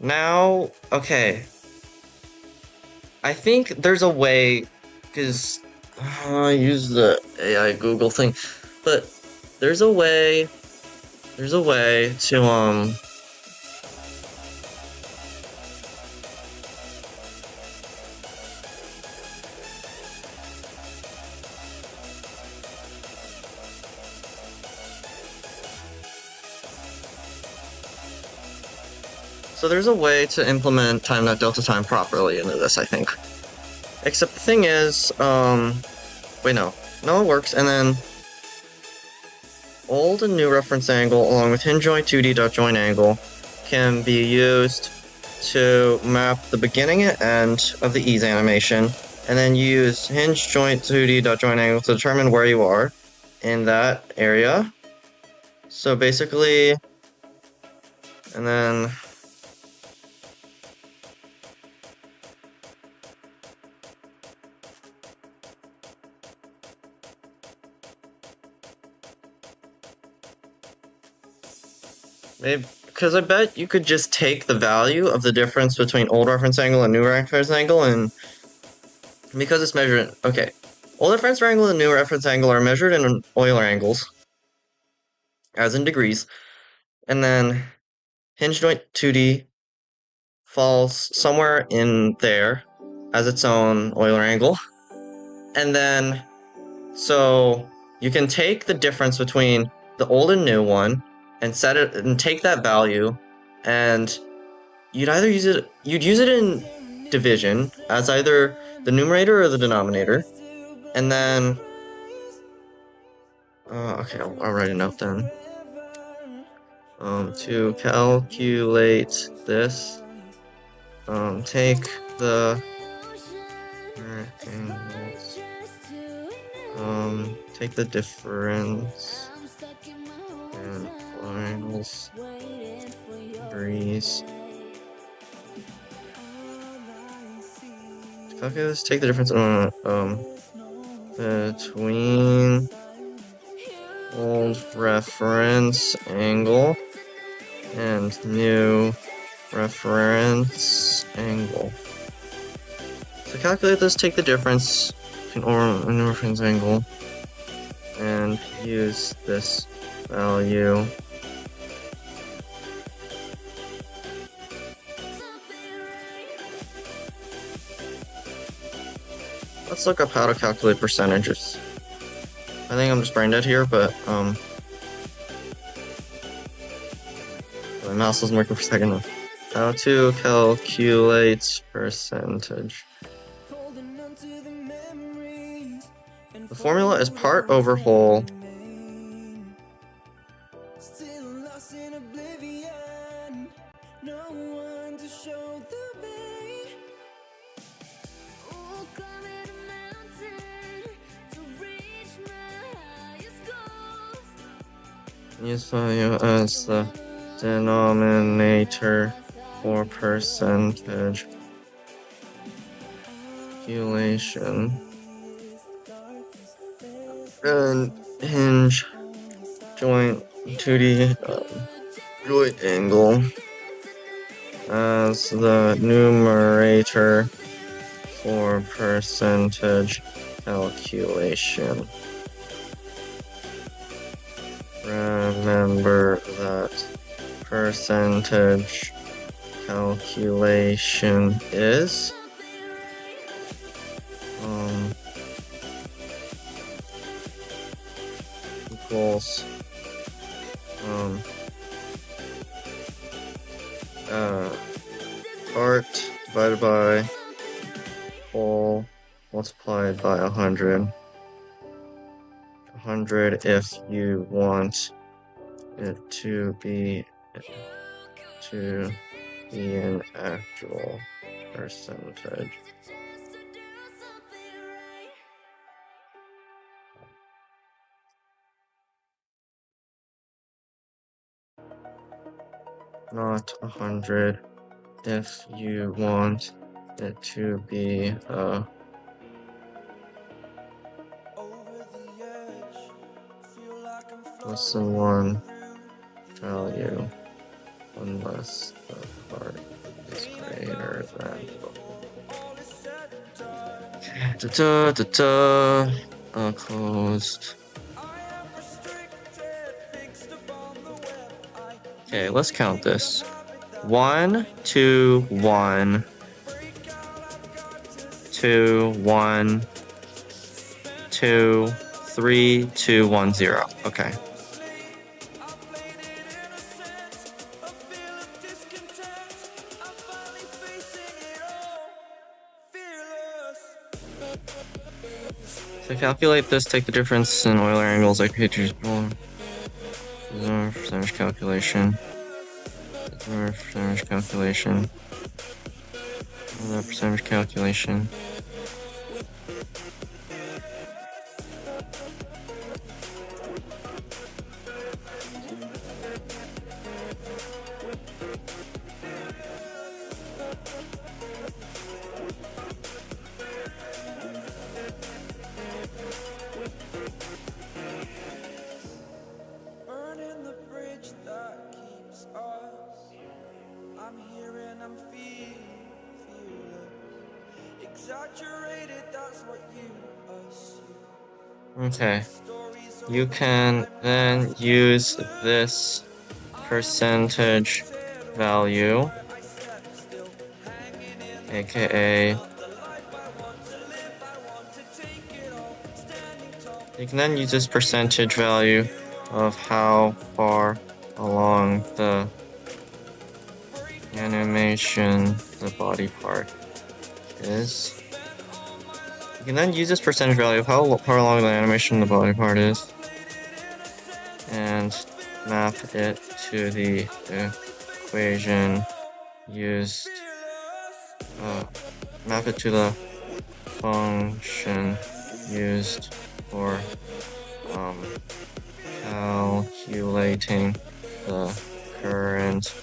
now, okay. I think there's a way because I use the AI Google thing, but there's a way to implement time that delta time properly into this, I think. Except the thing is, wait, no, it works, and then old and new reference angle along with hinge joint 2D.join angle can be used to map the beginning and end of the ease animation, and then use hinge joint 2D.join angle to determine where you are in that area. So basically, and then maybe, because I bet you could just take the value of the difference between old reference angle and new reference angle, and because it's measured, okay, old reference angle and new reference angle are measured in Euler angles, as in degrees, and then hinge joint 2D falls somewhere in there as its own Euler angle, and then so you can take the difference between the old and new one and set it and take that value, and you'd use it in division as either the numerator or the denominator, and then okay, I'll write a note then. To calculate this, take the rectangles, take the difference and finals degrees. To calculate this, take the difference between old reference angle and new reference angle. To calculate this, take the difference between old and new reference angle and use this value. Let's look up how to calculate percentages. I think I'm just brain dead here, but my mouse wasn't working for a second. How to calculate percentage. The formula is part over whole. Use value as the denominator for percentage calculation, and hinge joint 2D joint angle as the numerator for percentage calculation. Remember that percentage calculation is equals part divided by whole multiplied by 100. 100 if you want it to be an actual percentage. Not 100 if you want it to be less than 1 value unless the part is greater than. Closed. Okay, let's count this. 1, 2, 1, 2, 1, 2, 3, 2, 1, 0. Okay. To calculate this, take the difference in Euler angles like pictures below. Percentage calculation. Percentage calculation. Percentage calculation. Burning the bridge that keeps us. I'm here and I'm feeling exaggerated, that's what you assume. Okay. You can then use this percentage value, aka you can then use this percentage value of how far along the animation the body part is. You can then use this percentage value of how far along the animation the body part is and map it to the equation used, map it to the function used for calculating the current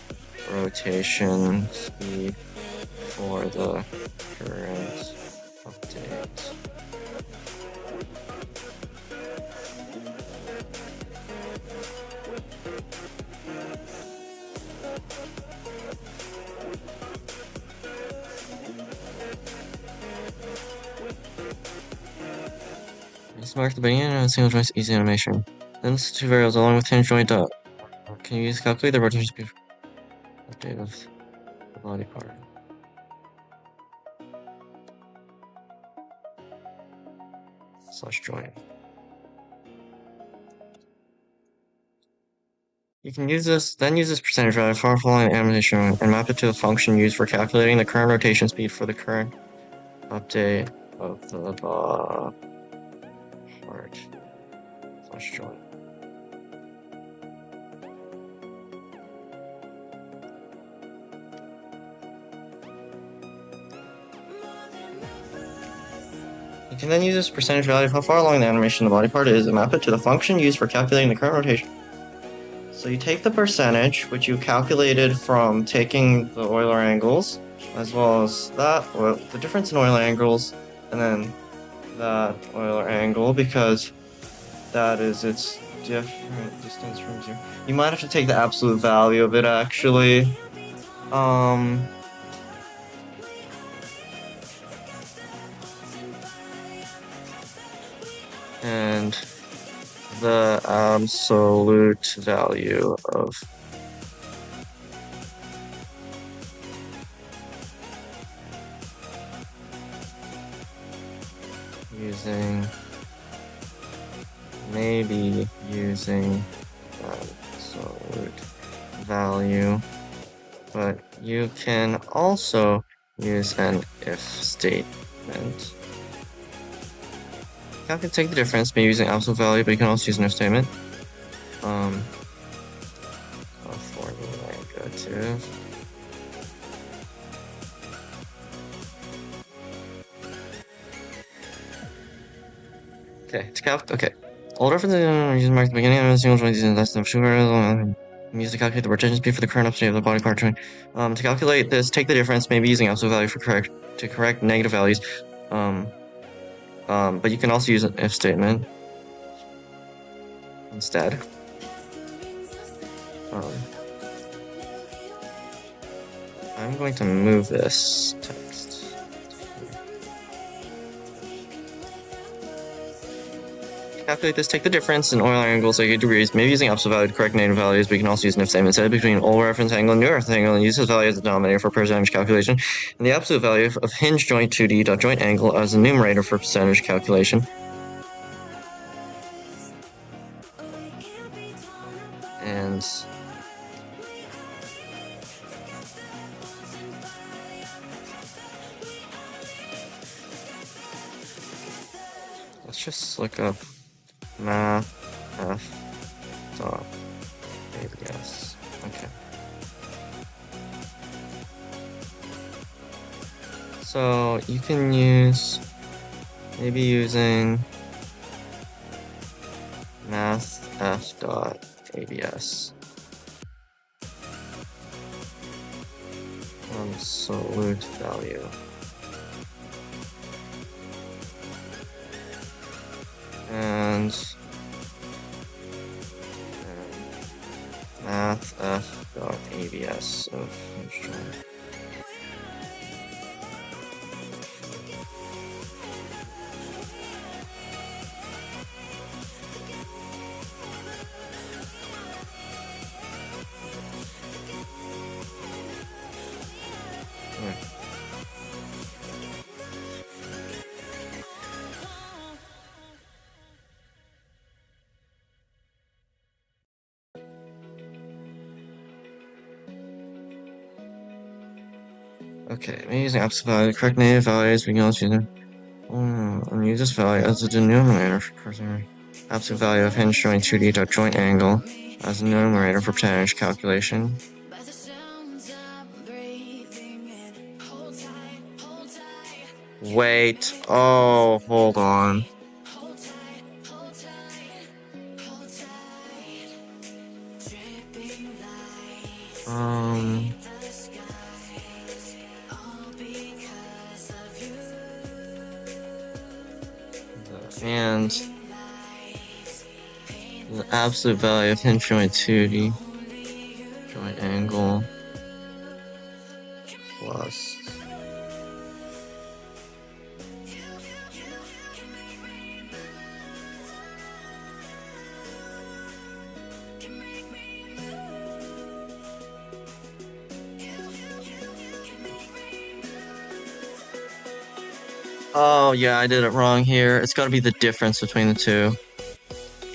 rotation speed for the current update. Just mark the beginning of a single joint's easy animation. Then list two variables along with hinge joint dot. Can you use to calculate the rotation speed update of the body part? Slash joint. You can use this, then use this percentage value for following animation and map it to the function used for calculating the current rotation speed for the current update of the part slash joint. You can then use this percentage value of how far along the animation the body part is and map it to the function used for calculating the current rotation. So you take the percentage, which you calculated from taking the Euler angles, as well as that, or the difference in Euler angles, and then that Euler angle, because that is its different distance from zero. You might have to take the absolute value of it, actually. And the absolute value of maybe using absolute value, but you can also use an if statement. You can take the difference by using absolute value, but you can also use an if statement. Formula negative. Okay, all references using mark at the beginning of a single joint using less than two variables. Use to calculate the rotation speed for the current upstate of the body part joint. To calculate this, take the difference, maybe using absolute value for correct negative values. But you can also use an if statement instead. I'm going to move this text. calculate this, take the difference in Euler angles like 8 degrees, maybe using absolute value to correct negative values, but you can also use an if statement instead between old reference angle and new reference angle and use this value as the denominator for percentage calculation, and the absolute value of hinge joint 2D dot joint angle as the numerator for percentage calculation. And let's just look up math f dot abs. Okay. So you can use maybe using math f dot abs. Absolute value. And math f dot abs of hinge joint. Okay, maybe using absolute value to correct negative values, we can also use and use this value as the denominator for percentage. Absolute value of hinge joint 2D dot joint angle as the numerator for percentage calculation. Wait, oh, hold on. And the absolute value of hinge joint 2D joint angle plus oh yeah, I did it wrong here. It's got to be the difference between the two.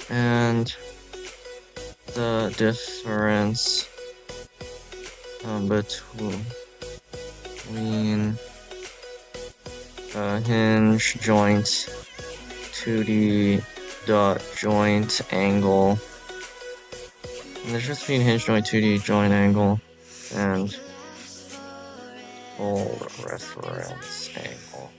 And the difference between hinge joint 2D dot joint angle, and the difference between hinge joint 2D joint angle and old reference angle.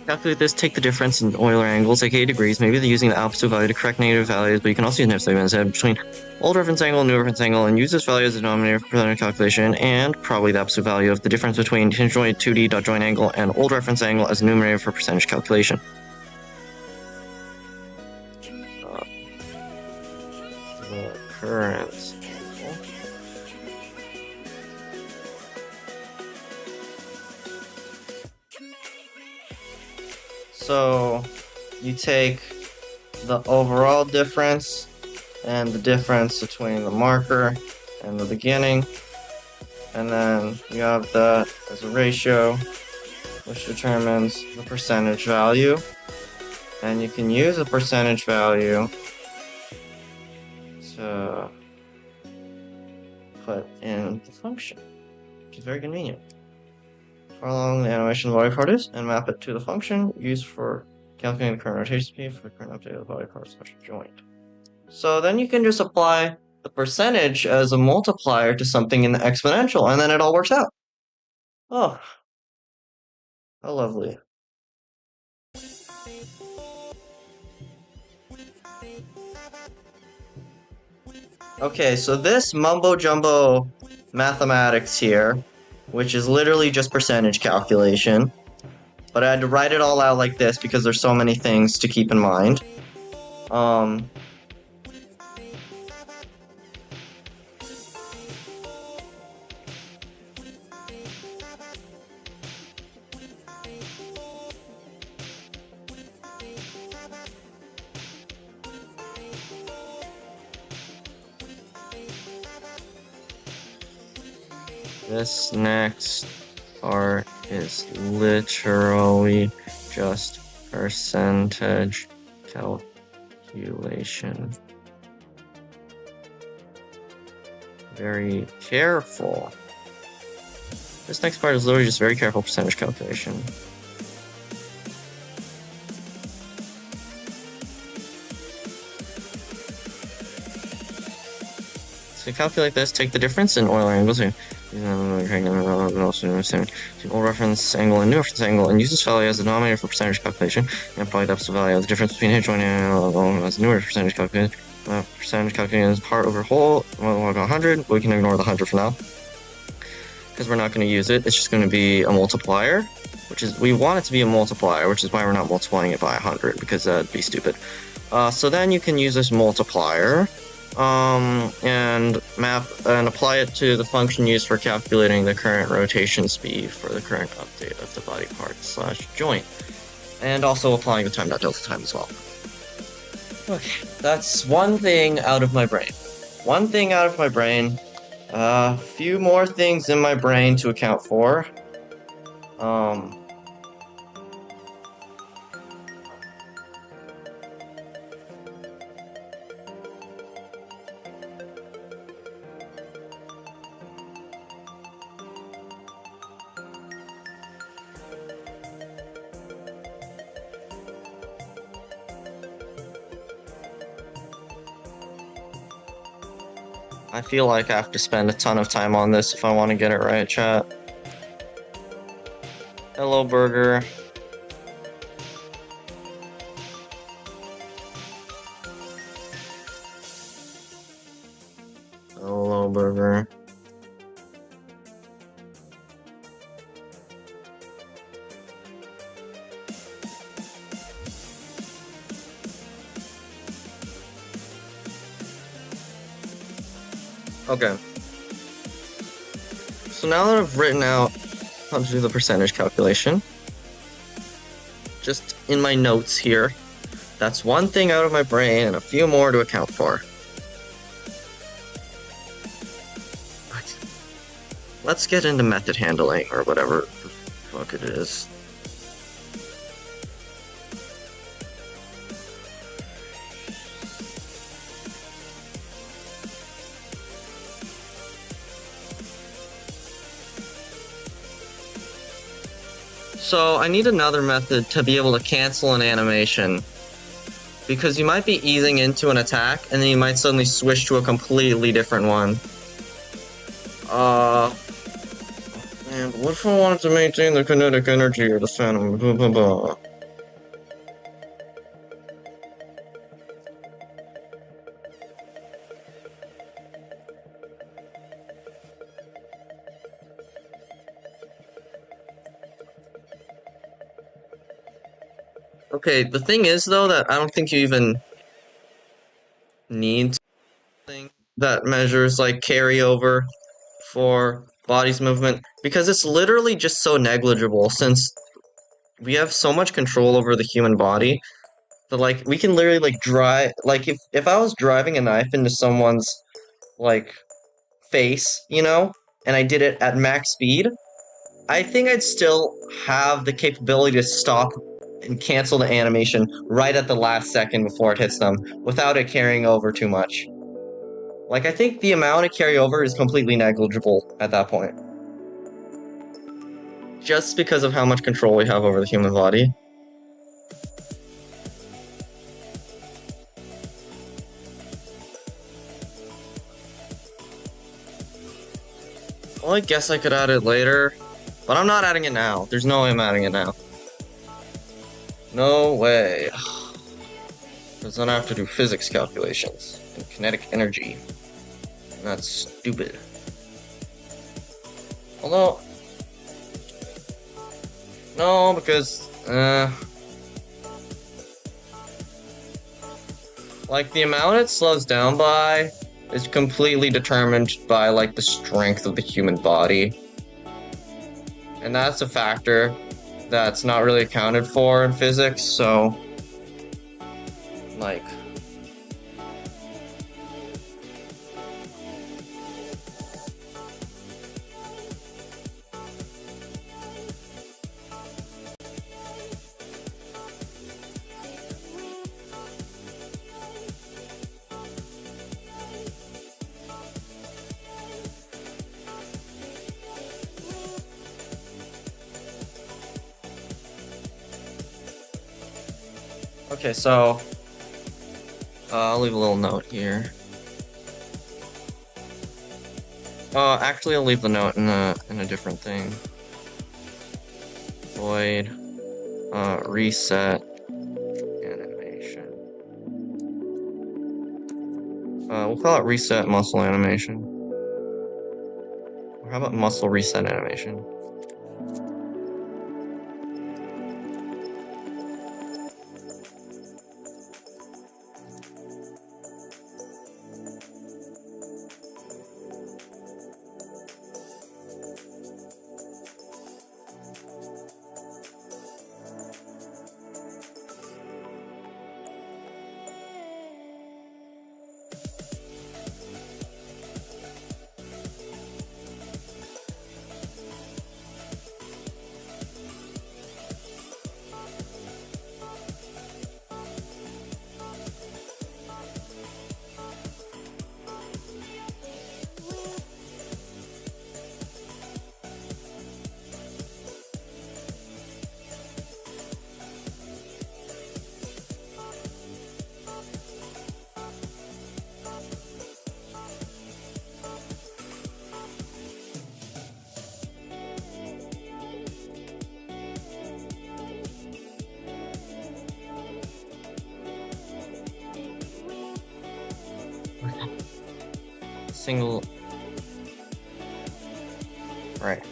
Calculate this, take the difference in Euler angles like 8 degrees, maybe they're using the absolute value to correct negative values, but you can also use an if statement instead between old reference angle and new reference angle, and use this value as the denominator for percentage calculation, and probably the absolute value of the difference between hinge joint 2D dot joint angle and old reference angle as the numerator for percentage calculation. The current angle. So you take the overall difference and the difference between the marker and the beginning, and then you have that as a ratio which determines the percentage value, and you can use the percentage value to put in the function, which is very convenient. Far along the animation of the body part is, and map it to the function used for calculating the current rotation speed for the current update of the body part slash joint. So then you can just apply the percentage as a multiplier to something in the exponential, and then it all works out. Oh, how lovely. Okay, so this mumbo jumbo mathematics here, which is literally just percentage calculation. But I had to write it all out like this because there's so many things to keep in mind. This next part is literally just percentage calculation. Very careful. This next part is literally just very careful percentage calculation. So calculate this, take the difference in Euler angles here. Old reference angle and new reference angle, and use this value as a denominator for percentage calculation, and apply depth of value. The difference between hinge joint and as new percentage calculation. Percentage calculation is part over whole. Well, we'll go 100, but we can ignore the 100 for now, because we're not going to use it. It's just going to be a multiplier, which is, we want it to be a multiplier, which is why we're not multiplying it by 100, because that'd be stupid. So then you can use this multiplier, and map and apply it to the function used for calculating the current rotation speed for the current update of the body part / joint, and also applying the time.delta time as well. Okay, that's one thing out of my brain. One thing out of my brain. A few more things in my brain to account for. I feel like I have to spend a ton of time on this if I want to get it right, chat. Hello, Burger. Hello, Burger. Okay. So now that I've written out how to do the percentage calculation, just in my notes here, that's one thing out of my brain and a few more to account for. Let's get into method handling, or whatever the fuck it is. So I need another method to be able to cancel an animation, because you might be easing into an attack and then you might suddenly switch to a completely different one. And what if I wanted to maintain the kinetic energy or the phantom? Blah, blah, blah. Okay, the thing is, though, that I don't think you even need something that measures, like, carryover for body's movement, because it's literally just so negligible, since we have so much control over the human body that, like, we can literally, like, drive, like, if I was driving a knife into someone's, like, face, you know, and I did it at max speed, I think I'd still have the capability to stop and cancel the animation right at the last second before it hits them, without it carrying over too much. Like, I think the amount of carryover is completely negligible at that point. Just because of how much control we have over the human body. Well, I guess I could add it later, but I'm not adding it now. There's no way I'm adding it now. No way. Because then I have to do physics calculations and kinetic energy. And that's stupid. Although, no, because, like, the amount it slows down by is completely determined by, like, the strength of the human body. And that's a factor that's not really accounted for in physics, so, like... Okay, so I'll leave a little note here. Actually, I'll leave the note in a different thing. Void reset animation. We'll call it reset muscle animation. Or how about muscle reset animation? Single. Right.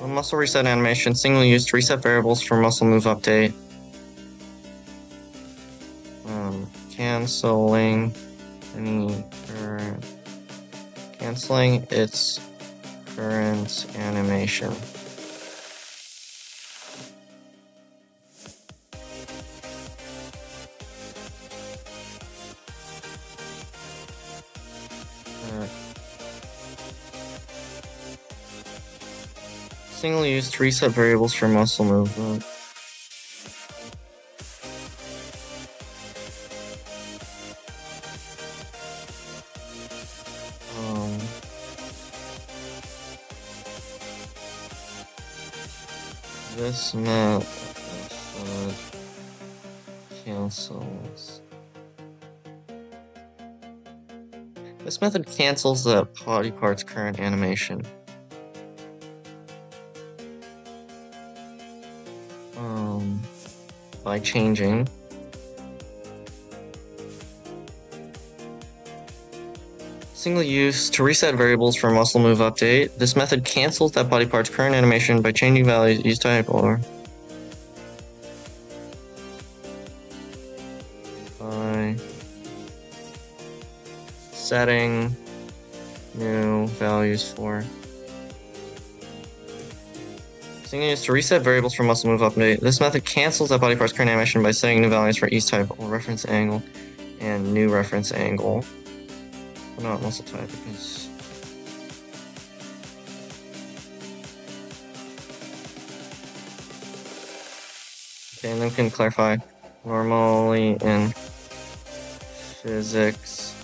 Muscle reset animation, single use reset variables for muscle move update. Canceling any current, canceling its current animation. Single use reset variables for muscle movement. This method cancels. This method cancels the body part's current animation. by changing single use to reset variables for muscle move update. This method cancels that body part's current animation by changing values, use type, or by setting new values for single use to reset variables for muscle move update. This method cancels that body part's current animation by setting new values for each type or reference angle and new reference angle. But not muscle type because okay, and then we can clarify. Normally in physics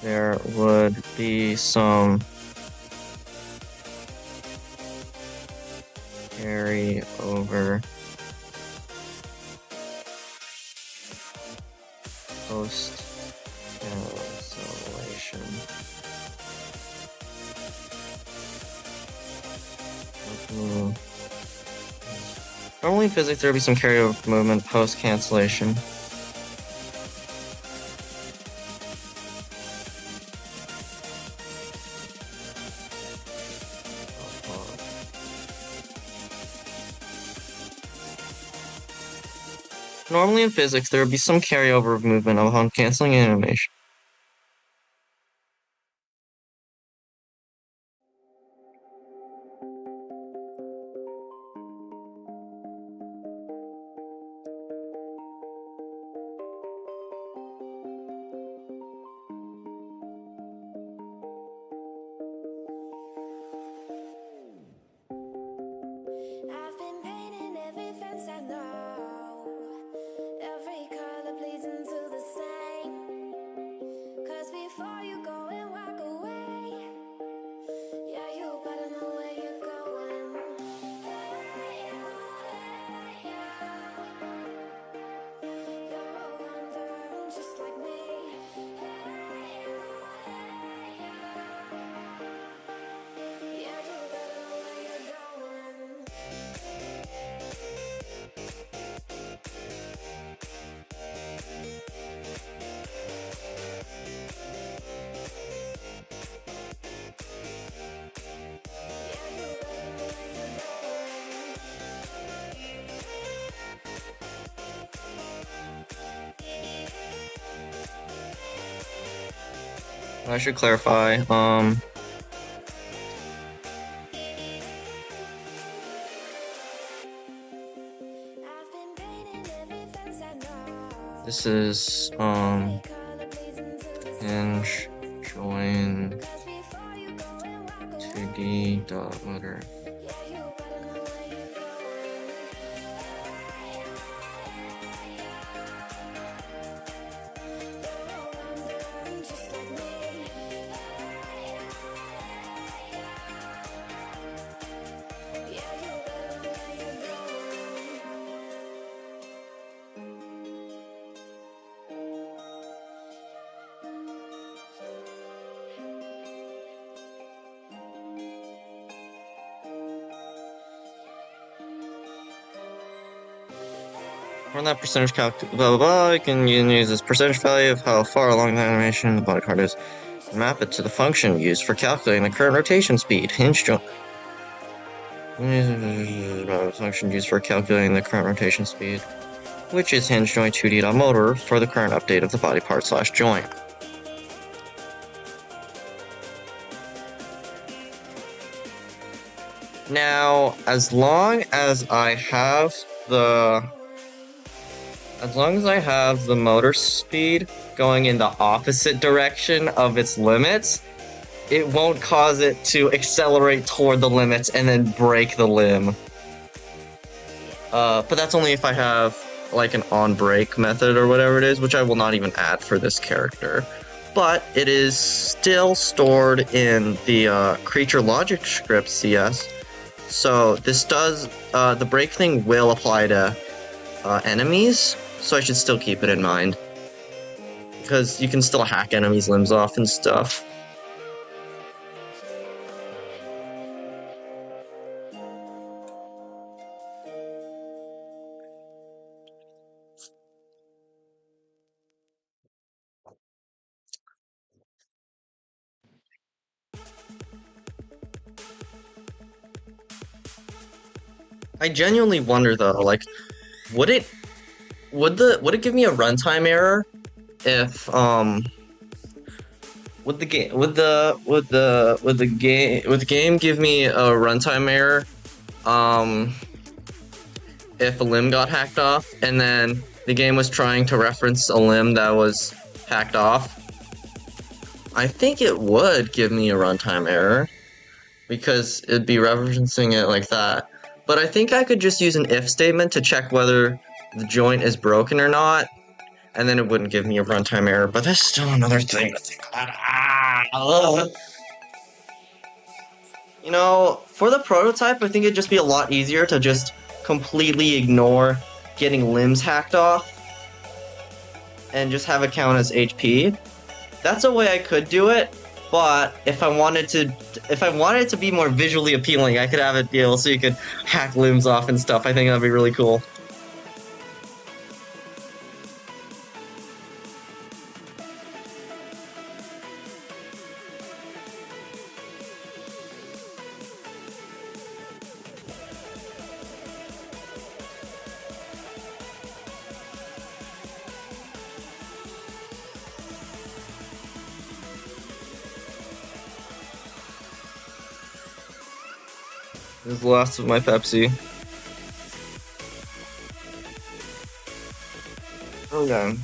there would be some carry over post cancellation. Normally in physics there would be some carryover movement post cancellation. Normally in physics, there would be some carryover of movement upon canceling an animation. I've been painting every fence I know, every color pleasing to the same. 'Cause before you go and walk away, yeah, you better know where you're going. Hey, hey, you're a wanderer just like me. Hey, yeah, you better know where you're going. I should clarify, this is, hinge join 2D dot motor. Run that percentage calc, blah blah blah. You can use this percentage value of how far along the animation the body part is, and map it to the function used for calculating the current rotation speed. Hinge joint. Function used for calculating the current rotation speed, which is hinge joint 2D.motor for the current update of the body part / joint. Now, as long as I have the motor speed going in the opposite direction of its limits, it won't cause it to accelerate toward the limits and then break the limb. But that's only if I have like an on-break method or whatever it is, which I will not even add for this character. But it is still stored in the creature logic script CS. So this does, the break thing will apply to enemies, so I should still keep it in mind. Because you can still hack enemies' limbs off and stuff. I genuinely wonder though, like, would it give me a runtime error if would the game give me a runtime error if a limb got hacked off and then the game was trying to reference a limb that was hacked off? I think it would give me a runtime error because it'd be referencing it like that. But I think I could just use an if statement to check whether the joint is broken or not, and then it wouldn't give me a runtime error. But that's still another thing to think about. You know, for the prototype, I think it'd just be a lot easier to just completely ignore getting limbs hacked off and just have it count as HP. That's a way I could do it, but if I wanted it to be more visually appealing, I could have it be able so you could hack limbs off and stuff. I think that'd be really cool. This is the last of my Pepsi. Okay.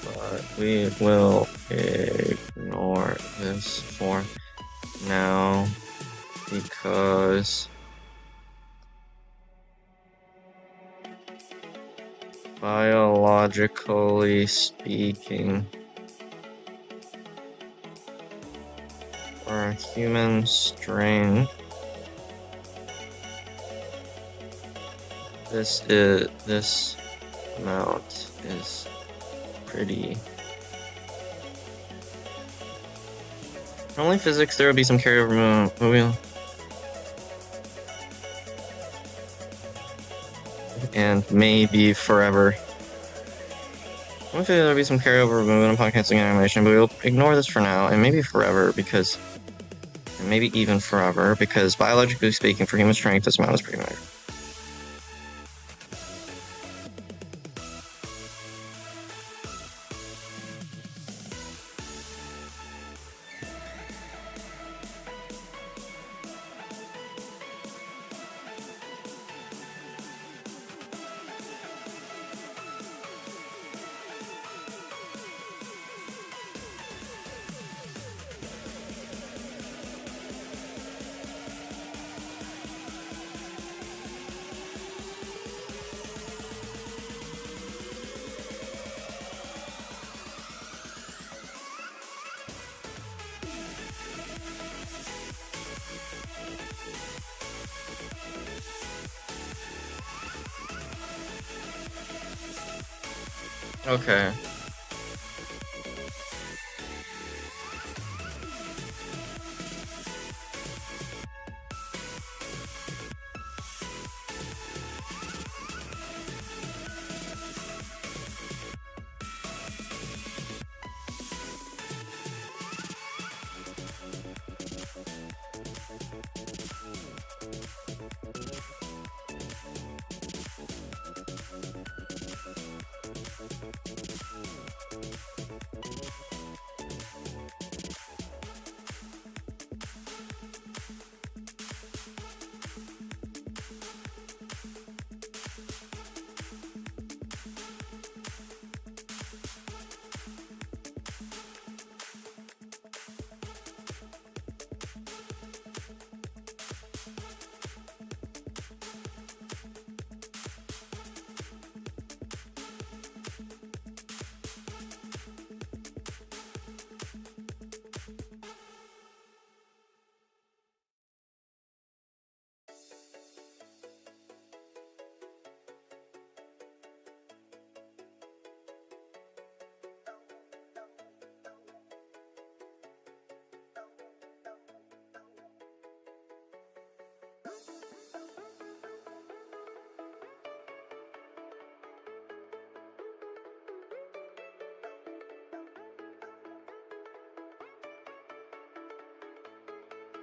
But we will ignore this for now because biologically speaking, for a human strain, this amount is pretty. Only physics, there will be some carryover moving. And maybe forever. Only there will be some carryover movement upon canceling animation, but we'll ignore this for now, and maybe forever because. And maybe even forever, because biologically speaking, for human strength, this amount is pretty minor. Okay.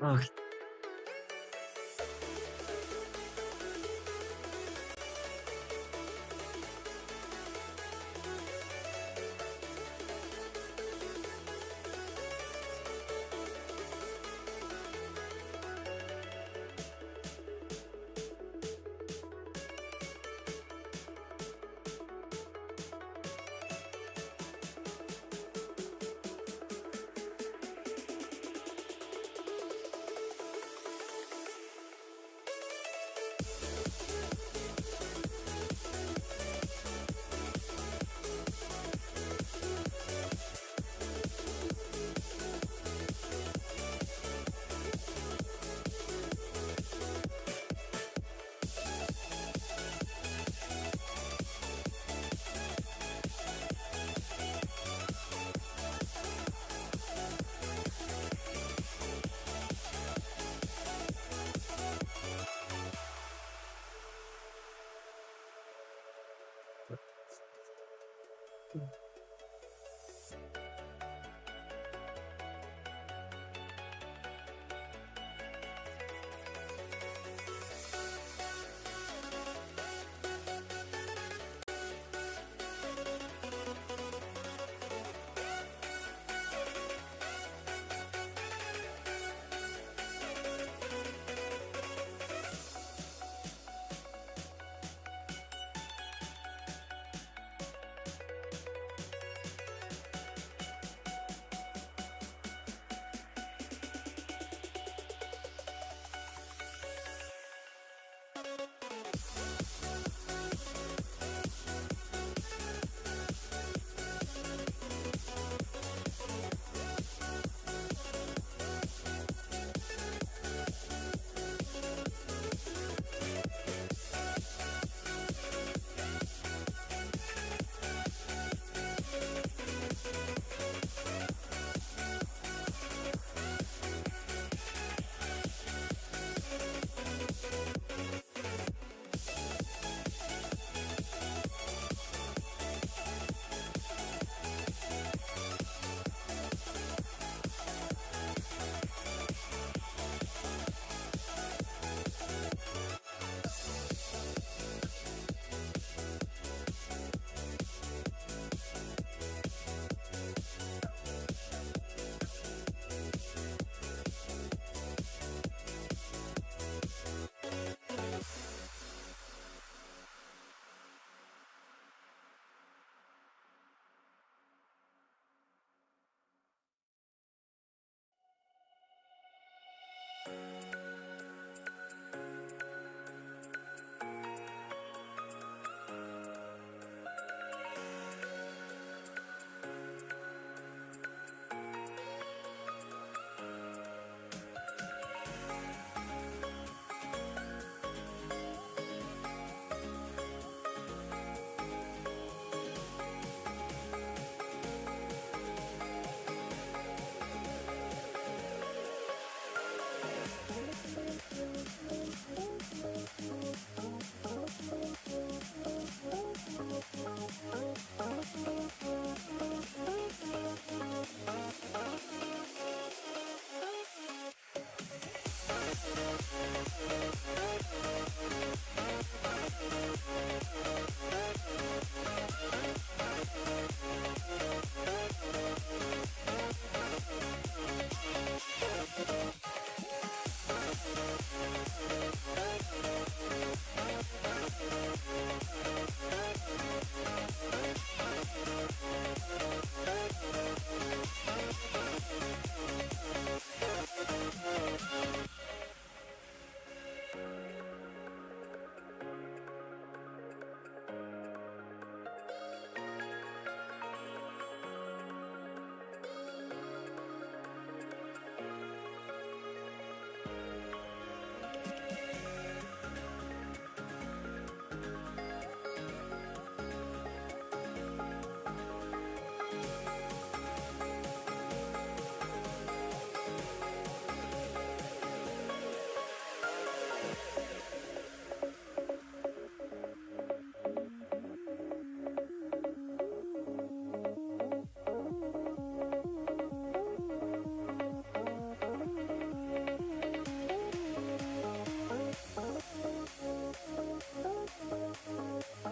Okay.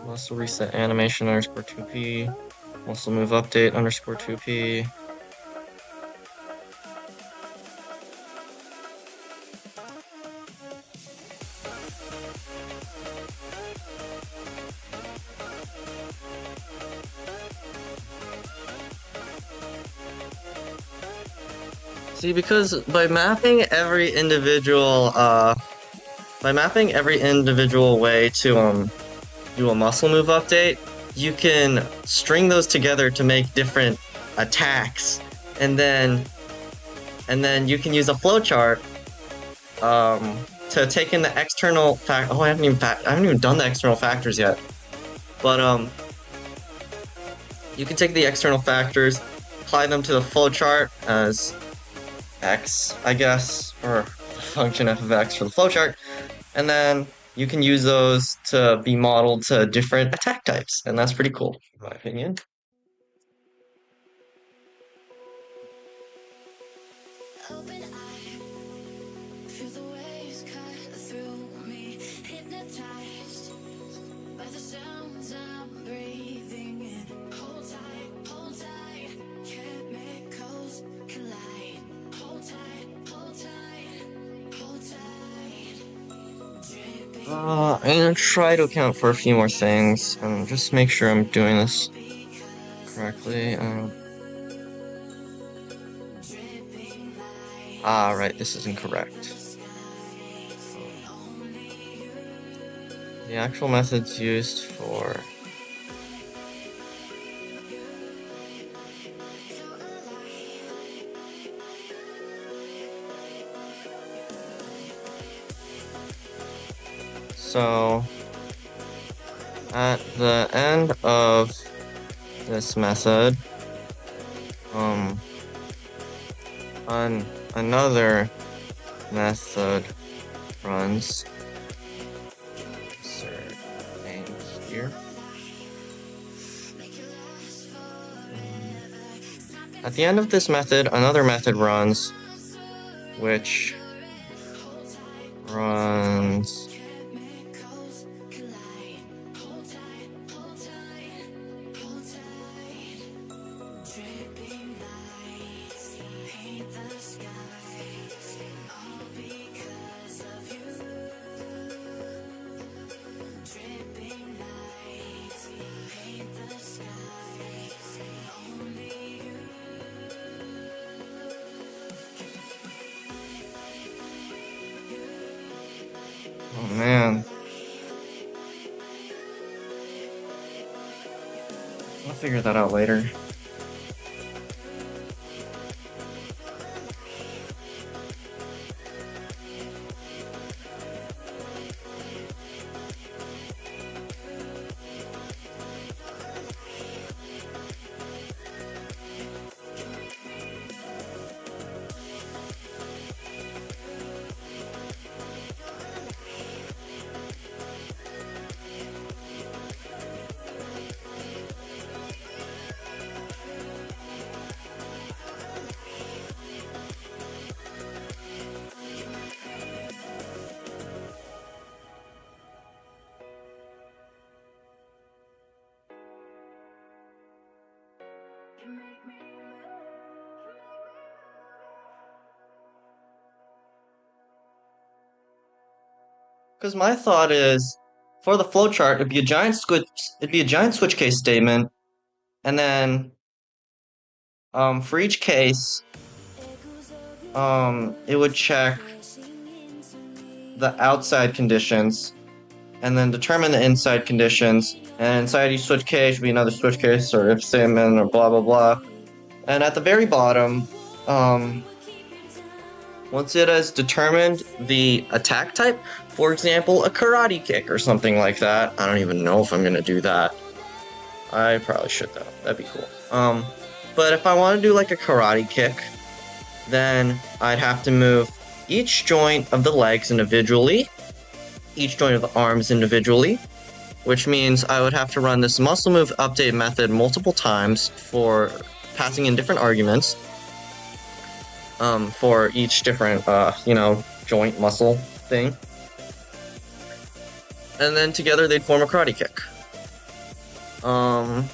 muscle reset animation underscore 2p, muscle move update underscore 2p. See, because by mapping every individual way to do a muscle move update, you can string those together to make different attacks, and then you can use a flowchart to take in the external fact. Oh, I haven't even done the external factors yet, but you can take the external factors, apply them to the flowchart as x, I guess, or function f of x for the flowchart, and then you can use those to be modeled to different attack types, and that's pretty cool, in my opinion. Open eye, feel the waves cut through me, hypnotized by the sounds I'm breathing in. Hold tight, chemicals collide. Hold tight, hold tight, hold tight. Dripping I'm gonna try to account for a few more things and just make sure I'm doing this correctly. Right, this is incorrect. The actual methods used for so at the end of this method, another method runs. Insert name here. At the end of this method, another method runs, which runs chemicals collide. Hold tight, hold tight, hold tight. Dripping lights paint the skies, all because of you. Dripping lights paint the skies, only you. oh man. I'll figure that out later. Because my thought is, for the flowchart, it'd be a giant switch case statement, and then for each case, it would check the outside conditions, and then determine the inside conditions, and inside each switch case would be another switch case, or if statement, or blah blah blah. And at the very bottom, once it has determined the attack type, for example, a karate kick or something like that. I don't even know if I'm gonna do that. I probably should though. That'd be cool. But if I want to do like a karate kick, then I'd have to move each joint of the legs individually, each joint of the arms individually, which means I would have to run this muscle move update method multiple times for passing in different arguments for each different, joint muscle thing. And then together they'd form a karate kick. Um,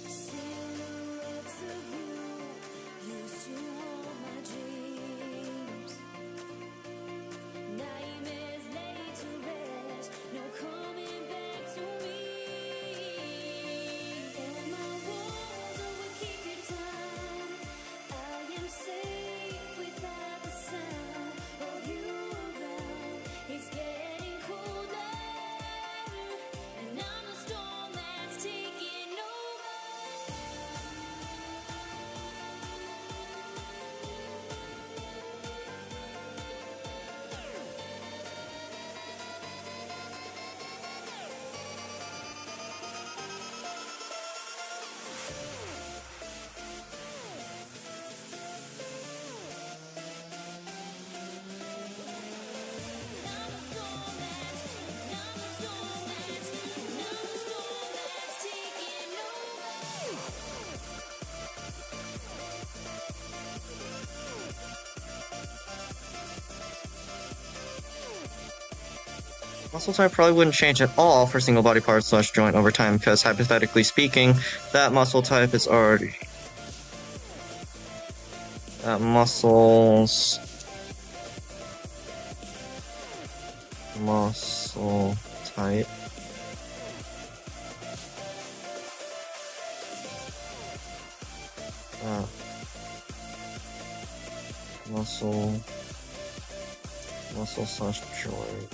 Silhouettes of you used to haunt my dreams. Nightmares laid to rest, no coming back to me. And my walls will keep you down. I am safe without the sound of you around. It's getting colder, and I'm the storm that's taking over. muscle type probably wouldn't change at all for single body part / joint over time, because hypothetically speaking, that muscle type is already... That muscle type muscle / joint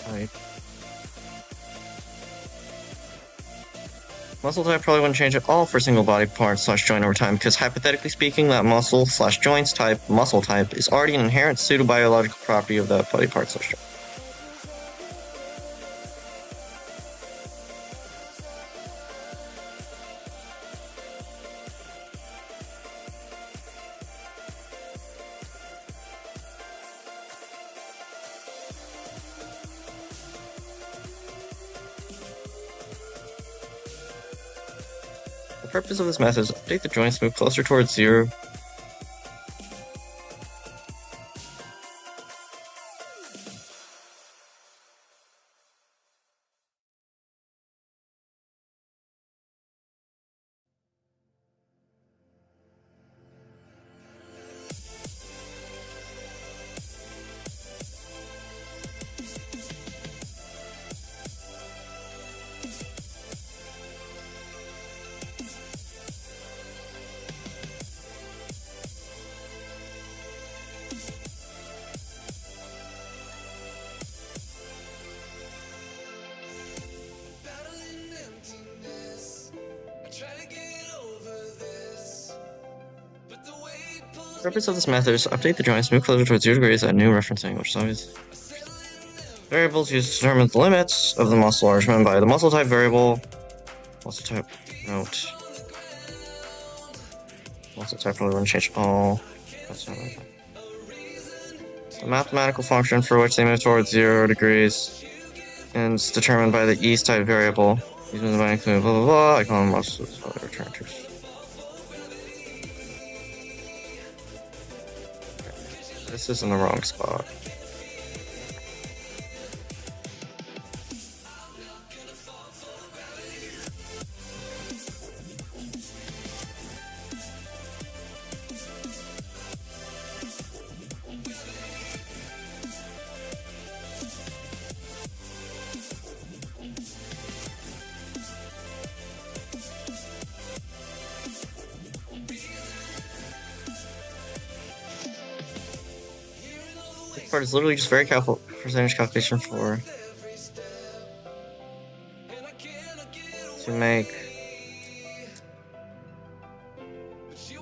type. Muscle type probably wouldn't change at all for single body part / joint over time, because hypothetically speaking, that muscle / joints type muscle type is already an inherent pseudobiological property of that body part / joint. The purpose of this method is to update the joints, move closer towards zero. The purpose of this method is to update the joints, move closer towards 0 degrees at a new reference angle, which is obvious. Variables used to determine the limits of the muscle are determined by the muscle type variable, muscle type note. Muscle type probably wouldn't change at all. That's not like that. The mathematical function for which they move towards 0 degrees is determined by the ease type variable. These movements might include blah blah blah. I call them muscles. I'll return to. This is in the wrong spot. This part is literally just very careful percentage calculation to make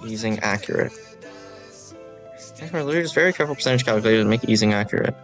easing accurate. Next part, literally just very careful percentage calculator to make easing accurate.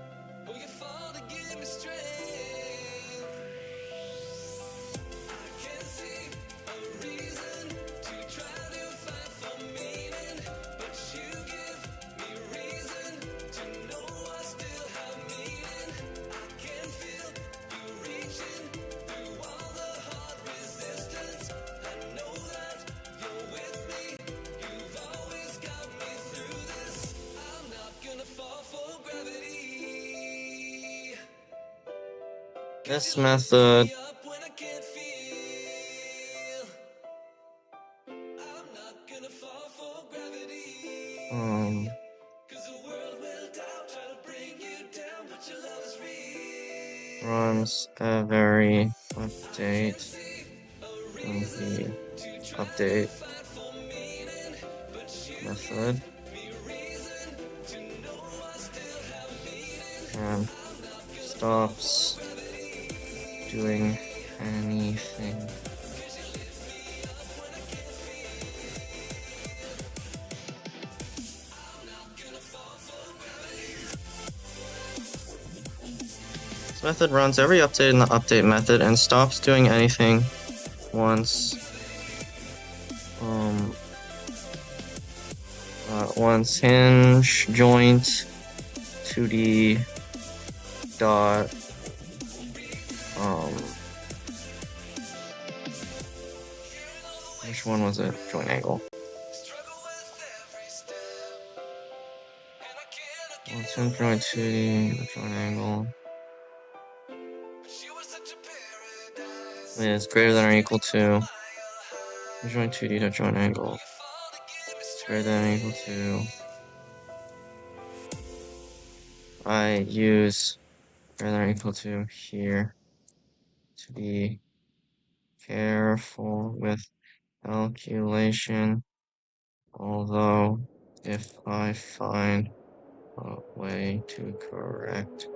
This method runs every update of the update method and stops doing anything. This method runs every update in the update method and stops doing anything once hinge joint 2D dot which one was it? Joint angle. Once hinge joint 2D joint angle is greater than or equal to joint 2D dot joint angle. Greater than or equal to. I use greater than or equal to here to be careful with calculation, although if I find a way to correct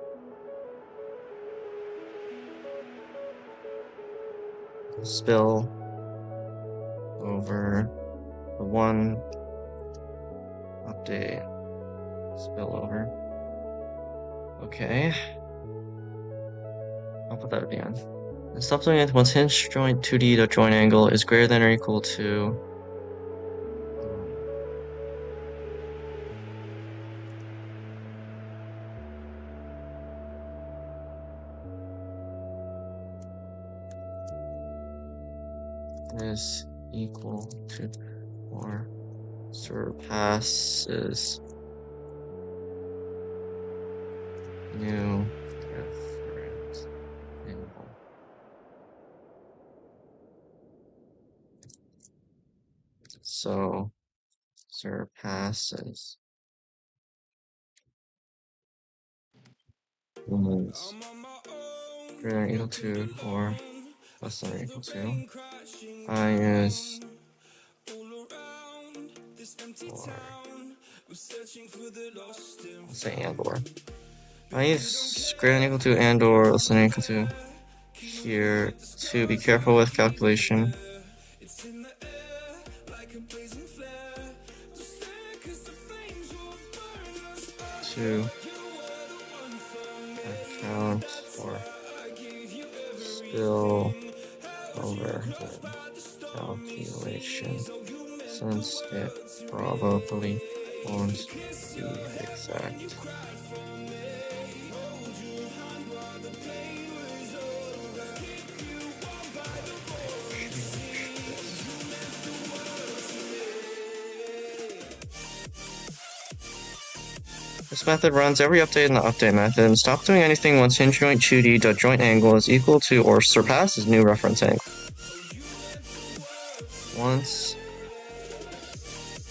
spill over the one update spillover. Okay. I'll put that at the end. And stop doing it once hinge joint 2D to joint angle is greater than or equal to is equal to or surpasses new reference angle. So surpasses means greater than or equal to or less than or equal to. I use or I'll say and or. I use greater than or equal to and or less than or equal to here to be careful with calculation. To account for spill over the calculation, since it probably won't be exact. This method runs every update in the update method and stops doing anything once hinge joint 2D.joint angle is equal to or surpasses new reference angle. Once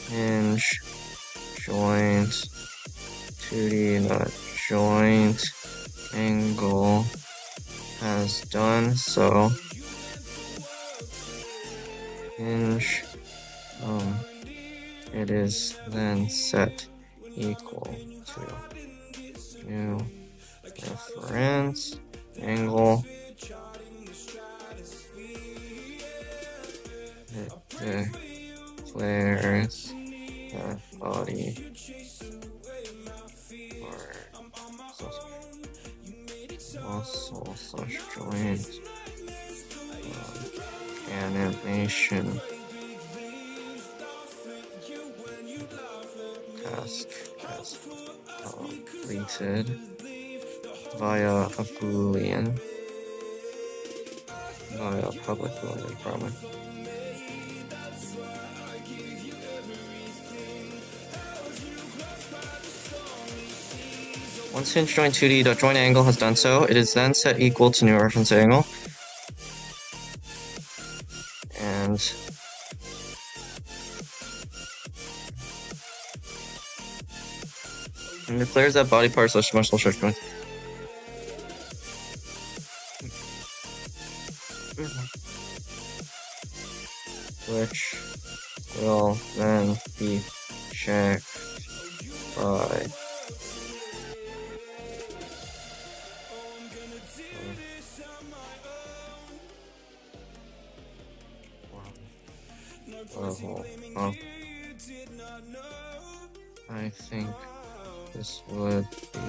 hinge joint 2D.joint angle has done so, hinge it is then set equal to new reference angle. It declares that body muscle / joint animation task as completed via a public boolean probably. Once hinge joint 2D.joint angle has done so, it is then set equal to new reference angle. And declares that body part / muscle / joint. Which will then be checked by I think this would be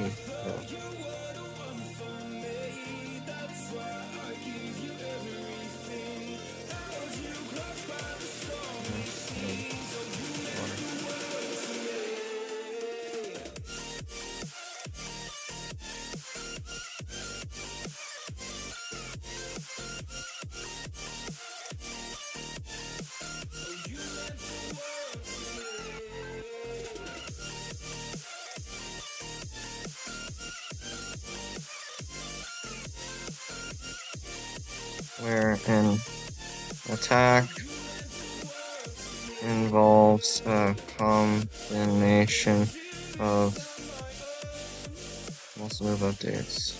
where an attack involves a combination of muscle move updates.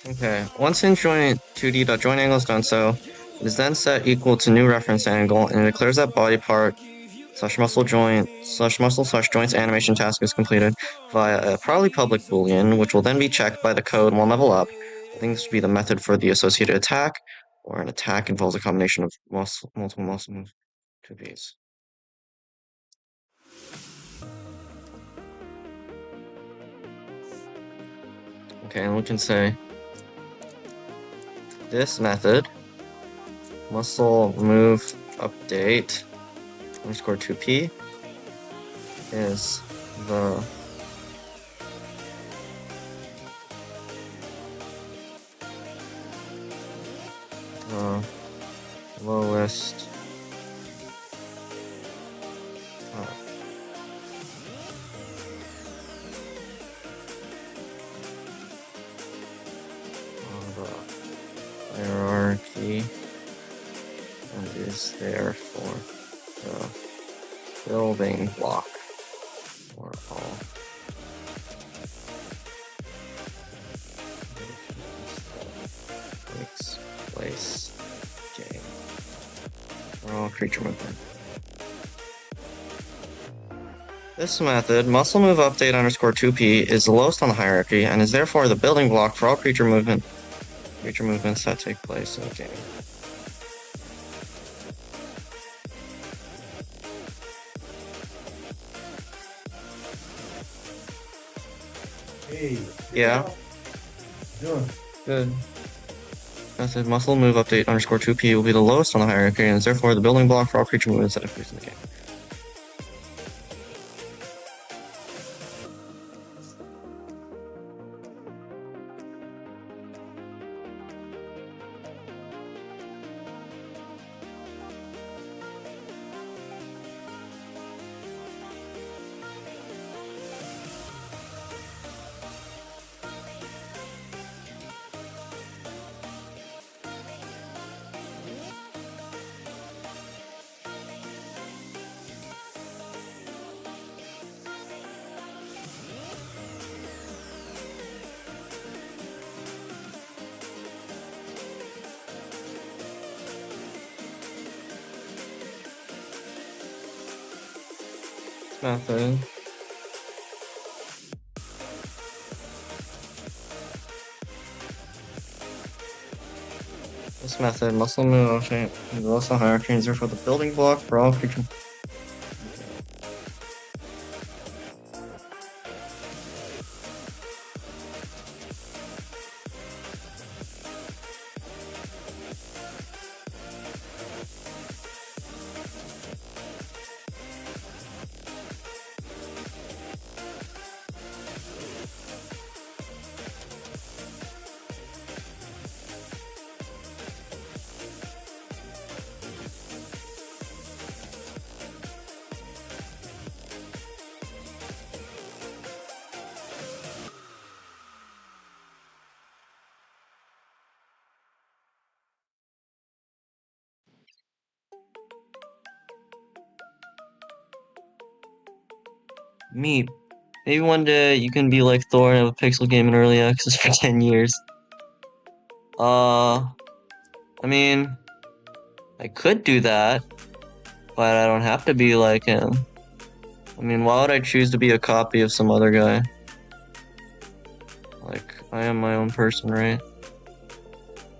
Okay, once hinge joint 2D.joint angle is done so, it is then set equal to new reference angle, and it declares that body part / muscle joint / muscle / joints animation task is completed via a probably public boolean, which will then be checked by the code and will level up. I think this would be the method for the associated attack, or an attack involves a combination of multiple muscle moves, 2Ds. Okay, and we can say this method, muscle move update underscore 2p, is the lowest hierarchy and is therefore the building block for all takes place game for all creature movement. This method, muscle move update underscore 2p, is the lowest on the hierarchy and is therefore the building block for all creature movements that take place in the game. Hey. Yeah. Doing? Good. Method muscle move update underscore 2p will be the lowest on the hierarchy and is therefore the building block for all creature movements that take place in the game. method must limit motion and also hierarchy zero for the building block for all creature. Me. Maybe one day you can be like Thor and have a pixel game in early access for 10 years. I mean, I could do that, but I don't have to be like him. I mean, why would I choose to be a copy of some other guy? Like, I am my own person, right?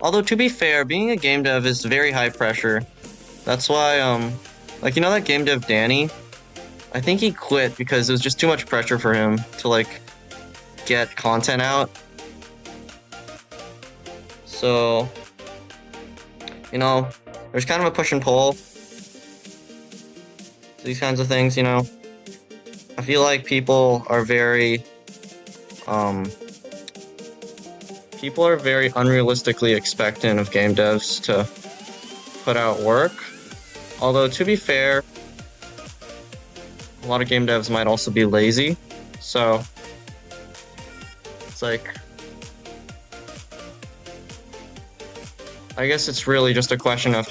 Although, to be fair, being a game dev is very high pressure. That's why, like, you know that game dev Danny? I think he quit because it was just too much pressure for him to, like, get content out. So, you know, there's kind of a push and pull to these kinds of things, you know? I feel like people are very unrealistically expectant of game devs to put out work. Although, to be fair, a lot of game devs might also be lazy. So, it's like, I guess it's really just a question of,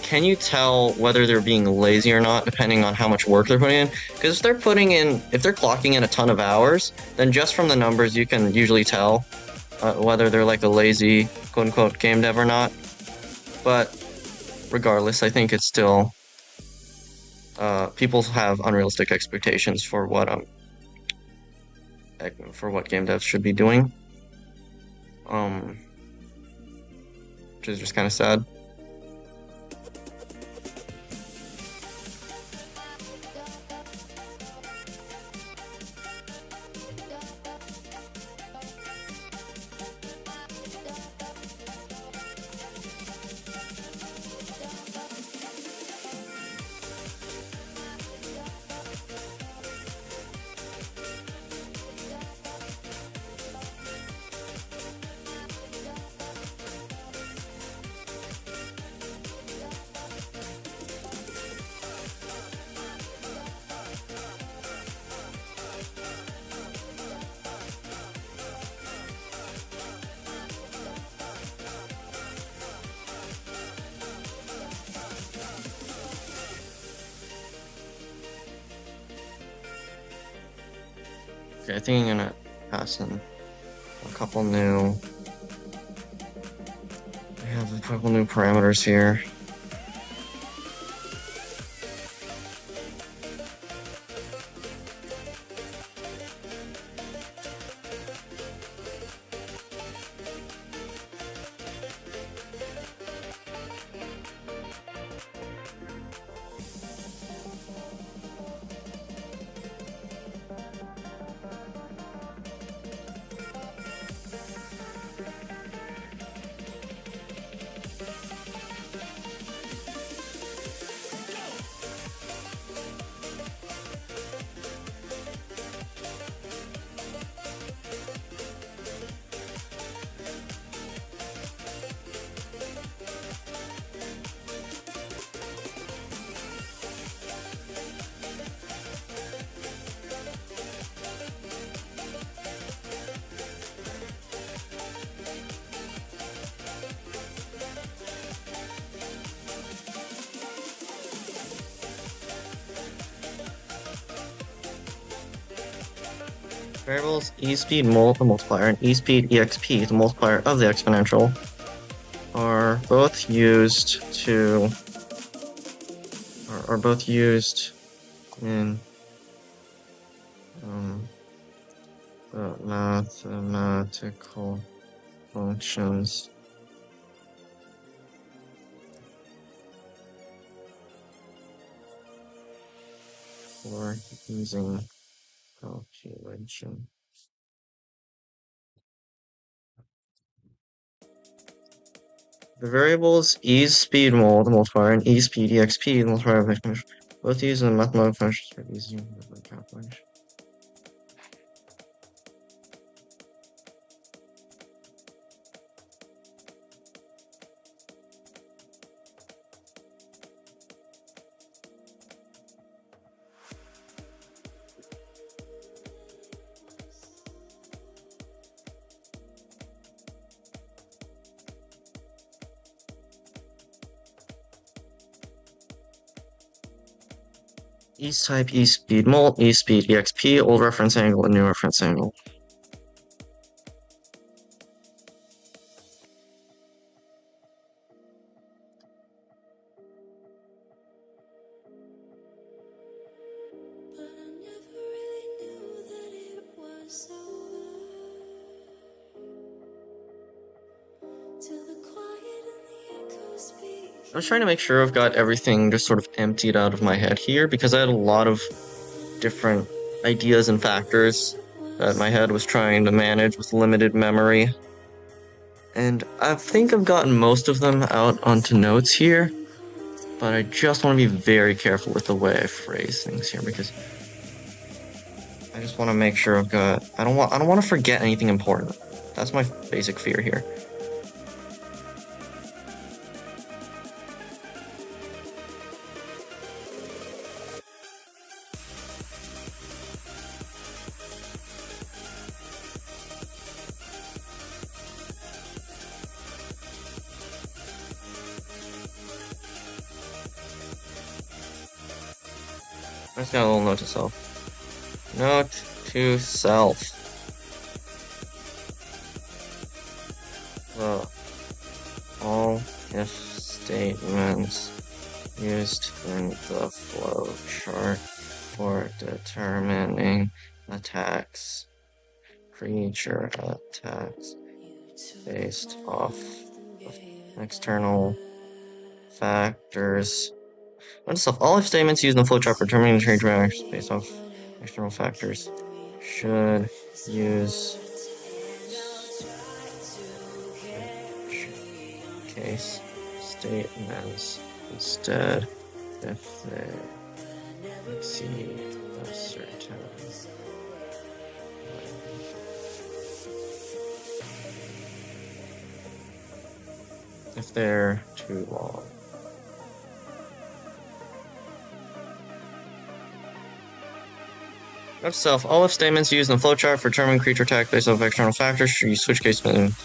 can you tell whether they're being lazy or not, depending on how much work they're putting in? Because if they're clocking in a ton of hours, then just from the numbers, you can usually tell whether they're like a lazy, quote-unquote, game dev or not. But regardless, I think it's still, people have unrealistic expectations for what game devs should be doing. Which is just kind of sad. Okay, I think I'm gonna pass in a couple new. I have a couple new parameters here. Variables e-speed multiplier and e-speed exp, the multiplier of the exponential, are both used in the mathematical functions for using calculation. The variables ease speed multiplier and e speed exp the multiplier of exponential. Both used in the mathematical functions for easy calculation. East type, E speed mult, E speed exp, old reference angle, and new reference angle. But I never really knew that it was over till the quiet and the echoes speak. I was trying to make sure I've got everything just sort of emptied out of my head here because I had a lot of different ideas and factors that my head was trying to manage with limited memory. And I think I've gotten most of them out onto notes here, but I just want to be very careful with the way I phrase things here because I just want to make sure I've got I don't want to forget anything important. That's my basic fear here. I just got a little note to self. Note to self. All if statements used in the flow chart for determining attacks, creature attacks based off of external factors. All if statements used in the flowchart for determining change reactions based off external factors should use case statements instead if they exceed a certain if they're too long. Note to self, all if statements used in the flowchart for determining creature attack based off external factors should use switch case statements.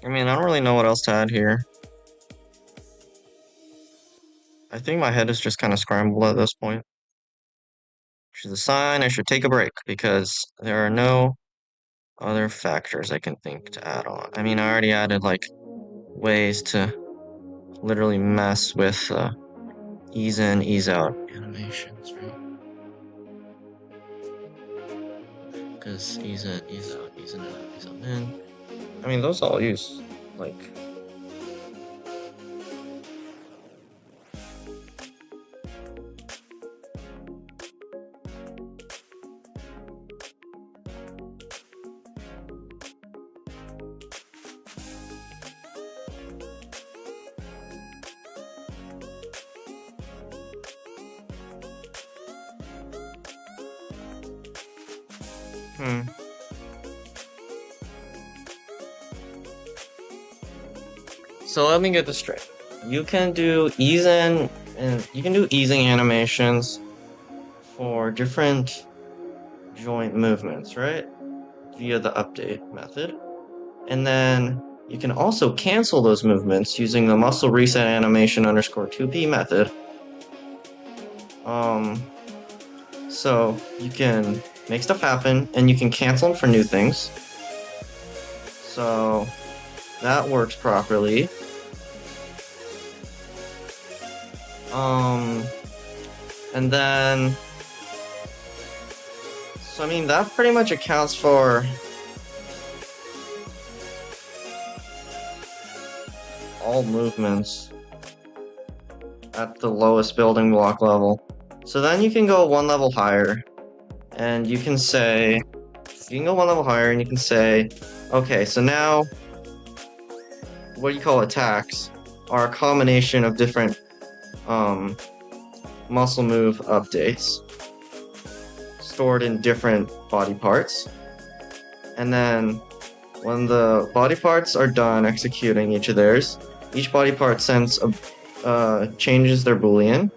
I mean, I don't really know what else to add here. I think my head is just kind of scrambled at this point. Which is a sign I should take a break because there are no other factors I can think to add on. I mean, I already added like ways to literally mess with ease in, ease out animations, right? Because ease in, ease out, ease in and out, ease out in. I mean, those all use like So let me get this straight. You can do easing animations for different joint movements, right? Via the update method. And then you can also cancel those movements using the muscle reset animation _2p method. So you can make stuff happen and you can cancel them for new things. So that works properly. And then, so I mean, that pretty much accounts for all movements at the lowest building block level. So then you can go one level higher, and you can go one level higher and you can say, okay, so now what you call attacks are a combination of different muscle move updates stored in different body parts. And then when the body parts are done executing each of theirs, each body part changes their Boolean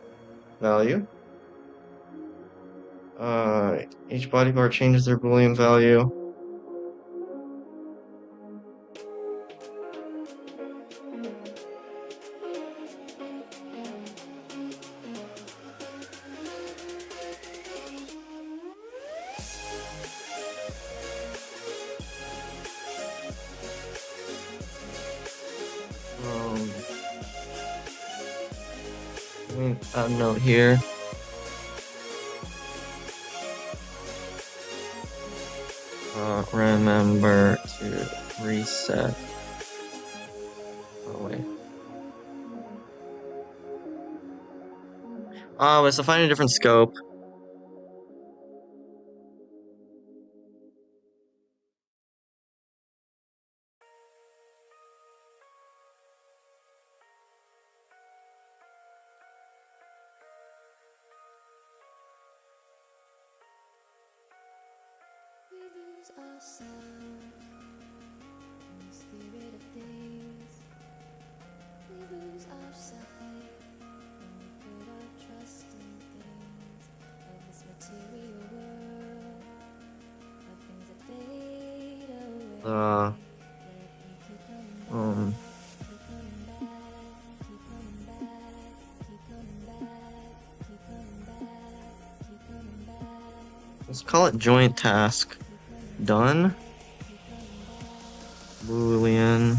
value. Each body part changes their Boolean value. Let me add a note here. Remember to reset. Oh wait. Oh, it's to find a different scope. We lose ourselves in the spirit of things. We lose our sight when we put our trust in things of this material world, of things that fade away. Yet we keep coming back, keep coming back, keep coming back, keep coming back, keep coming back, keep coming back. Let's call it joint task. Done. Boolean.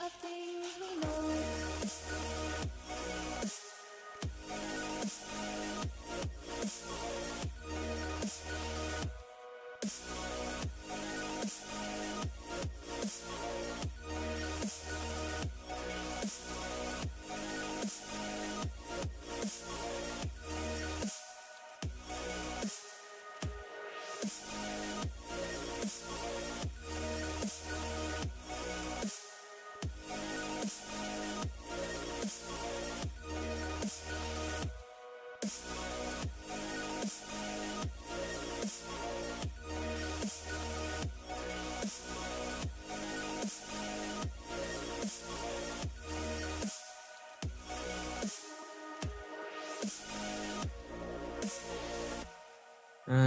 Of things we know.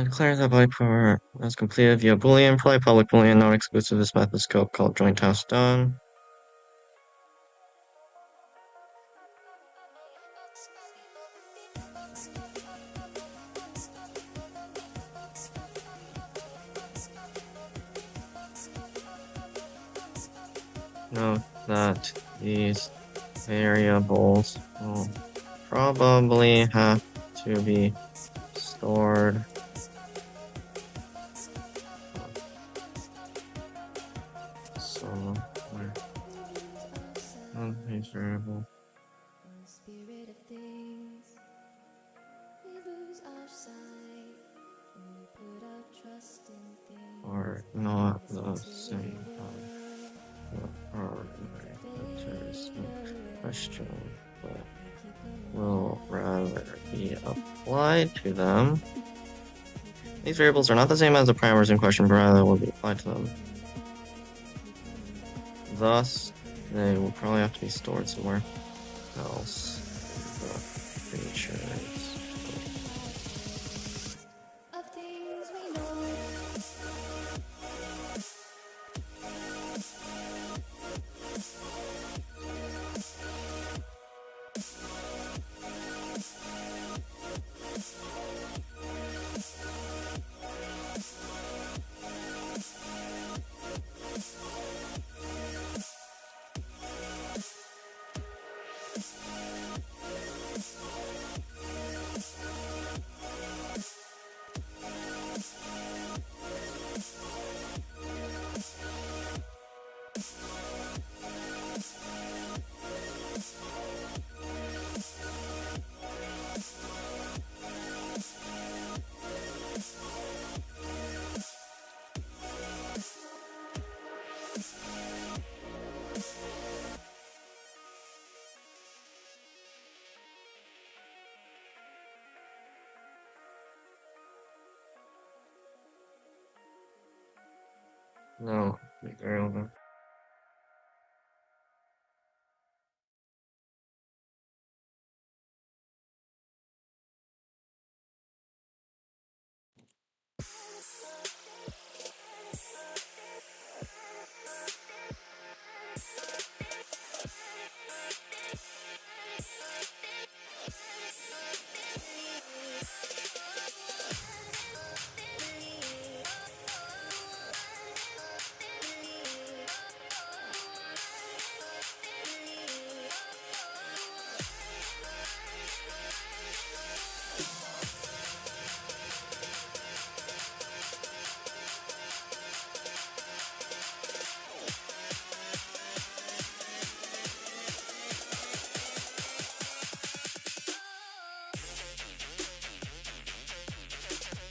Declare that body part as completed via Boolean, probably public Boolean, not exclusive this method scope called joint task done. Note that these variables will probably have to be stored somewhere. These variable. In the spirit of things, we lose our sight when we put our trust in things. Are not the same as what are my answers? Question, but will rather be applied to them. These variables are not the same as the parameters in question, but rather will be applied to them. Thus, they will probably have to be stored somewhere else. The features. Of things we know. No, big variable.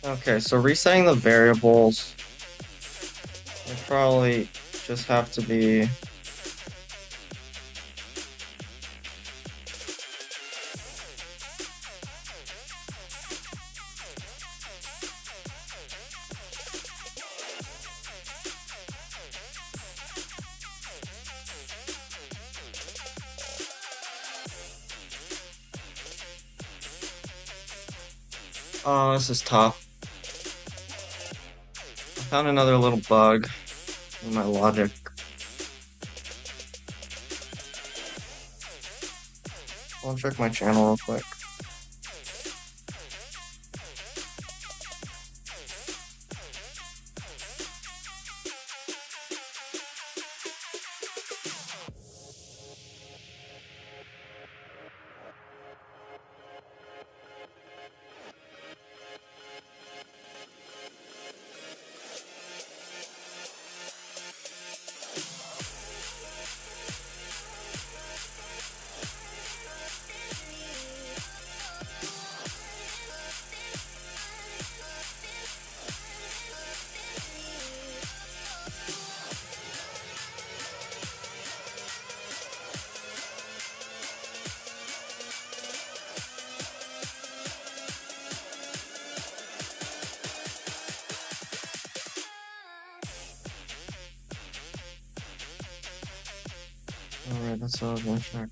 Okay, so resetting the variables, they probably just have to be oh, this is tough. I found another little bug in my logic. I'll check my channel real quick. Alright, that's what I was gonna check.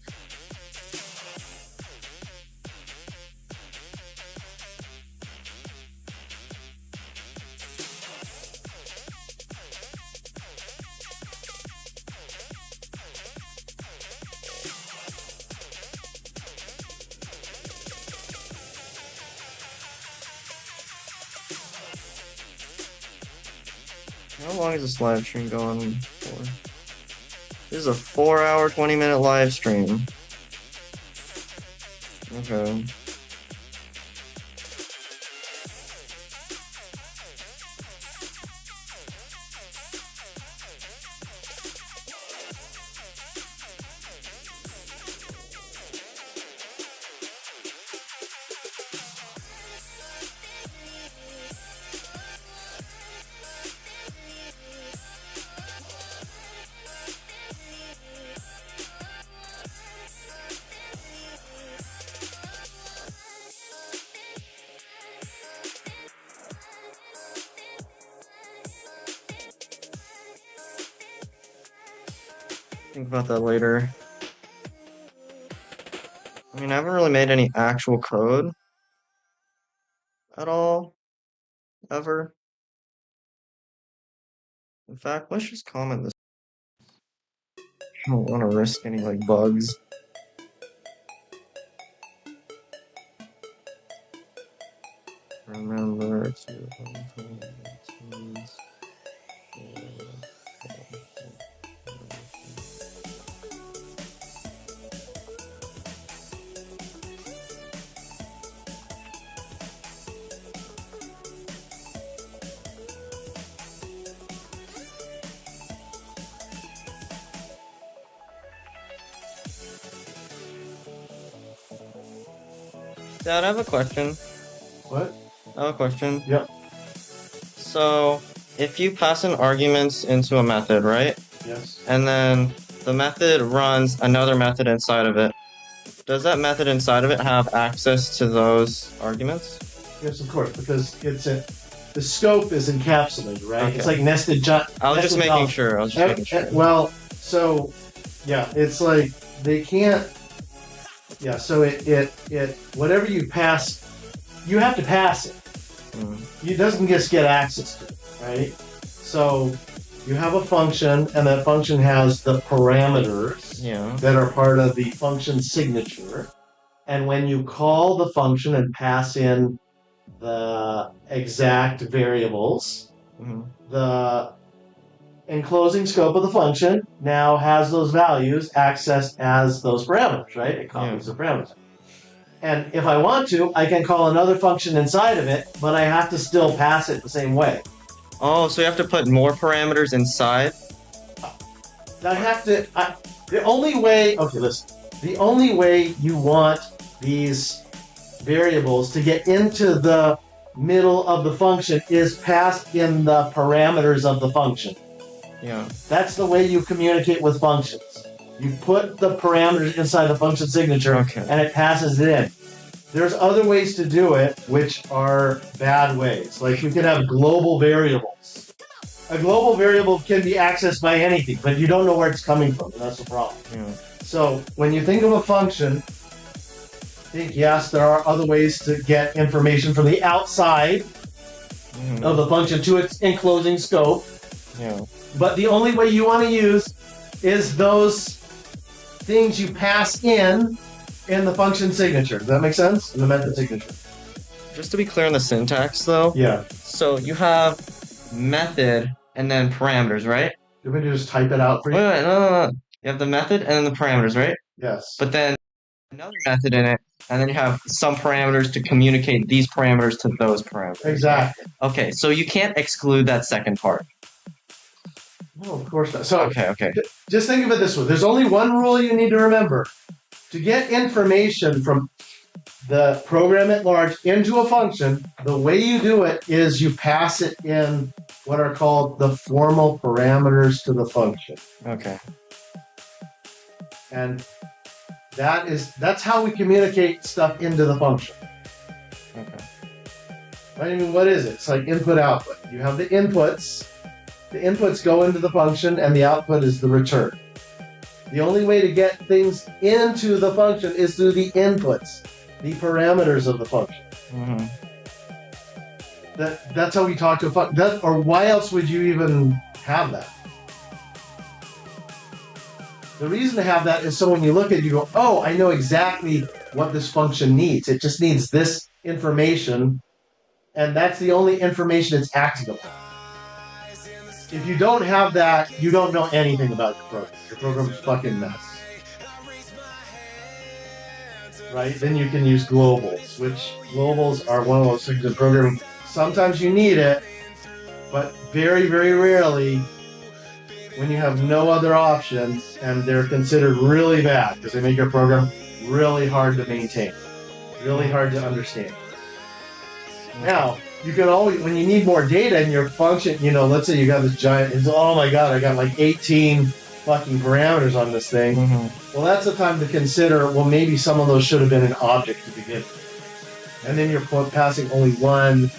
How long is this live stream going for? This is a 4-hour, 20-minute live stream. Okay. Think about that later. I mean, I haven't really made any actual code at all, ever. In fact, let's just comment this. I don't want to risk any, like, bugs. Remember to... Dad, I have a question. What? I have a question. Yep. So, if you pass an argument into a method, right? Yes. And then the method runs another method inside of it, does that method inside of it have access to those arguments? Yes, of course, because the scope is encapsulated, right? Okay. It's like nested. I was just making sure. Well, so yeah, it's like they can't. Yeah, so it whatever you pass, you have to pass it. It doesn't just get access to it, right? So you have a function, and that function has the parameters that are part of the function signature. And when you call the function and pass in the exact variables, the enclosing scope of the function now has those values accessed as those parameters, right? It copies the parameters. And if I want to, I can call another function inside of it, but I have to still pass it the same way. Oh, so you have to put more parameters inside? The only way you want these variables to get into the middle of the function is passed in the parameters of the function. Yeah. That's the way you communicate with functions. You put the parameters inside the function signature, and it passes it in. There's other ways to do it, which are bad ways. Like you can have global variables. A global variable can be accessed by anything, but you don't know where it's coming from, and that's the problem. So when you think of a function, think, yes, there are other ways to get information from the outside of the function to its enclosing scope. But the only way you want to use is those things you pass in the function signature. Does that make sense? In the method signature. Just to be clear on the syntax, though. Yeah. So you have method and then parameters, right? You want me to just type it out for you? Wait, no. You have the method and then the parameters, right? Yes. But then another method in it, and then you have some parameters to communicate these parameters to those parameters. Exactly. Okay, so you can't exclude that second part. No, of course not. So okay. Just think of it this way. There's only one rule you need to remember. To get information from the program at large into a function, the way you do it is you pass it in what are called the formal parameters to the function. Okay. And that's how we communicate stuff into the function. Okay. Right? I mean, what is it? It's like input-output. You have the inputs. The inputs go into the function, and the output is the return. The only way to get things into the function is through the inputs, the parameters of the function. That's how we talk to a function. Or why else would you even have that? The reason to have that is so when you look at it, you go, oh, I know exactly what this function needs. It just needs this information, and that's the only information it's acting upon. If you don't have that, you don't know anything about your program. Your program's a fucking mess. Right? Then you can use globals, which globals are one of those things in programming. Sometimes you need it, but very, very rarely when you have no other options, and they're considered really bad because they make your program really hard to maintain, really hard to understand. Now, you can always, when you need more data in your function, let's say you got this giant, oh my god, I got like 18 fucking parameters on this thing. Well, that's the time to consider, well, maybe some of those should have been an object to begin with. And then you're passing only one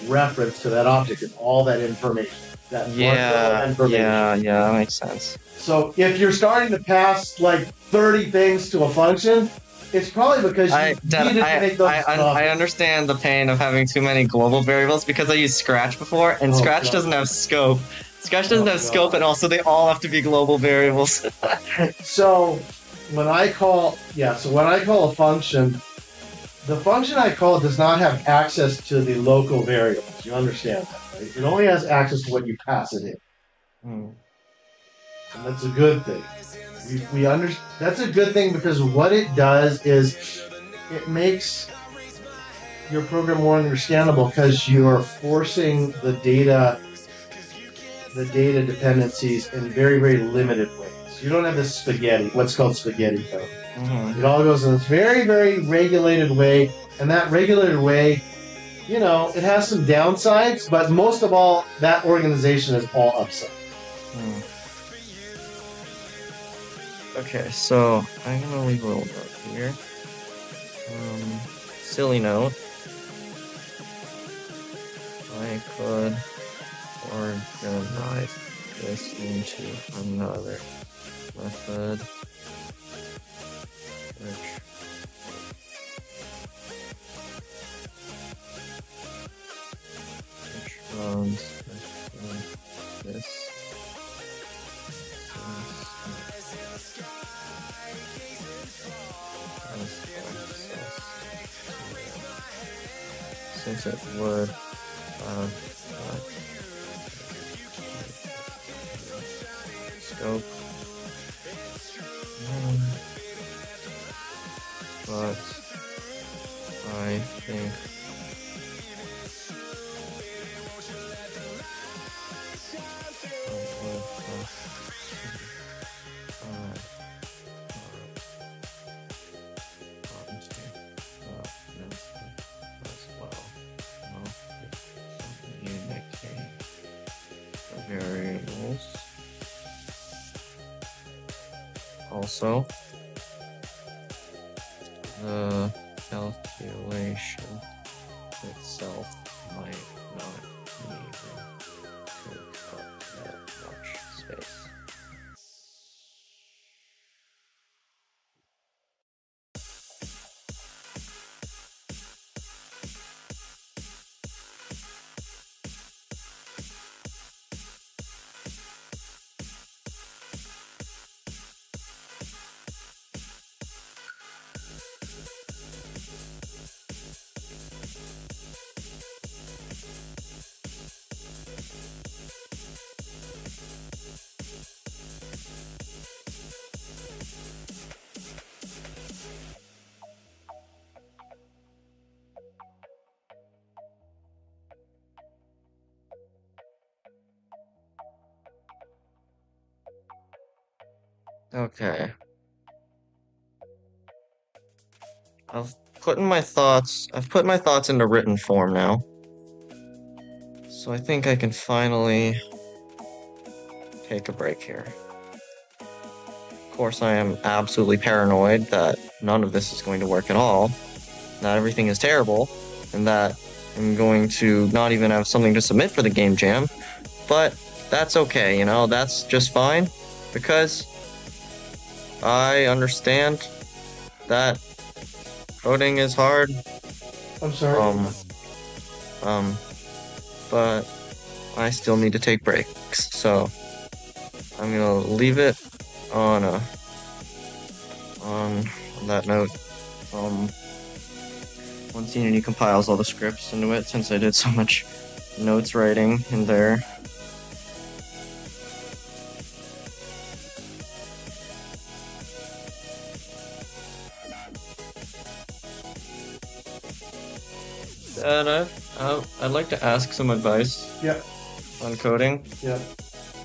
reference to that object and all that information. That 1 row of information. Yeah, that makes sense. So if you're starting to pass like 30 things to a function, it's probably because you needed to make those. I understand the pain of having too many global variables because I used Scratch before, and Scratch doesn't have scope. Scratch doesn't have scope, and also they all have to be global variables. So when I call a function, the function I call does not have access to the local variables. You understand that, right? It only has access to what you pass it in. And that's a good thing. That's a good thing because what it does is it makes your program more understandable because you are forcing the data dependencies in very, very limited ways. You don't have this what's called spaghetti code. It all goes in this very, very regulated way, and that regulated way, it has some downsides, but most of all, that organization is all upside. Okay, so I'm gonna leave a little note here. Silly note. I could organize this into another method, which runs this. Since it would scope, but I think variables. Also, the calculation itself might not need to take up that much space. Okay. I've put my thoughts into written form now. So I think I can finally take a break here. Of course, I am absolutely paranoid that none of this is going to work at all, that everything is terrible, and that I'm going to not even have something to submit for the game jam, but that's okay, that's just fine, because I understand that coding is hard. I'm sorry. But I still need to take breaks, so I'm gonna leave it on that note. Once Unity compiles all the scripts into it, since I did so much notes writing in there. And I'd like to ask some advice. Yeah. On coding. Yeah.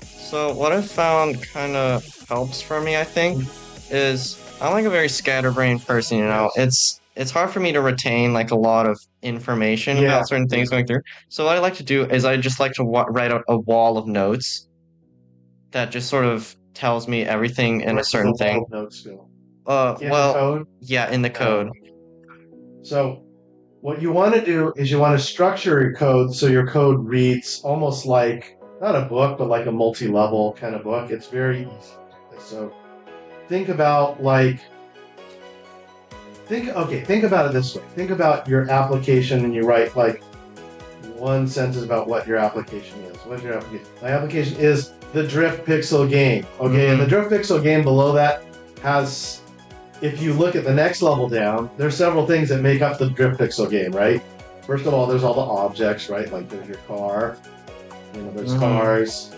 So what I've found kind of helps for me, I think, is I'm like a very scatterbrained person. It's hard for me to retain like a lot of information about certain things going through. So what I like to do is I just like to write out a wall of notes that just sort of tells me everything in a certain thing. Wall of notes still? In the code? Yeah, in the code. So what you want to do is you want to structure your code so your code reads almost like not a book, but like a multi-level kind of book. It's very easy. So think about think about it this way. Think about your application and you write like one sentence about what your application is. What's your application? My application is the Drift Pixel game. Okay, and the Drift Pixel game below that has, if you look at the next level down, there's several things that make up the Drift Pixel game, right? First of all, there's all the objects, right? Like there's your car, there's cars.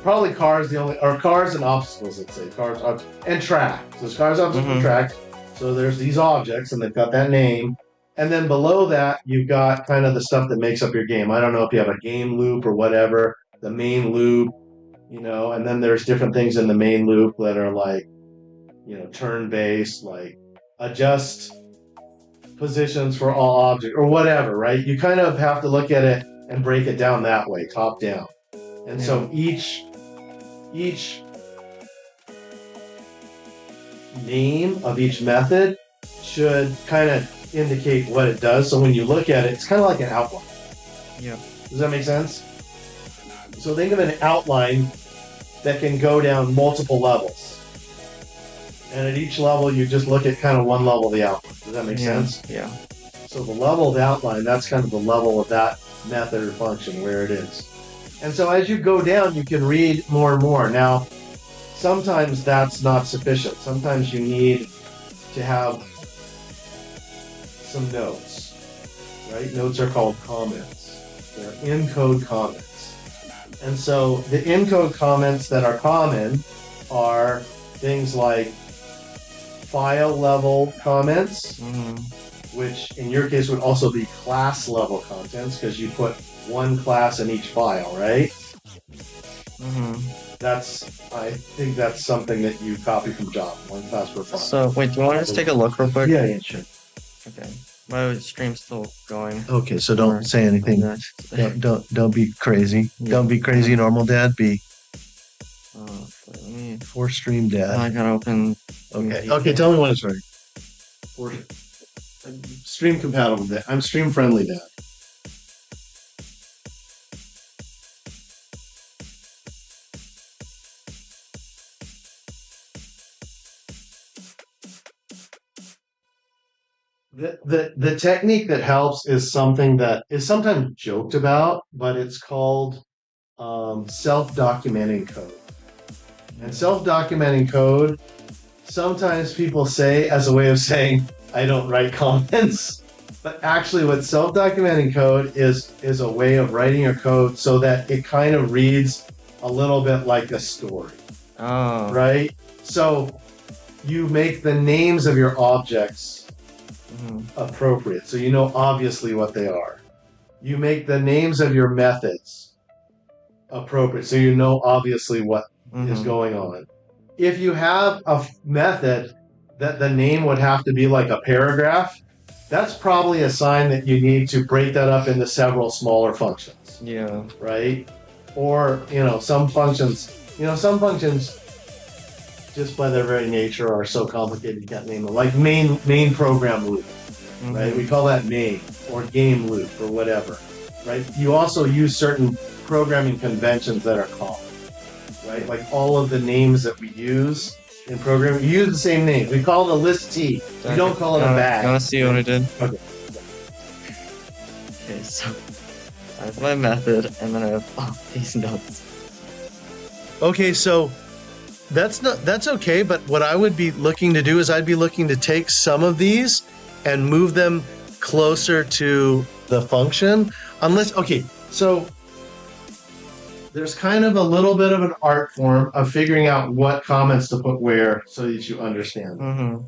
Probably cars cars and obstacles, let's say. Cars, and track. So there's cars, obstacles, and track. So there's these objects, and they've got that name. And then below that, you've got kind of the stuff that makes up your game. I don't know if you have a game loop or whatever, the main loop, and then there's different things in the main loop that are like, turn-based, like adjust positions for all objects or whatever, right? You kind of have to look at it and break it down that way, top down. And so each name of each method should kind of indicate what it does. So when you look at it, it's kind of like an outline. Yeah. Does that make sense? So think of an outline that can go down multiple levels. And at each level, you just look at kind of one level of the outline. Does that make sense? Yeah. So the level of the outline, that's kind of the level of that method or function, where it is. And so as you go down, you can read more and more. Now, sometimes that's not sufficient. Sometimes you need to have some notes, right? Notes are called comments. They're in-code comments. And so the in-code comments that are common are things like file level comments, which in your case would also be class level contents because you put one class in each file, right? I think that's something that you copy from Java, one class per file. So wait, do you want us to take a look real quick? Yeah, sure. Okay. My stream's still going. Okay, so don't say anything. Don't be crazy. Yeah. Don't be crazy, normal dad. Be Let me. for stream dad. I gotta open. Okay. Okay, tell me when it's ready. I'm stream compatible dad. I'm stream friendly dad. The technique that helps is something that is sometimes joked about, but it's called self-documenting code. And self-documenting code, sometimes people say as a way of saying, I don't write comments. But actually what self-documenting code is a way of writing your code so that it kind of reads a little bit like a story. Oh. Right? So you make the names of your objects appropriate, so you know obviously what they are. You make the names of your methods appropriate, so you know obviously what is going on. If you have a method that the name would have to be like a paragraph, that's probably a sign that you need to break that up into several smaller functions. Yeah. Right? Or, some functions just by their very nature are so complicated you can't name them. Like main program loop, right? We call that main, or game loop, or whatever, right? You also use certain programming conventions that are common, right? Like all of the names that we use in programming, we use the same name. We call it a list T. We don't call it a bag. You want to see what I did? Okay. Okay, so I have my method, and then I have all these notes. Okay, so that's okay, but what I would be looking to do is I'd be looking to take some of these and move them closer to the function. So there's kind of a little bit of an art form of figuring out what comments to put where so that you understand.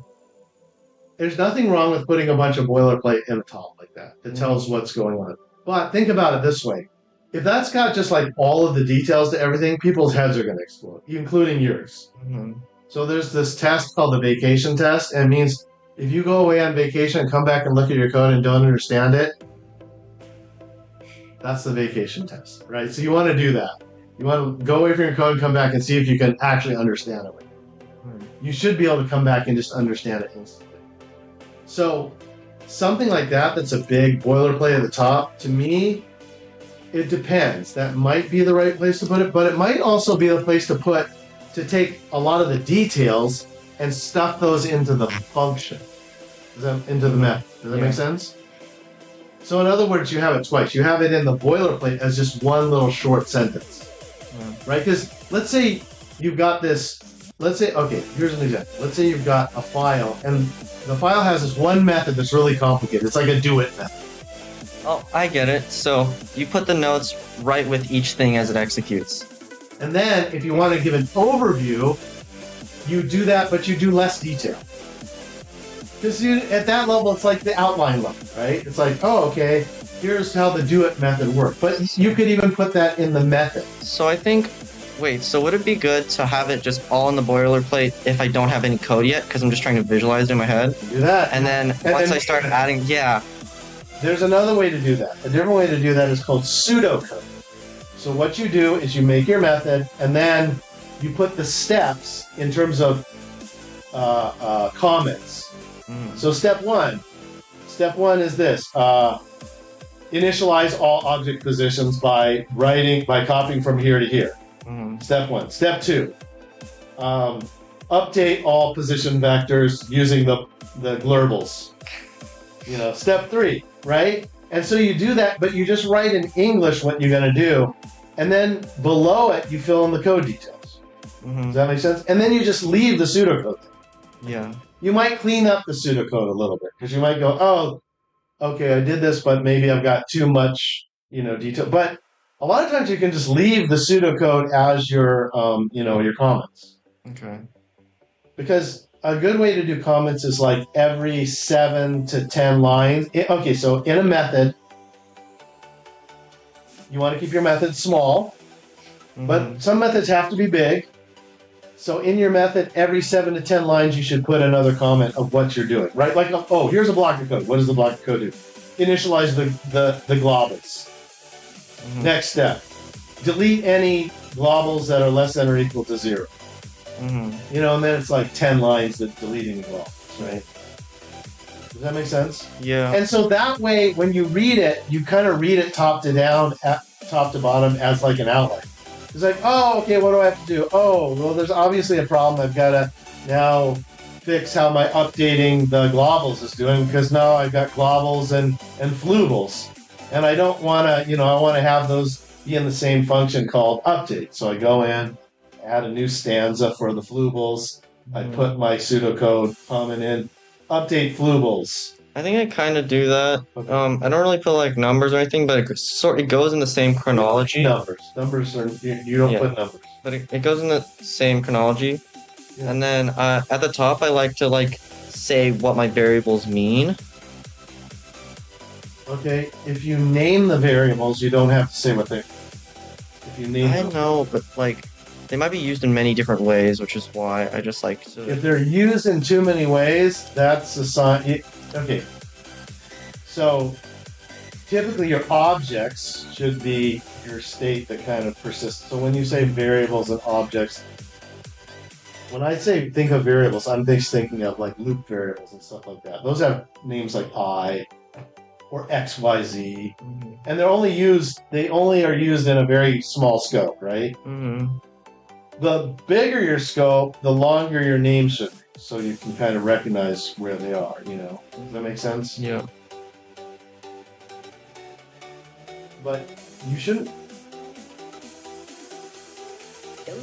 There's nothing wrong with putting a bunch of boilerplate in the top like that tells what's going on. But think about it this way. If that's got just like all of the details to everything, people's heads are going to explode, including yours. So there's this test called the vacation test, and it means if you go away on vacation and come back and look at your code and don't understand it, that's the vacation test, right? So you want to do that. You want to go away from your code and come back and see if you can actually understand it. You should be able to come back and just understand it instantly. So something like that that's a big boilerplate at the top, to me, It depends. That might be the right place to put it, but it might also be the place to take a lot of the details and stuff those into the function, into the method. Does that make sense? So in other words, you have it twice. You have it in the boilerplate as just one little short sentence, right? Because let's say you've got this. Let's say, okay, here's an example. Let's say you've got a file, and the file has this one method that's really complicated. It's like a do it method. Oh, I get it. So you put the notes right with each thing as it executes. And then if you want to give an overview, you do that, but you do less detail. Because at that level, it's like the outline level, right? It's like, oh, okay, here's how the do it method works. But you could even put that in the method. So I think, wait, so would it be good to have it just all in the boilerplate if I don't have any code yet? Because I'm just trying to visualize it in my head. Do that. And then once I start adding, There's another way to do that. A different way to do that is called pseudocode. So what you do is you make your method, and then you put the steps in terms of comments. So step one is this: initialize all object positions by copying from here to here. Step one. Step two: update all position vectors using the globals. Step three, right? And so you do that, but you just write in English what you're going to do, and then below it you fill in the code details. Does that make sense? And then you just leave the pseudocode there. Yeah. You might clean up the pseudocode a little bit, because you might go, oh, okay, I did this, but maybe I've got too much, detail. But a lot of times you can just leave the pseudocode as your, your comments. Okay. Because a good way to do comments is like every 7 to 10 lines. Okay, so in a method, you want to keep your method small, but some methods have to be big. So in your method, every 7 to 10 lines, you should put another comment of what you're doing, right? Like, oh, here's a block of code. What does the block of code do? Initialize the globals. Next step, delete any globals that are less than or equal to 0. And then it's like 10 lines that deleting the globals, right? Does that make sense? Yeah. And so that way, when you read it, you kind of read it top to bottom as like an outline. It's like, oh, okay, what do I have to do? Oh, well, there's obviously a problem. I've got to now fix how my updating the globals is doing, because now I've got globals and flubals. And I don't want to, I want to have those be in the same function called update. So I go in, add a new stanza for the flubals. I put my pseudocode comment in, update flubals. I think I kind of do that. I don't really put like numbers or anything, but it goes in the same chronology. Numbers are you don't put numbers. But it goes in the same chronology. Yeah. And then at the top, I like to say what my variables mean. Okay, if you name the variables, you don't have to say what they. If you name I know, but they might be used in many different ways, which is why I just like to. If they're used in too many ways, that's a sign. Okay. So typically your objects should be your state that kind of persists. So when you say variables and objects, when I say think of variables, I'm just thinking of like loop variables and stuff like that. Those have names like I or X, Y, Z. And they only are used in a very small scope, right? The bigger your scope, the longer your name should be, so you can kind of recognize where they are, Does that make sense? Yeah. But you shouldn't.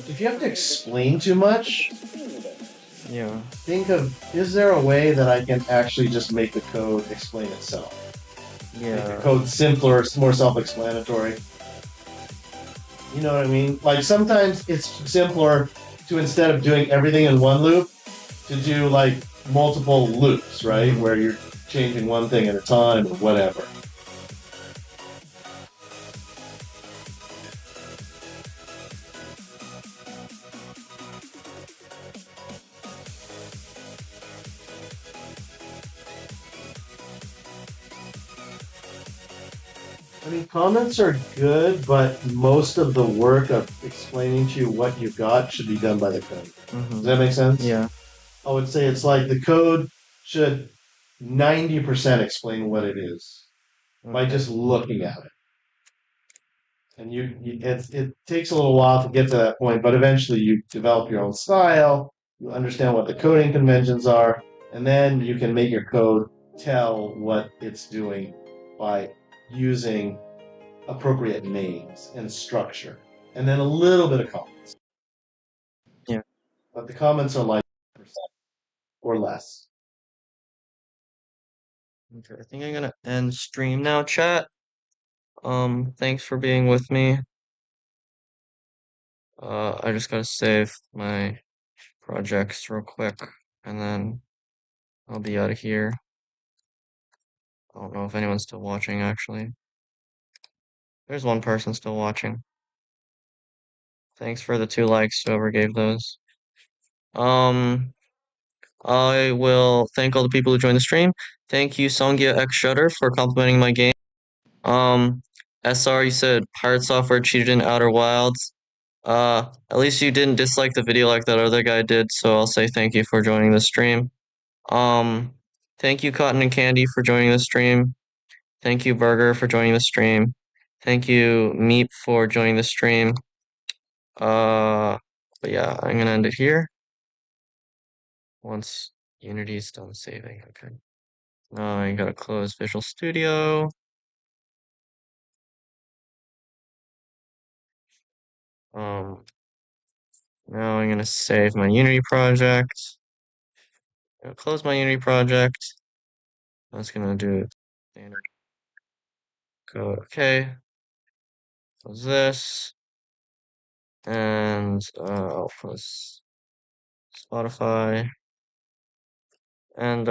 If you have to explain too much, think of, is there a way that I can actually just make the code explain itself? Yeah. Make the code simpler, more self-explanatory. You know what I mean? Like sometimes it's simpler to, instead of doing everything in one loop, to do like multiple loops, right? Where you're changing one thing at a time or whatever. I mean, comments are good, but most of the work of explaining to you what you've got should be done by the code. Does that make sense? Yeah. I would say it's like the code should 90% explain what it is by just looking at it. and it takes a little while to get to that point, but eventually you develop your own style, you understand what the coding conventions are, and then you can make your code tell what it's doing by using appropriate names and structure, and then a little bit of comments. Yeah. But the comments are like percent or less. Okay, I think I'm gonna end stream now, chat. Thanks for being with me. I just gotta save my projects real quick, and then I'll be out of here. I don't know if anyone's still watching, actually. There's one person still watching. Thanks for the 2 likes, whoever gave those. I will thank all the people who joined the stream. Thank you, Songya X Shutter, for complimenting my game. SR, you said Pirate Software cheated in Outer Wilds. At least you didn't dislike the video like that other guy did, so I'll say thank you for joining the stream. Thank you, Cotton and Candy, for joining the stream. Thank you, Burger, for joining the stream. Thank you, Meep, for joining the stream. But yeah, I'm gonna end it here. Once Unity's done saving, okay. Now I gotta close Visual Studio. Now I'm gonna save my Unity project. Gonna close my Unity project. I'm just gonna do standard code. Okay. Close this. And I'll close Spotify. And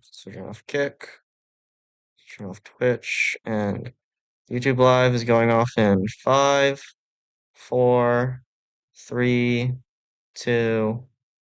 switching off Kick. Switching off Twitch. And YouTube Live is going off in 5, 4, 3, 2,